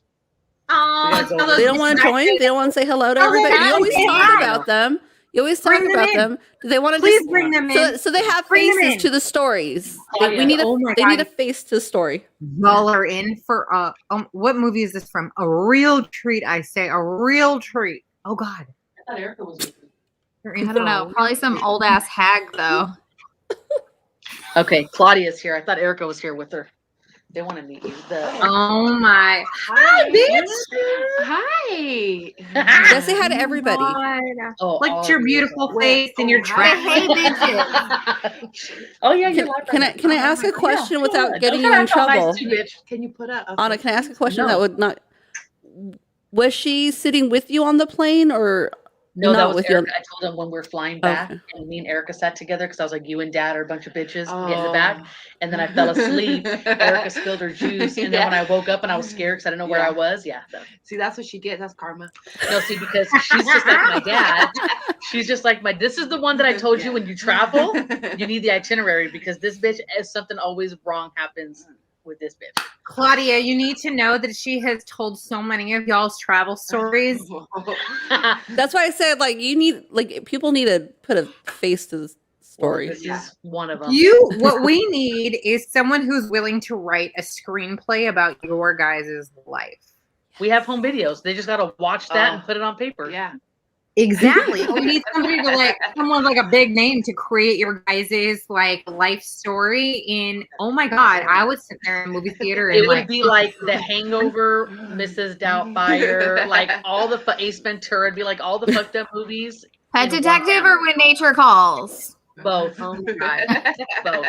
Oh, they don't want to join. They don't want to say hello to everybody. You always talk about them. You always talk Bring them about in. them. Do they want to Please just bring them in. so they have Bring them faces in. to the stories. Oh, we yeah. need a Oh my they need God. a face to the story. Y'all are in for what movie is this from? A real treat, I say. A real treat. Oh God. I thought Erica was with me. You're in I for don't a know. real Probably some old ass hag though. Okay, Claudia's here. I thought Erica was here with her. They want to meet you. Oh my. Hi, bitch. Hi. Jesse had everybody. God. Oh, Look all at your of you. beautiful face and your hi. trash. Hey, bitches. Oh yeah, you're Can I ask a question without getting you in trouble? Can you put up? Anna, can I ask a question No. that would not? Was she sitting with you on the plane or No, that not was with you? Erica. I told him when we're flying back, Okay. and me and Erica sat together because I was like, "You and Dad are a bunch of bitches. Get in the back." And then I fell asleep. Erica spilled her juice, and then when I woke up and I was scared because I didn't know where I was. Yeah. See, that's what she gets. That's karma. No, see, because she's just like my dad. She's just like my. This is the one that I told you when you travel, you need the itinerary because this bitch, if something always wrong happens with this bitch. Claudia, you need to know that she has told so many of y'all's travel stories. That's why I said people need to put a face to the story. This is one of them. What we need is someone who's willing to write a screenplay about your guys' life. We have home videos. They just gotta watch that and put it on paper. Yeah. Exactly. We need somebody to someone like a big name to create your guys' life story in. Oh my God, I would sit there in a movie theater and It would be like The Hangover, Mrs. Doubtfire, like all the Ace Ventura. It'd be like all the fucked up movies. Pet in one Detective family. or When Nature Calls? Both. Oh my God. Both.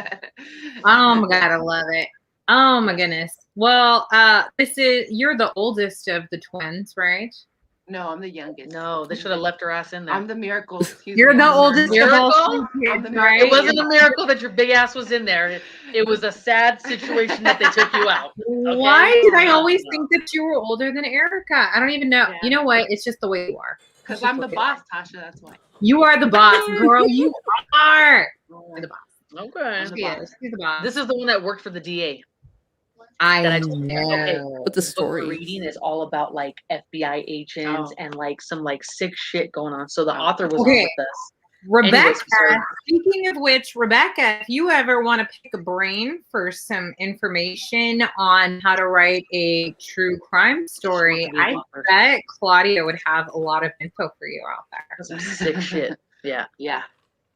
Oh my God, I love it. Oh my goodness. Well, you're the oldest of the twins, right? No, I'm the youngest. No, they should have left her ass in there. I'm the miracle. Excuse You're me, the I'm oldest of all Miracle? three I'm the kids, miracle. right? It wasn't a miracle that your big ass was in there. It was a sad situation that they took you out. Why did I always think that you were older than Erica? I don't even know. Yeah. You know what? It's just the way you are. Because I'm the boss, Tasha. That's why. You are the boss, girl. You are. You're the boss. Okay. the She boss. is. She's the boss. This is the one that worked for the DA. I that I told you. Okay. know. With the This book we're story. reading is all about like FBI agents and like some like sick shit going on. So the Oh. author was Okay. on with us. Rebecca, Anyways, so- speaking of which, Rebecca, if you ever want to pick a brain for some information on how to write a true crime story, I bet Claudia would have a lot of info for you out there. Some sick shit. Yeah. Yeah.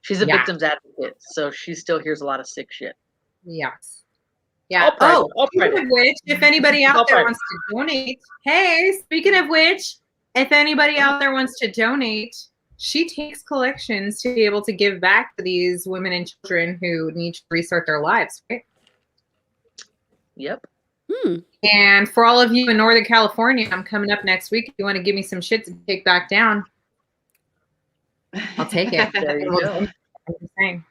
She's a Yeah. victim's advocate, so she still hears a lot of sick shit. Yes. Yeah. All private, all Speaking private. of which, if anybody All out there private. wants to donate, hey, speaking of which, if anybody out there wants to donate, she takes collections to be able to give back to these women and children who need to restart their lives, right? Yep. And for all of you in Northern California, I'm coming up next week. If you want to give me some shit to take back down, I'll take it. There you go. I'm just saying.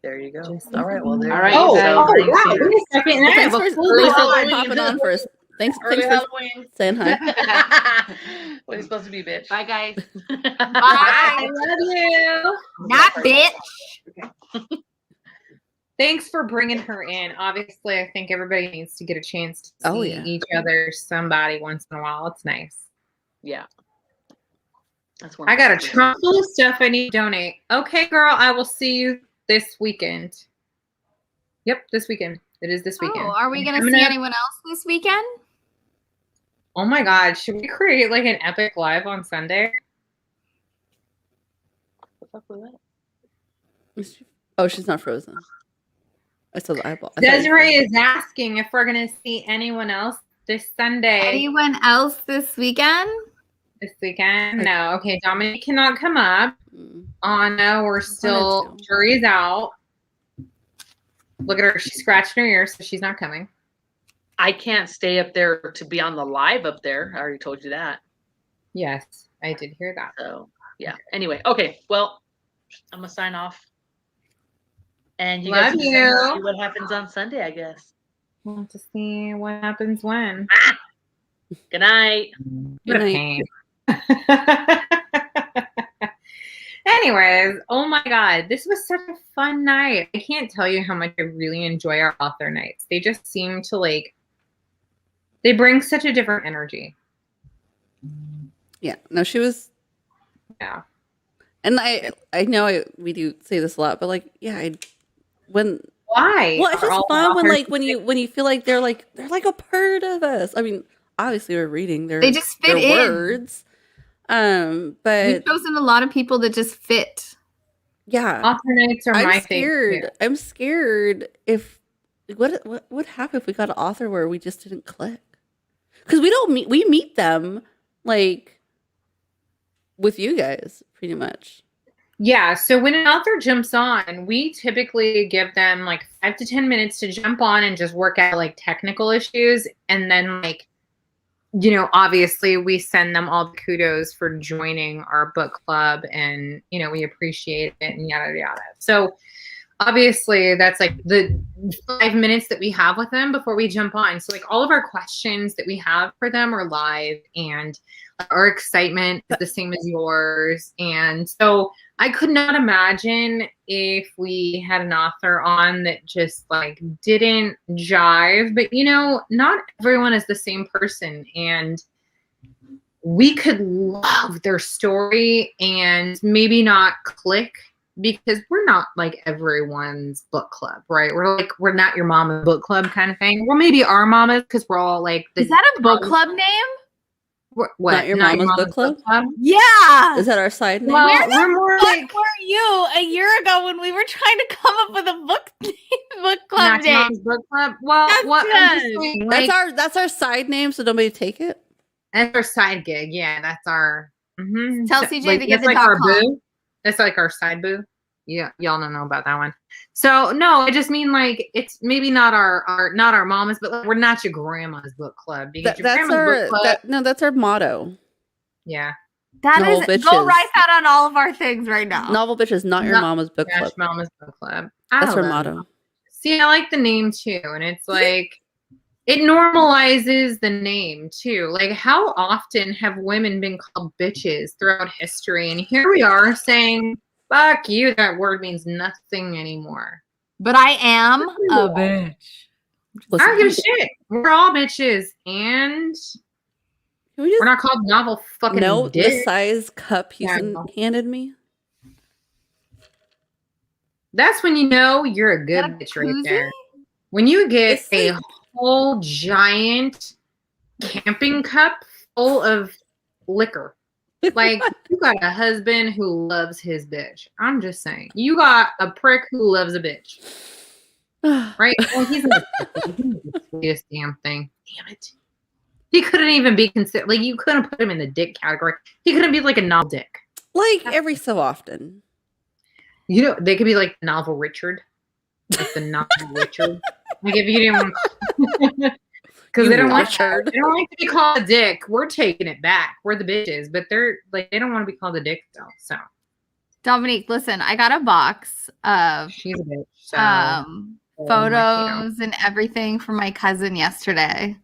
There you go. All right. Well, there All you right, go. you guys. wow. Thanks, Wait a second. I have Thanks a for, full thanks for Halloween. popping on first. Thanks Early for Halloween. saying hi. What are you supposed to be, bitch? Bye, guys. I love you. Not bitch. Thanks for bringing her in. Obviously, I think everybody needs to get a chance to Oh, see yeah. each other, somebody once in a while. It's nice. Yeah. That's I got a trunk full of stuff I need to donate. Okay, girl, I will see you this weekend. Yep, this weekend. It is this weekend. Oh, are we gonna Coming see up- anyone else this weekend? Oh my God, should we create like an epic live on Sunday? What the fuck was that? Oh, she's not frozen. I saw the eyeball. I thought you Desiree is asking if we're going to see anyone else this Sunday. Anyone else this weekend? This weekend? No. Okay, Dominique cannot come up. Mm. Anna, we're still, jury's out. Look at her. She's scratching her ear, so she's not coming. I can't stay up there to be on the live up there. I already told you that. Yes, I did hear that. So, yeah. Anyway, okay. Well, I'm going to sign off. And you Love guys can you. see what happens on Sunday, I guess. We'll have to see what happens when. Good night. What a Good pain. Anyways, oh my God, this was such a fun night. I can't tell you how much I really enjoy our author nights. They just seem to they bring such a different energy. Yeah. No, she was. Yeah. And I know we do say this a lot, but like, yeah, when Why? well, it's are just all fun when authors like when you feel like they're like a part of us. I mean, obviously we're reading They just fit their in. words. We've But chosen a lot of people that just fit. yeah, author nights are my favorite too. I'm scared if what would happen if we got an author where we just didn't click? Because we meet them like with you guys pretty much. Yeah, so when an author jumps on, we typically give them like 5 to 10 minutes to jump on and just work out like technical issues. And then like, you know, obviously we send them all the kudos for joining our book club and, you know, we appreciate it and yada, yada. So obviously that's like the 5 minutes that we have with them before we jump on. So like all of our questions that we have for them are live and our excitement is the same as yours. And so I could not imagine if we had an author on that just like didn't jive, but you know, not everyone is the same person and we could love their story and maybe not click because we're not like everyone's book club, right? We're not your mama's book club kind of thing. Well, maybe our mamas because we're all like Is that a book club name? What? Not your mama's book club? Yeah. Is that our side name? Well, Where the we're more fuck like were you a year ago when we were trying to come up with a book club not your name? mom's book club. Well, That's what I'm just good. saying, like, That's our side name, so nobody take it. that's our side gig. Yeah, that's our. Tell So, CJ like, to get that's the like our .com. boo. That's like our side boo. Yeah, y'all don't know about that one. So no, I just mean like it's maybe not our not our mama's, but like, we're not your grandma's book club because your That's grandma's book club. that's our motto. Yeah. That Novel is, bitches. go write that on all of our things right now. Novel bitch is not your mama's book club. Mama's book club. That's her love motto. it. See, I like the name too, and it's like it normalizes the name too. Like, how often have women been called bitches throughout history? And here we are saying, "Fuck you." That word means nothing anymore. But I am a bitch. I don't give a shit. We're all bitches, and we're not called novel fucking. No, dick. the size cup Houston Yeah. handed me. That's when you know you're a good bitch right there. When you get a whole giant camping cup full of liquor. Like, you got a husband who loves his bitch. I'm just saying. You got a prick who loves a bitch. Right? Well, he's the sweetest damn thing. Damn it. He couldn't even be considered, like, you couldn't put him in the dick category. He couldn't be like a novel dick. Like, every so often. You know, they could be like novel Richard. Like the novel Richard. Like, if you didn't want because they don't want to be called a dick. We're taking it back. We're the bitches, but they're like they don't want to be called a dick though. So Dominique, listen, I got a box of she's a bitch. So photos and everything from my cousin yesterday.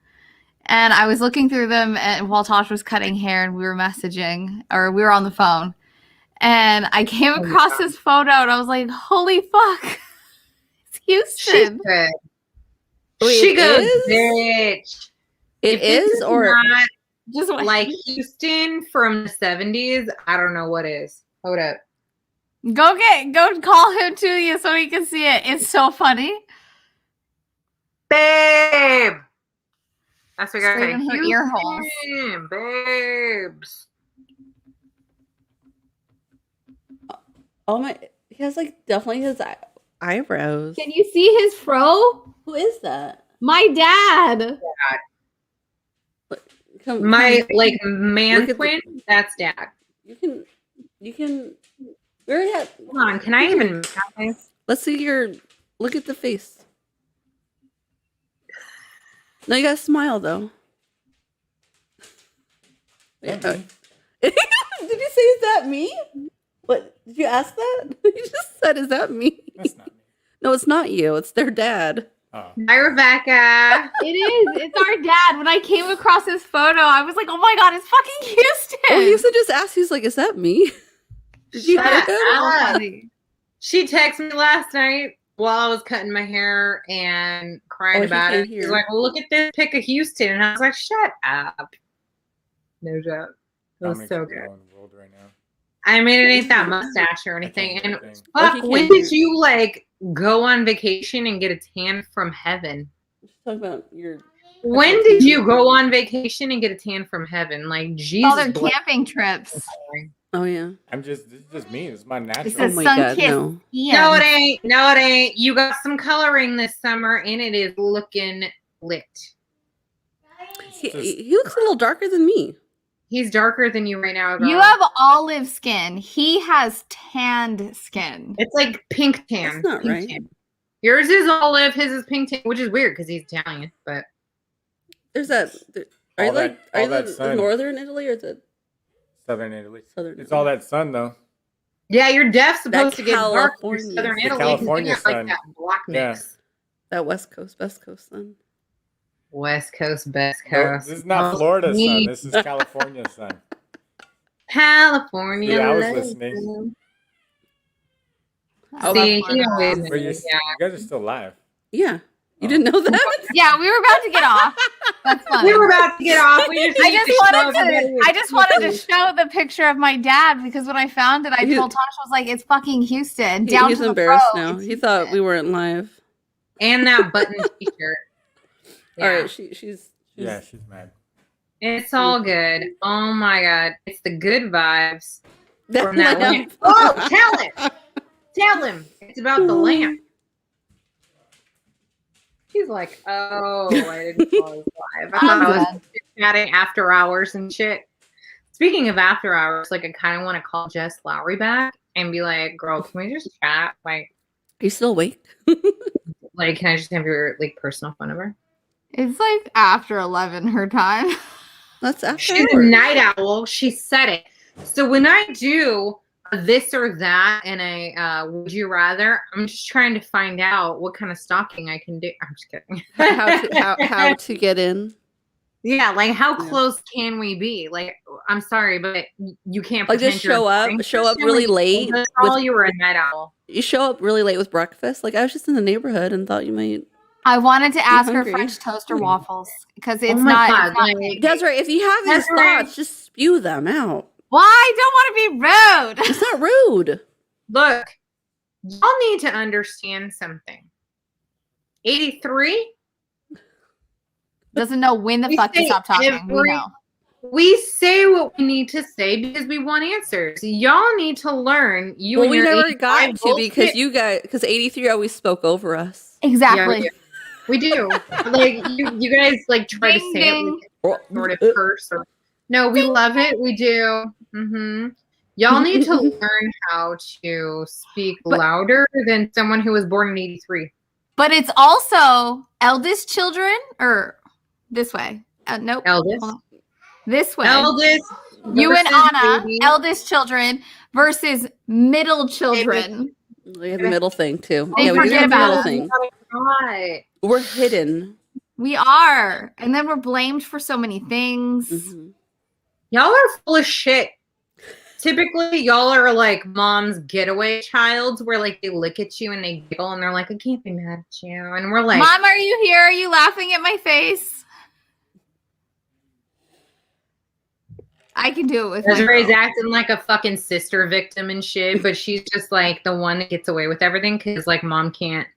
And I was looking through them while Tosh was cutting hair and we were messaging or we were on the phone. And I came across this photo and I was like, holy fuck. It's Houston. She goes, bitch. It is or not just like Houston from the 70s. I don't know what is. Hold up. Go call him to you so he can see it. It's so funny. Babe. That's what I got in her ear holes. Babes. Oh my, he has like definitely his eyebrows. Can you see his fro? Who is that? My dad. My like man twin. That's dad. You can. We already have. Hold on. Can I even? Let's see look at the face. No, you gotta smile though. Yeah. Did you say, is that me? What? Did you ask that? You just said, is that me? That's not me. No, it's not you. It's their dad. Oh. Hi, Rebecca. It is. It's our dad. When I came across his photo, I was like, oh my God, it's fucking Houston. Oh, Houston just asked, he's like, is that me? Did you hear that? She texted me last night while I was cutting my hair and crying about it. She's like, well, look at this pic of Houston. And I was like, shut up. No joke. It was so good. In the world right now. I mean, it ain't that mustache or anything. And Or fuck, he when can't did hear. you like go on vacation and get a tan from heaven? Talk about your. When did you go on vacation and get a tan from heaven? Like Jesus. All their bless camping trips. Oh yeah. This is just me. It's my It natural. Oh says my sun God, kissed no. No, it ain't. No, it ain't. You got some coloring this summer, and it is looking lit. He looks a little darker than me. He's darker than you right now, girl. You have olive skin. He has tanned skin. It's like pink tan. That's not pink right. Tan. Yours is olive. His is pink tan, which is weird because he's Italian. But There's that. Are you All like that- are all you that the sun. northern Italy or the Southern Italy. southern? It's all that sun though. yeah, you're deaf supposed to get dark. in California. Southern The Italy. California You got, like sun. that black Yeah. mix. That West Coast sun. West Coast, best No, coast. this is not Oh, Florida sun. me. This is California sun. California. Yeah, I was love. listening. I See, love he Florida. always But you yeah. guys are still live. Yeah. You Oh. didn't know that? Yeah, we were about to get off. That's funny. We were about to get off. We just I need just to show wanted everybody to. what's I just wanted to Houston. show the picture of my dad because when I found it, I He- told Tosh, I was like, "It's fucking Houston." Down He's to the embarrassed pro, now. it's He thought we Houston. weren't live. And that button T-shirt. All right, she's Yeah, she's mad. It's all good. Oh my god, it's the good vibes that from that lamp. lamp. Oh, tell it. Tell him. It's about the lamp. He's like, oh, I didn't call his live. I thought I was chatting after hours and shit. Speaking of after hours, like I kind of want to call Jess Lourey back and be like, girl, can we just chat? Like, Are you still awake? can I just have your like personal phone number? It's like after 11 her time. That's after She's a hours. night owl. She said it. So when I do a this or that and a would you rather, I'm just trying to find out what kind of stalking I can do. I'm just kidding. how to get in? Yeah, like how Yeah. close can we be? Like, I'm sorry, but you can't Like, just pretend you're show a up morning person really when you late told us with- all you were a night owl. You show up really late with breakfast. Like I was just in the neighborhood and thought you might. I wanted to ask her hungry. French toast or waffles because it's Oh my not. God, It's not like- That's right. If you have these That's right. thoughts, just spew them out. Why? I don't want to be rude. It's not rude. Look, y'all need to understand something. 83. Doesn't know when the We fuck to say stop talking. We every- know. We say what we need to say because we want answers. Y'all need to learn. You Well, and we your never 85 got to because bullshit. because 83 always spoke over us. Exactly. Yeah, we do. Like you guys like try to Ding, say ding. it like a sort of curse or no, we love it. We do. Y'all need to learn how to speak louder than someone who was born in 83. But it's also eldest children or this way. Nope. Eldest. Hold on. This way. Eldest. You and versus Anna, baby. eldest children versus middle children. We have a middle thing too. They Yeah, we do forget have a about middle us. thing. God. We're hidden. We are. And then we're blamed for so many things. Mhm. Y'all are full of shit. Typically, y'all are like mom's getaway childs where like they look at you and they giggle and they're like, I can't be mad at you. And we're like, Mom, are you here? Are you laughing at my face? I can do it with my Desiree's girl. acting like a fucking sister victim and shit, but she's just like the one that gets away with everything because like mom can't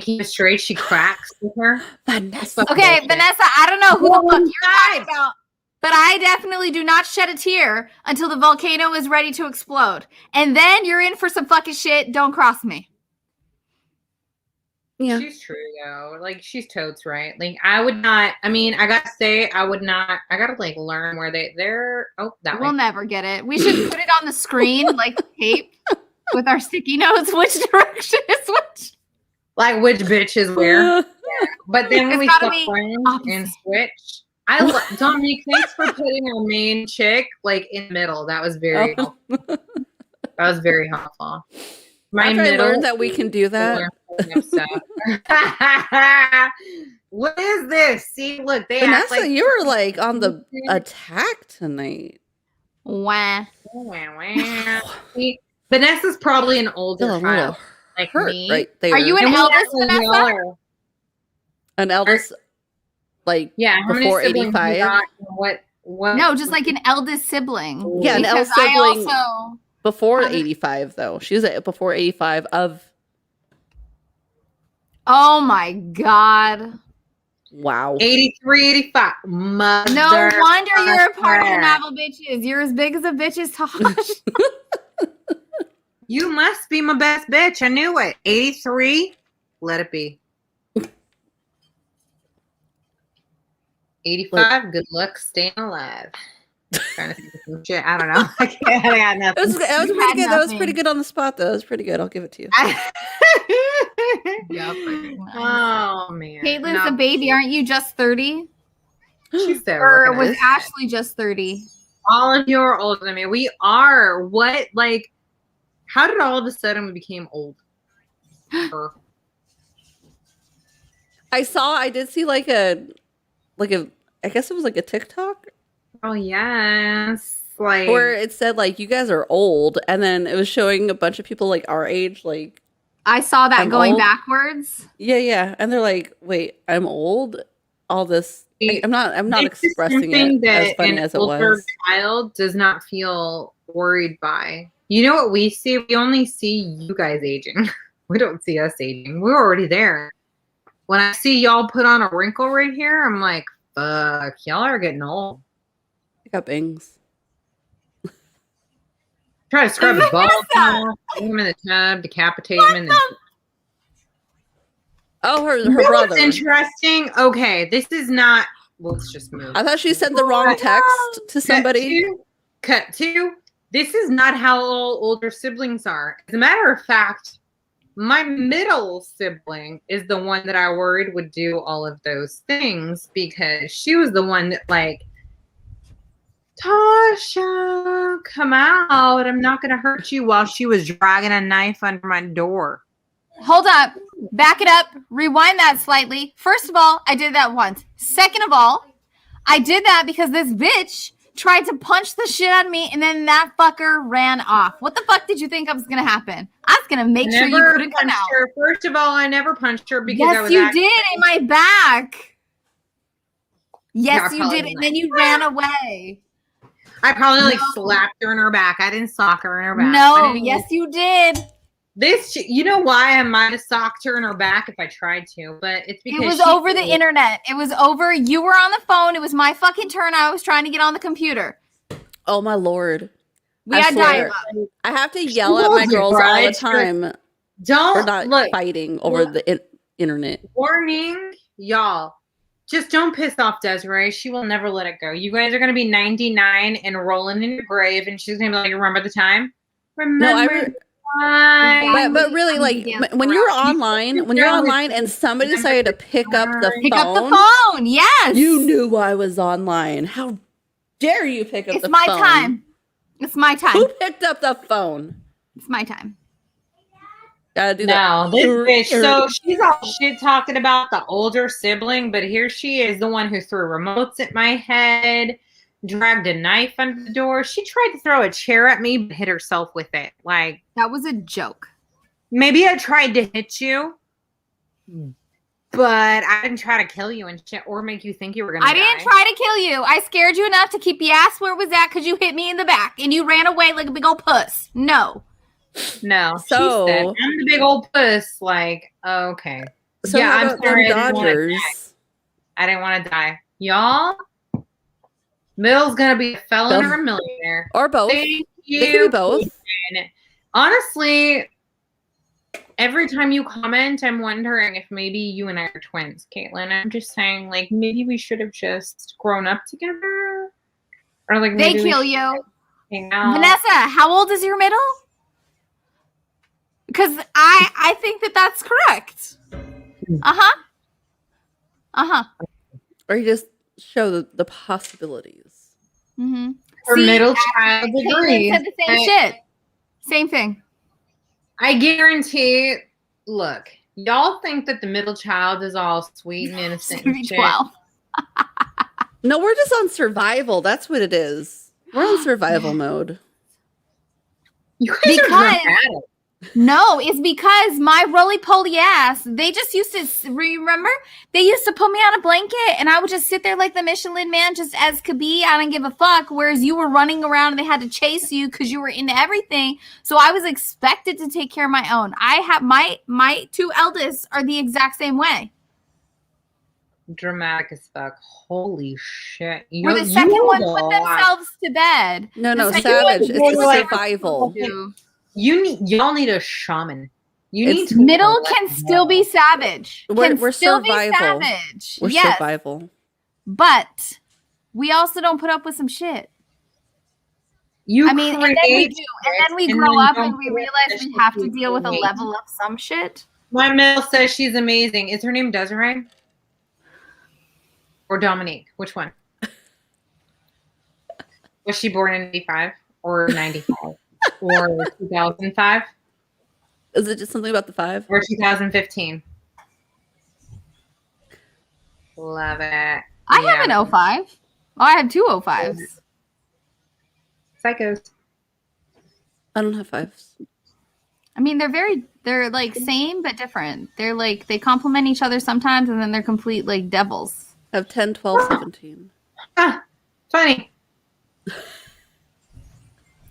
keep it straight. She cracks with her. Vanessa. Okay, Bullshit. Vanessa, I don't know who the Well, fuck you're talking guys. about, but I definitely do not shed a tear until the volcano is ready to explode. And then you're in for some fucking shit. Don't cross me. Yeah. She's true though. Like she's totes right. Like I would not. I mean, I gotta say, I would not. I gotta like learn where they're. Oh, that We'll way. never get it. We should put it on the screen like tape with our sticky notes. Which direction is which? Like which bitch is where. But then when It's we gotta swap be friends opposite. and switch, Dominique, thanks for putting our main chick like in the middle. That was very helpful. That was very helpful. My After I middle learned that we can do that. What is this? See, look, they act Vanessa, like you were like on the attack tonight. Wah. See, Vanessa's probably an older Feel a child, little like hurt me. right there. Are you an And we eldest, act like Vanessa? y'all are- An eldest, like Yeah, how many before siblings you 85? got and what What? No, just like an eldest sibling. Yeah, an Because eldest sibling. I also Before How did- 85, though. She was at before 85 of. Oh my god. Wow. 83, 85. Mother. No wonder you're a part of the fucker. Navel bitches. You're as big as a bitch's Tosh. You must be my best bitch. I knew it. 83. Let it be. 85. Good luck staying alive. Trying to think of some shit. I don't know. I got nothing. That was You pretty had good. That was nothing. pretty good on the spot, though. That was pretty good. I'll give it to you. Yeah, pretty nice. Oh man. Caitlin's No, a baby. Aren't you just 30? She's there. Or looking at was us. Ashley just 30? All of you are older than me. We are. What? Like, how did all of a sudden we became old? Or- I did see like a, I guess it was like a TikTok oh yes. Like where it said like, you guys are old. And then it was showing a bunch of people like our age, like, I saw that I'm going old. backwards. yeah. And they're like, wait, I'm old? All this. I'm not this is expressing something it as that funny an as it older was. child does not feel worried by. You know what we see? We only see you guys aging. We don't see us aging. We're already there. When I see y'all put on a wrinkle right here, I'm like, fuck, y'all are getting old. I got bangs. Try to scrub his balls Vanessa! off, put him in the tub, decapitate him, and then Oh, her You know what's brother. interesting? Okay, this is not. Let's just move. I thought she sent the wrong text to somebody. Cut to. This is not how all older siblings are. As a matter of fact, my middle sibling is the one that I worried would do all of those things because she was the one that like, Tasha, come out. I'm not going to hurt you, while she was dragging a knife under my door. Hold up. Back it up. Rewind that slightly. First of all, I did that once. Second of all, I did that because this bitch tried to punch the shit out of me and then that fucker ran off. What the fuck did you think was going to happen? I was going to make sure you Never couldn't come punched out. her. First of all, I never punched her because I Yes, was you actually- did in my back. Yes, Yeah, you did. probably And then you ran away. I probably like No. slapped her in her back. I didn't sock her in her back. No, But anyway, yes, you did. you know why I might have socked her in her back if I tried to, but it's because It was she- over the internet. It was over. You were on the phone. It was my fucking turn. I was trying to get on the computer. Oh my lord. We I had swear. dial-up. I have to yell at my wasn't girls all the right. time Don't for not look. fighting over the internet. Warning, y'all. Just don't piss off Desiree. She will never let it go. You guys are gonna be 99 and rolling in your grave, and she's gonna be like, "Remember the time? Remember the time?" But really, like when you're online and somebody decided to pick up the Pick phone, up the phone. Yes. you knew I was online. How dare you pick up It's the my phone? time. It's my time. Who picked up the phone? It's my time. Gotta do No, this bitch. that. So she's all shit talking about the older sibling, but here she is, the one who threw remotes at my head, dragged a knife under the door. She tried to throw a chair at me, but hit herself with it. Like, That was a joke. maybe I tried to hit you, but I didn't try to kill you and shit, or make you think you were gonna I die. didn't try to kill you. I scared you enough to keep your ass where it was at because you hit me in the back and you ran away like a big old puss. No. No. So- She said, I'm the big old puss. Like, okay. So Yeah, how I'm about sorry, them I didn't wanna Dodgers? I didn't want to die. Y'all, Mill's gonna be a felon or a millionaire. Or both. Thank you. They can be both. Caitlin. Honestly, every time you comment, I'm wondering if maybe you and I are twins, Caitlin. I'm just saying, like, maybe we should have just grown up together. Or like They maybe we kill should you. hang out. Vanessa, how old is your middle? Because I think that's correct. Uh-huh. Uh-huh. Or you just show the possibilities. Mm-hmm. Her middle child Caitlin agrees. said the same shit. Same thing. I guarantee, look, y'all think that the middle child is all sweet and It's innocent gonna and be shit. 12. No, we're just on survival. That's what it is. We're on survival mode. You guys Because- are dramatic. No, it's because my roly-poly ass, they just used to, remember? They used to put me on a blanket and I would just sit there like the Michelin Man, just as could be. I didn't give a fuck. Whereas you were running around and they had to chase you because you were into everything. So I was expected to take care of my own. I have my two eldest are the exact same way. Dramatic as fuck. Holy shit. Where the second one put themselves to bed. No, The second savage. one It's was survival. Y'all need a shaman. You It's- need to Middle can still be savage. We're still survival. be savage. We're yes, survival. but we also don't put up with some shit. You I mean, and then we do, and then we and grow then up don't and we put up realize with we shit have to you deal with a create. level of some shit. My middle says she's amazing. Is her name Desiree? Or Dominique? Which one? Was she born in 85 or 95 or 2005 Is it just something about the 5? or 2015? Love it. I have an 05. Oh, I have two 05s. Psychos. I don't have 5s. I mean, they're like same but different. They're like, they complement each other sometimes and then they're complete like devils. I have 10, 12, 17. Ah, funny.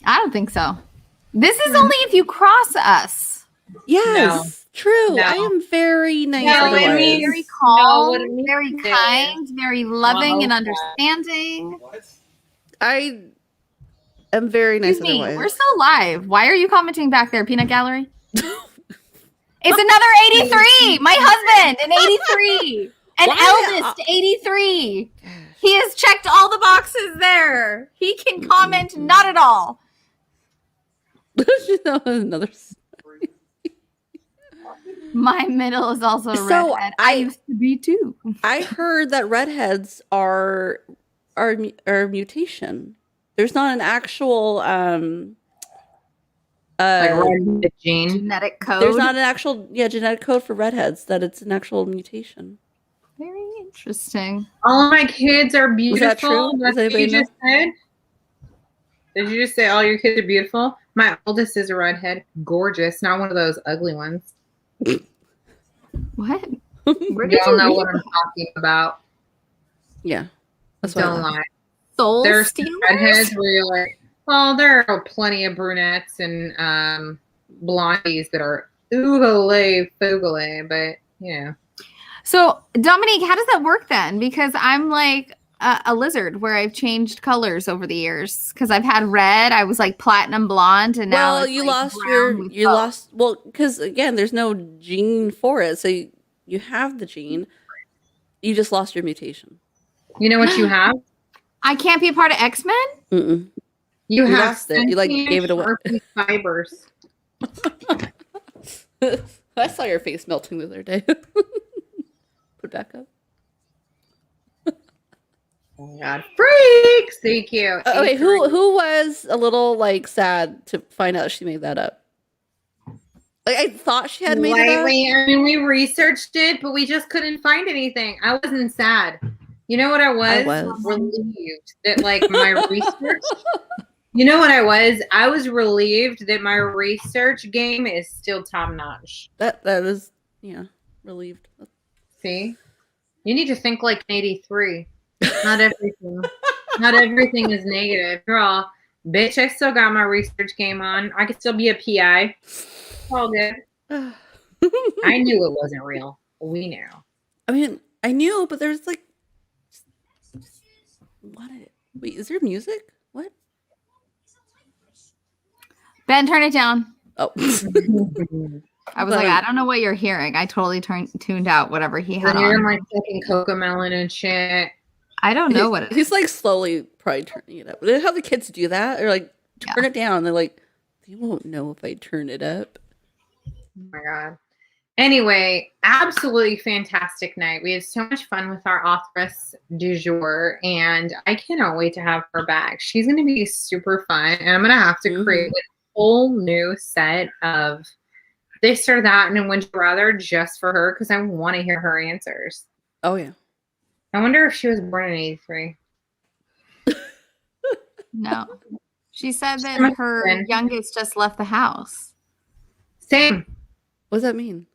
I don't think so. This is only if you cross us. Yes, true. No. I am very nice. No, otherwise. it means- Very No, calm, what it means very is- kind, very loving and Well, understanding. I am very nice Excuse me, otherwise. we're still live. Why are you commenting back there, Peanut Gallery? It's another 83. My husband, an 83. An Why? eldest, 83. He has checked all the boxes there. He can comment not at all. You know, another. My middle is also a So, redhead. I used to be too. I heard that redheads are mutation. There's not an actual Like the gene. Genetic code. there's not an actual genetic code for redheads, that it's an actual mutation. Very interesting. All my kids are beautiful. that true? That's Does what you anybody just said? Did you just say all your kids are beautiful? My oldest is a redhead. Gorgeous. Not one of those ugly ones. What? Where did Y'all you know read what I'm talking about. Yeah, that's what I Don't thought. lie. Soul There's Stealers? redheads where you're like, well, there are plenty of brunettes and blondies that are oogly foogly, but you know. So, Dominique, how does that work then? Because I'm like a lizard where I've changed colors over the years. Because I've had red, I was like platinum blonde, and now Well, it's, you like, lost brown with you both. lost well, because again, there's no gene for it, so you have the gene, you just lost your mutation. You know what you have? I can't be a part of X-Men? Mm-mm. You You have lost it. You, like, sentient gave it away. Sharpie fibers. I saw your face melting the other day. Put it back up. Oh my god, freaks! So cute. Okay, who was a little like sad to find out she made that up? Like, I thought she had made it up. Lately, I mean, we researched it, but we just couldn't find anything. I wasn't sad. You know what I was? I was. Relieved that like my research. You know what I was? I was relieved that my research game is still top notch. That is, yeah, relieved. See, you need to think like an 83. Not everything. Not everything is negative. Girl, bitch, I still got my research game on. I could still be a PI. All good. I knew it wasn't real. We knew. I mean, I knew, but there's like, what? Wait, is there music? What? Ben, turn it down. Oh, I was like, I don't know what you're hearing. I totally tuned out whatever he had When you're in on. like fucking Cocomelon and shit. I don't know what it is. he's like slowly probably turning it up. You know how the kids do that? They're like, turn it down. They're like, they won't know if I turn it up. Oh my god. Anyway, absolutely fantastic night. We had so much fun with our authoress du jour, and I cannot wait to have her back. She's going to be super fun, and I'm going to have to create a whole new set of this or that and would you rather just for her because I want to hear her answers. Oh, yeah. I wonder if she was born in 83. No. She said that must her have been. youngest just left the house. Same. What does that mean?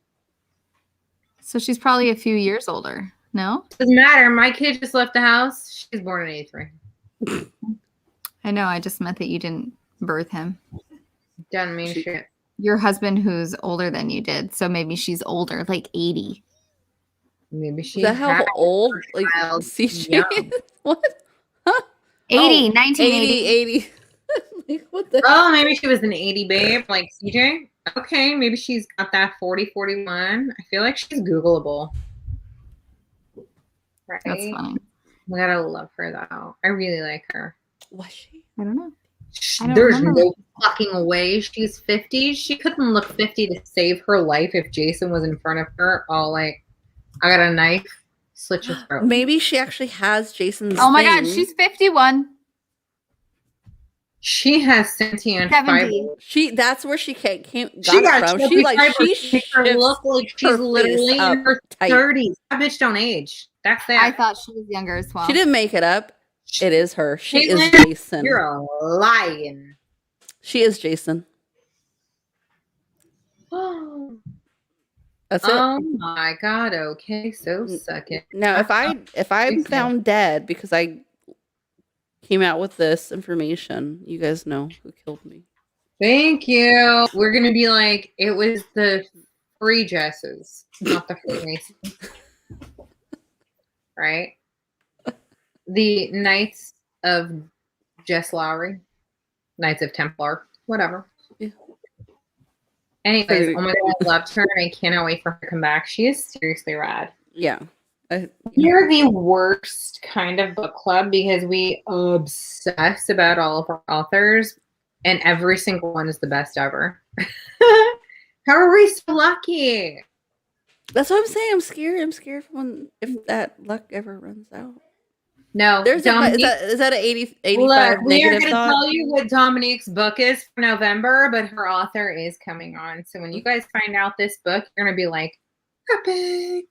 So she's probably a few years older. No? Doesn't matter. My kid just left the house. She's born in 83. I know. I just meant that you didn't birth him. Doesn't mean shit. Your husband who's older than you did. So maybe she's older, like 80. Maybe she Is that how had old? her Like child CJ? young. What? 80, Oh, 1980. 80. Like, what the? Oh, maybe she was an 80 babe like CJ. Okay, maybe she's got that 40, 41. I feel like she's Googleable. Right? That's funny. We gotta love her though. I really like her. Was she? I don't know. I don't There's remember. no fucking way she's 50. She couldn't look 50 to save her life if Jason was in front of her. All like, I got a knife, slit your throat. Maybe she actually has Jason's. Oh my God, thing. she's 51. She has sentient fiber. 70. That's where she came She got got it from. chubby She like fiber she to make her shifts look like she's her literally face in up her tight. 30s. That bitch don't age. That's that. I thought she was younger as well. She didn't make it up. It is her. She is Caitlin, Jason. You're lying. She is Jason. Oh That's it. my God. Okay, so suck it. Now, if I'm Jason. found dead because I came out with this information, you guys know who killed me. Thank you. We're gonna be like, it was the free Jesses, not the Freemasons. Right? The Knights of Jess Lourey, Knights of Templar, whatever. Yeah. Anyways, oh my God, I loved her and I cannot wait for her to come back. She is seriously rad. Yeah. We're the worst kind of book club because we obsess about all of our authors and every single one is the best ever. How are we so lucky? That's what I'm saying. I'm scared. I'm scared if that luck ever runs out. No, Is that an 80, 85 look, we are negative going to thought? tell you what Dominique's book is for November, but her author is coming on. So when you guys find out this book, you're going to be like, epic.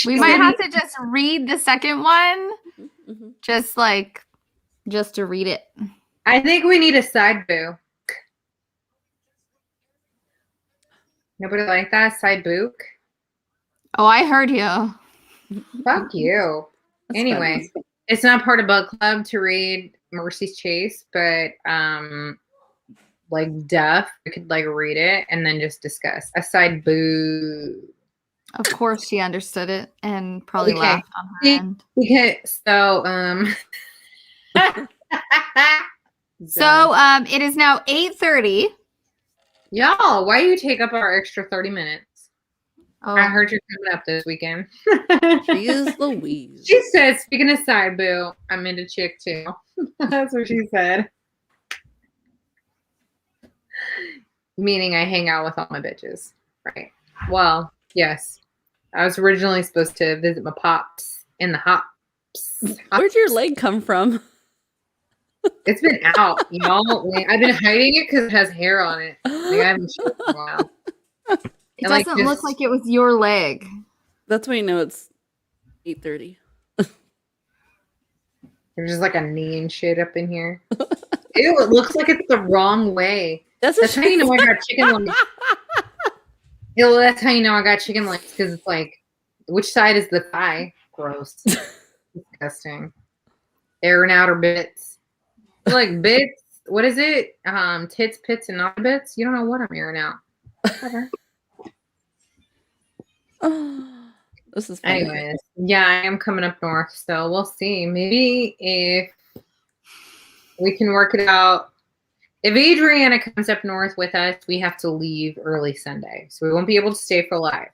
We might have to just read the second one, Mm-hmm. just to read it. I think we need a side book. Nobody like that side book? Oh, I heard you. Fuck you. That's Anyway, funny. it's not part of book club to read Mercy's Chase, but like Duff, we could like read it and then just discuss a side boo. Of course, she understood it and probably Okay. laughed on her See, end. because so So it is now 8:30. y'all, why do you take up our extra 30 minutes? Oh, I heard you're coming up this weekend. She is Louise. She said, speaking of side boo, I'm into chick too. That's what she said. Meaning I hang out with all my bitches. Right. Well, yes. I was originally supposed to visit my pops in the hops. Where'd your leg come from? It's been out, y'all. Like, I've been hiding it because it has hair on it. Like, I haven't showed it in a while. it and, like, doesn't look just- like it was your leg. That's when you know it's 8:30. There's just like a knee and shit up in here. Ew, it looks like it's the wrong way. That's how you know I got chicken legs. Ew, that's how you know I got chicken legs because it's like, which side is the thigh? Gross. Disgusting. Air and outer bits. Like bits. What is it? Tits, pits, and outer bits. You don't know what I'm airing out. Whatever. This is funny. Anyways, yeah, I am coming up north, so we'll see. Maybe if we can work it out. If Adriana comes up north with us, we have to leave early Sunday, so we won't be able to stay for live.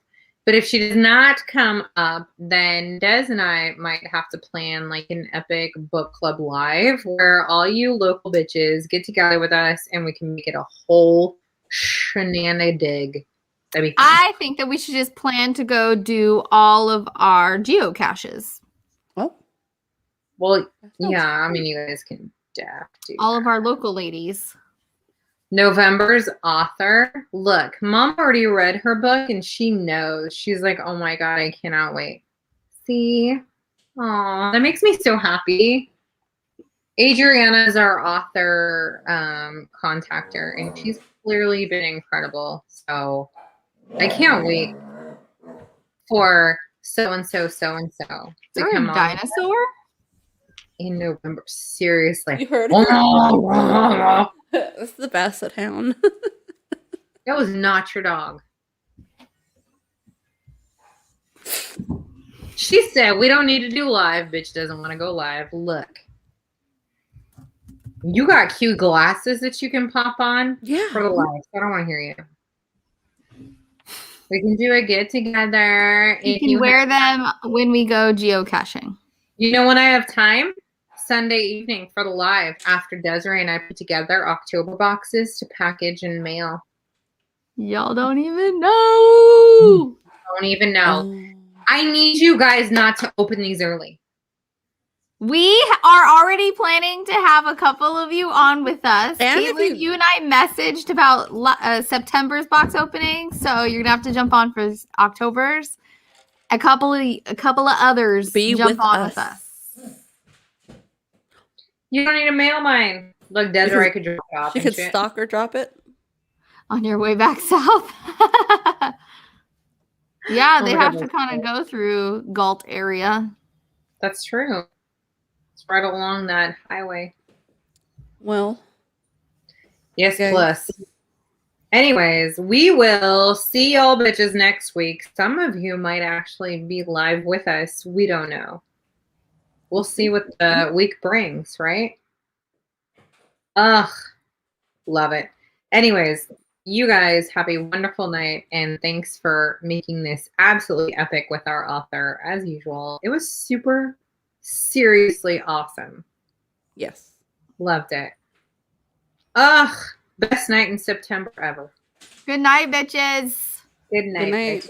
But if she does not come up, then Des and I might have to plan like an epic book club live where all you local bitches get together with us and we can make it a whole shenanigan. That'd be fun. I think that we should just plan to go do all of our geocaches. Well, yeah, I mean, you guys can do all of our local ladies. November's author. Look, Mom already read her book and she knows. She's like, oh my God, I cannot wait. See? Aw, that makes me so happy. Adriana is our author contactor and she's clearly been incredible. So I can't wait for so and so to You're come a on dinosaur? in November. Seriously. You heard her? That That's the basset hound. was not your dog. She said, we don't need to do live. Bitch doesn't want to go live. Look. You got cute glasses that you can pop on Yeah. for the live. I don't want to hear you. We can do a get together. You can wear them when we go geocaching. You know when I have time? Sunday evening for the live after Desiree and I put together October boxes to package and mail. Y'all don't even know. Don't even know. Oh. I need you guys not to open these early. We are already planning to have a couple of you on with us. And if Caitlin, you and I messaged about September's box opening, so you're gonna have to jump on for October's. A couple of others jump on with us. You don't need to mail mine. Look, Desiree could drop it off. She and could shit. stock or drop it. On your way back south. Yeah, Oh they my have God, to kind of go through Galt area. That's true. It's right along that highway. Well, Yes, okay. plus. Anyways, we will see y'all bitches next week. Some of you might actually be live with us. We don't know. We'll see what the week brings, right? Ugh, love it. Anyways, you guys have a wonderful night, and thanks for making this absolutely epic with our author, as usual. It was super, seriously awesome. Yes. Loved it. Ugh, best night in September ever. Good night, bitches. Good night. Good night. bitches.